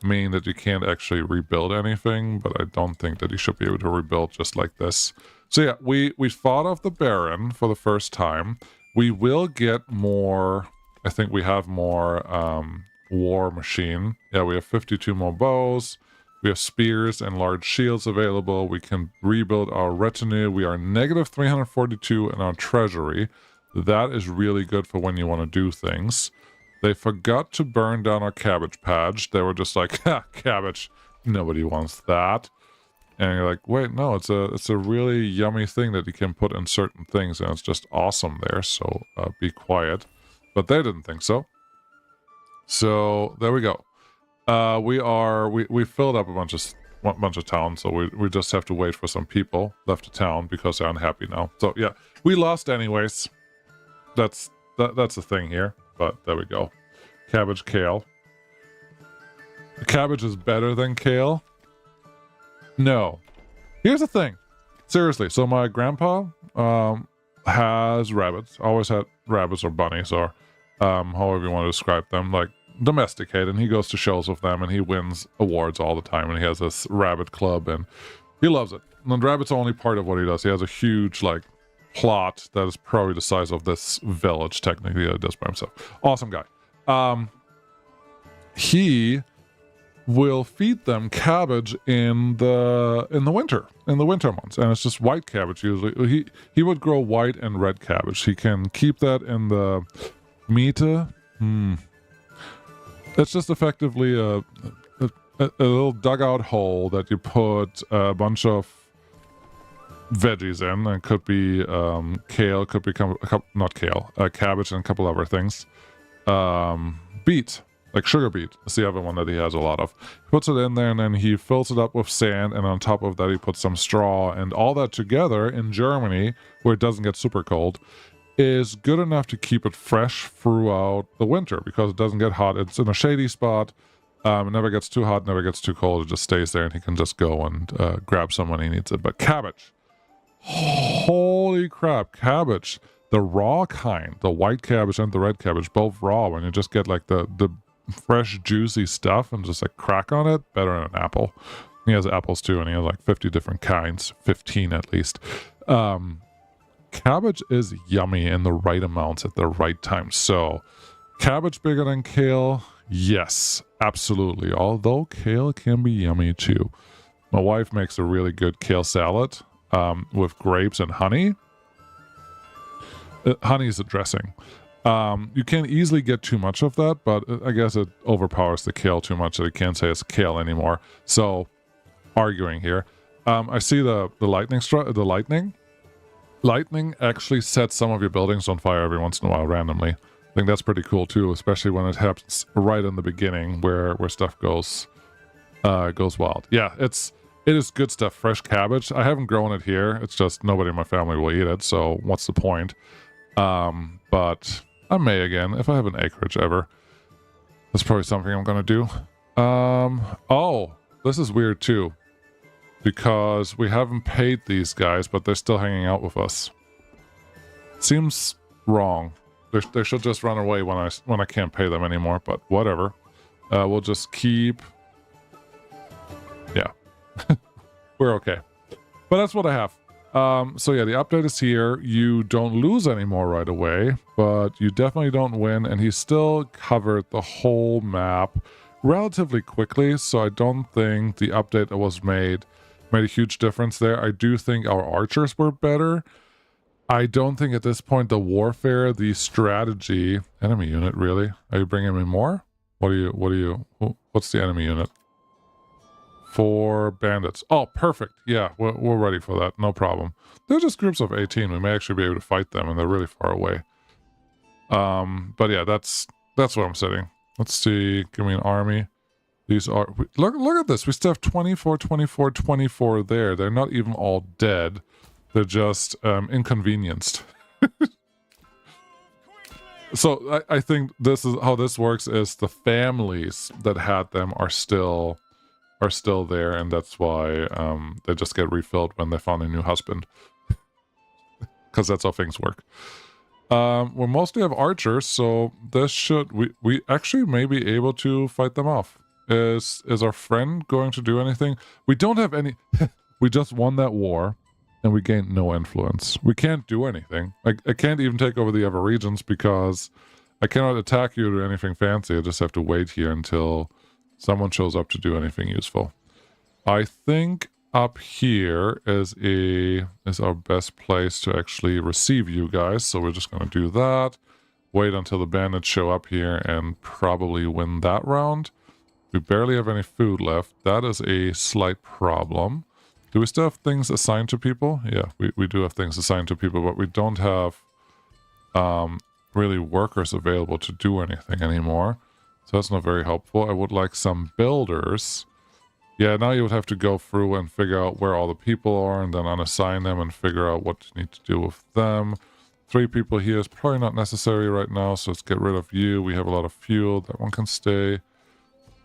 mean that you can't actually rebuild anything, but I don't think that you should be able to rebuild just like this. So yeah, we fought off the Baron for the first time. We will get more. I think we have more war machine. Yeah, we have 52 more bows. We have spears and large shields available. We can rebuild our retinue. We are negative 342 in our treasury. That is really good for when you want to do things. They forgot to burn down our cabbage patch. They were just like, ha, cabbage. Nobody wants that. And you're like, wait, no, it's a really yummy thing that you can put in certain things, and it's just awesome there. So be quiet. But they didn't think so. So there we go. We filled up a bunch of towns, so we just have to wait for some people left to town because they're unhappy now. So yeah, we lost anyways. That's the thing here. But there we go. Cabbage, kale. The cabbage is better than kale. No. Here's the thing. Seriously, so my grandpa has rabbits. Always had rabbits or bunnies or however you want to describe them, like domesticated. And he goes to shows with them and he wins awards all the time. And he has this rabbit club and he loves it. And rabbits are only part of what he does. He has a huge plot that is probably the size of this village technically that he does by himself. Awesome guy. He will feed them cabbage in the winter months, and it's just white cabbage usually. He would grow white and red cabbage. He can keep that in the meter. It's just effectively a little dugout hole that you put a bunch of veggies in. It could be kale, could become not kale, cabbage, and a couple other things. Beet, like sugar beet. That's the other one that he has a lot of. He puts it in there and then he fills it up with sand, and on top of that he puts some straw, and all that together in Germany, where it doesn't get super cold, is good enough to keep it fresh throughout the winter because it doesn't get hot. It's in a shady spot. It never gets too hot, never gets too cold. It just stays there and he can just go and grab some when he needs it. But cabbage. Holy crap, cabbage. The raw kind, the white cabbage and the red cabbage, both raw, when you just get like the fresh juicy stuff and just like crack on it, better than an apple. He has apples too, and he has like 50 different kinds, 15 at least. Cabbage is yummy in the right amounts at the right time. So cabbage bigger than kale? Yes, absolutely. Although kale can be yummy too. My wife makes a really good kale salad with grapes and honey. Honey is a dressing. You can easily get too much of that, but I guess it overpowers the kale too much that I can't say it's kale anymore. So, arguing here. I see the lightning. Lightning actually sets some of your buildings on fire every once in a while randomly. I think that's pretty cool too, especially when it happens right in the beginning where stuff goes wild. Yeah, it is good stuff. Fresh cabbage. I haven't grown it here. It's just nobody in my family will eat it, so what's the point? But I may again if I have an acreage ever. That's probably something I'm gonna do. Oh, this is weird too, because we haven't paid these guys, but they're still hanging out with us. Seems wrong. They should just run away when I can't pay them anymore. But whatever. We'll just keep. Yeah, we're okay. But that's what I have. So yeah, the update is here. You don't lose anymore right away, but you definitely don't win. And he still covered the whole map relatively quickly. So I don't think the update that was made a huge difference there. I do think our archers were better. I don't think at this point the warfare, the strategy, enemy unit really. Are you bringing me more? What's the enemy unit? 4 bandits. Oh, perfect. Yeah, we're ready for that. No problem. They're just groups of 18. We may actually be able to fight them, and they're really far away. But yeah, that's what I'm setting. Let's see. Give me an army. These are... Look at this. We still have 24, 24, 24 there. They're not even all dead. They're just inconvenienced. So I think this is how this works, is the families that had them are still there, and that's why they just get refilled when they found a new husband. Because that's how things work. We mostly have archers, so this should... We actually may be able to fight them off. Is our friend going to do anything? We don't have any... We just won that war, and we gained no influence. We can't do anything. I can't even take over the other regions because I cannot attack you or anything fancy. I just have to wait here until someone shows up to do anything useful. I think up here is our best place to actually receive you guys. So we're just going to do that. Wait until the bandits show up here and probably win that round. We barely have any food left. That is a slight problem. Do we still have things assigned to people? Yeah, we do have things assigned to people, but we don't have really workers available to do anything anymore. So that's not very helpful. I would like some builders. Yeah, now you would have to go through and figure out where all the people are and then unassign them and figure out what you need to do with them. 3 people here is probably not necessary right now, so let's get rid of you. We have a lot of fuel. That one can stay.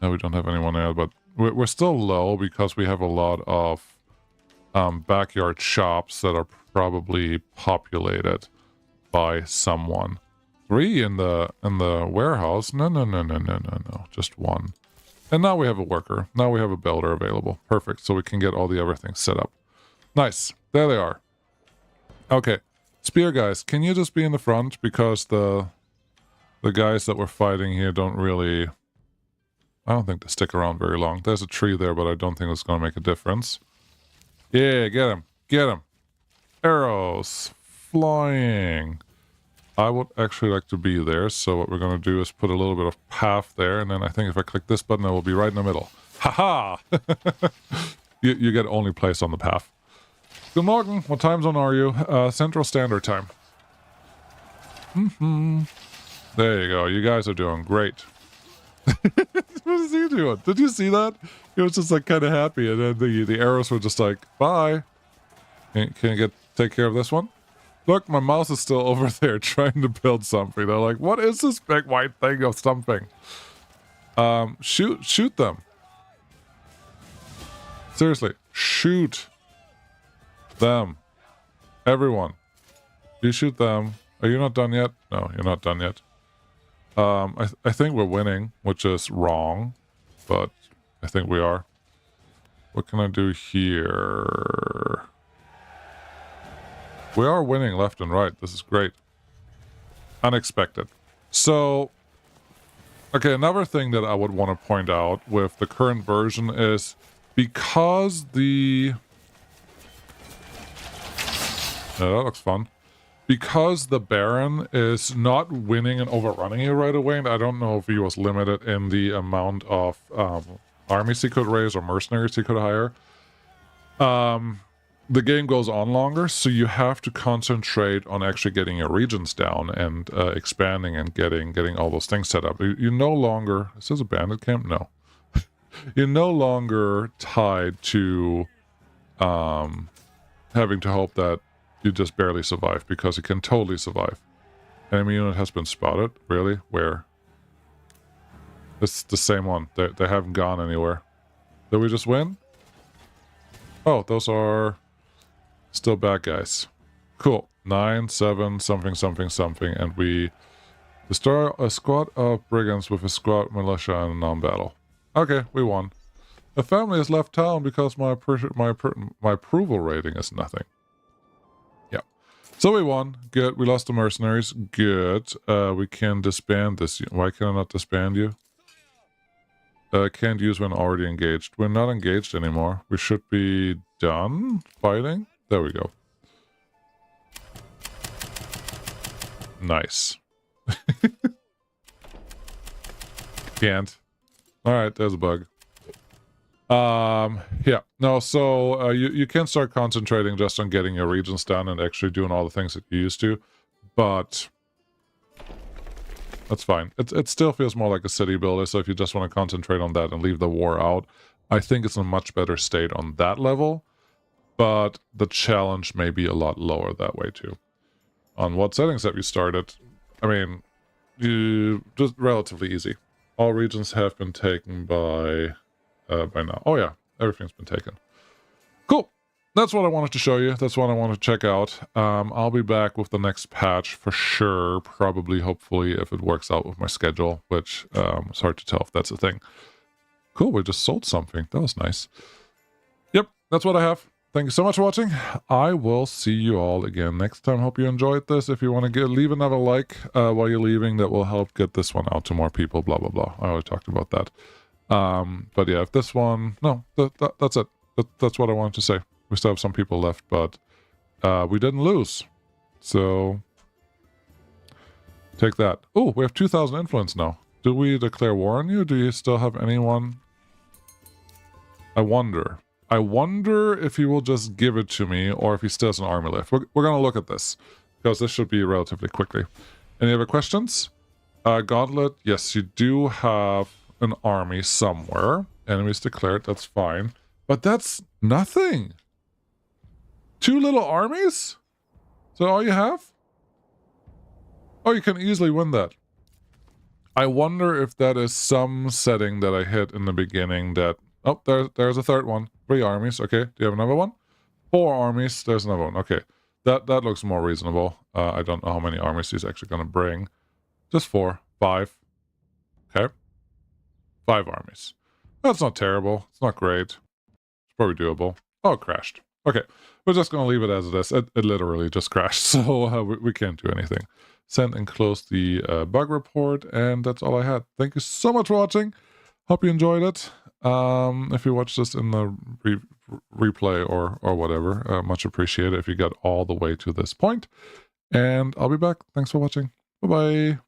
No, we don't have anyone there, but we're still low because we have a lot of backyard shops that are probably populated by someone. 3 in the warehouse. No. Just 1. And now we have a worker. Now we have a builder available. Perfect. So we can get all the other things set up. Nice. There they are. Okay. Spear guys, can you just be in the front? Because the guys that we're fighting here don't really I don't think they stick around very long. There's a tree there, but I don't think it's going to make a difference. Yeah, get him. Get him. Arrows. Flying. I would actually like to be there, so what we're going to do is put a little bit of path there, and then I think if I click this button, I will be right in the middle. Haha! you get only place on the path. Good morning. What time zone are you? Central Standard Time. There you go. You guys are doing great. What is he doing? Did you see that? He was just like kind of happy, and then the arrows were just like, bye. Can you take care of this one? Look, my mouse is still over there trying to build something. They're like, what is this big white thing of something? Shoot them. Seriously, shoot them. Everyone. You shoot them. Are you not done yet? No, you're not done yet. I think we're winning, which is wrong, but I think we are. What can I do here? We are winning left and right. This is great. Unexpected. So, okay, another thing that I would want to point out with the current version is because the... Yeah, that looks fun. Because the Baron is not winning and overrunning you right away, and I don't know if he was limited in the amount of armies he could raise or mercenaries he could hire, the game goes on longer, so you have to concentrate on actually getting your regions down and expanding and getting all those things set up. You no longer... Is this a bandit camp? No. You're no longer tied to having to hope that you just barely survive, because you can totally survive. Enemy unit has been spotted. Really? Where? It's the same one. They haven't gone anywhere. Did we just win? Oh, those are still bad guys. Cool. 9, 7, something, something, something, and we destroy a squad of brigands with a squad militia in a non-battle. Okay, we won. A family has left town because my approval rating is nothing. Yeah. So we won. Good. We lost the mercenaries. Good. We can disband this. Why can I not disband you? Can't use when already engaged. We're not engaged anymore. We should be done fighting. There we go. Nice. Can't. Alright, there's a bug. Yeah. No, so you can start concentrating just on getting your regions done and actually doing all the things that you used to, but that's fine. It still feels more like a city builder, so if you just want to concentrate on that and leave the war out, I think it's in a much better state on that level, but the challenge may be a lot lower that way too. On what settings have you started? I mean, you just relatively easy. All regions have been taken by now. Oh yeah, everything's been taken. Cool. That's what I wanted to show you. That's what I wanted to check out. I'll be back with the next patch for sure. Probably, hopefully, if it works out with my schedule, which it's hard to tell if that's a thing. Cool, we just sold something. That was nice. Yep, that's what I have. Thank you so much for watching. I will see you all again next time. Hope you enjoyed this. If you want to leave another like while you're leaving, that will help get this one out to more people, blah, blah, blah. I already talked about that. But yeah, if this one... No, that's it. That's what I wanted to say. We still have some people left, but we didn't lose. So, take that. Oh, we have 2,000 influence now. Do we declare war on you? Do you still have anyone? I wonder. I wonder if he will just give it to me, or if he still has an army left. We're going to look at this, because this should be relatively quickly. Any other questions? Gauntlet, yes, you do have an army somewhere. Enemies declared, that's fine. But that's nothing. 2 little armies? Is that all you have? Oh, you can easily win that. I wonder if that is some setting that I hit in the beginning that... Oh, there's a third one. 3 armies. Okay, do you have another one? 4 armies. There's another one. Okay, that looks more reasonable. I don't know how many armies he's actually going to bring. Just 4. 5. Okay. 5 armies. That's not terrible. It's not great. It's probably doable. Oh, it crashed. Okay, we're just going to leave it as it is. It literally just crashed, so we can't do anything. Send and close the bug report, and that's all I had. Thank you so much for watching. Hope you enjoyed it. If you watched this in the replay or whatever, much appreciated if you got all the way to this point. And I'll be back. Thanks for watching. Bye-bye.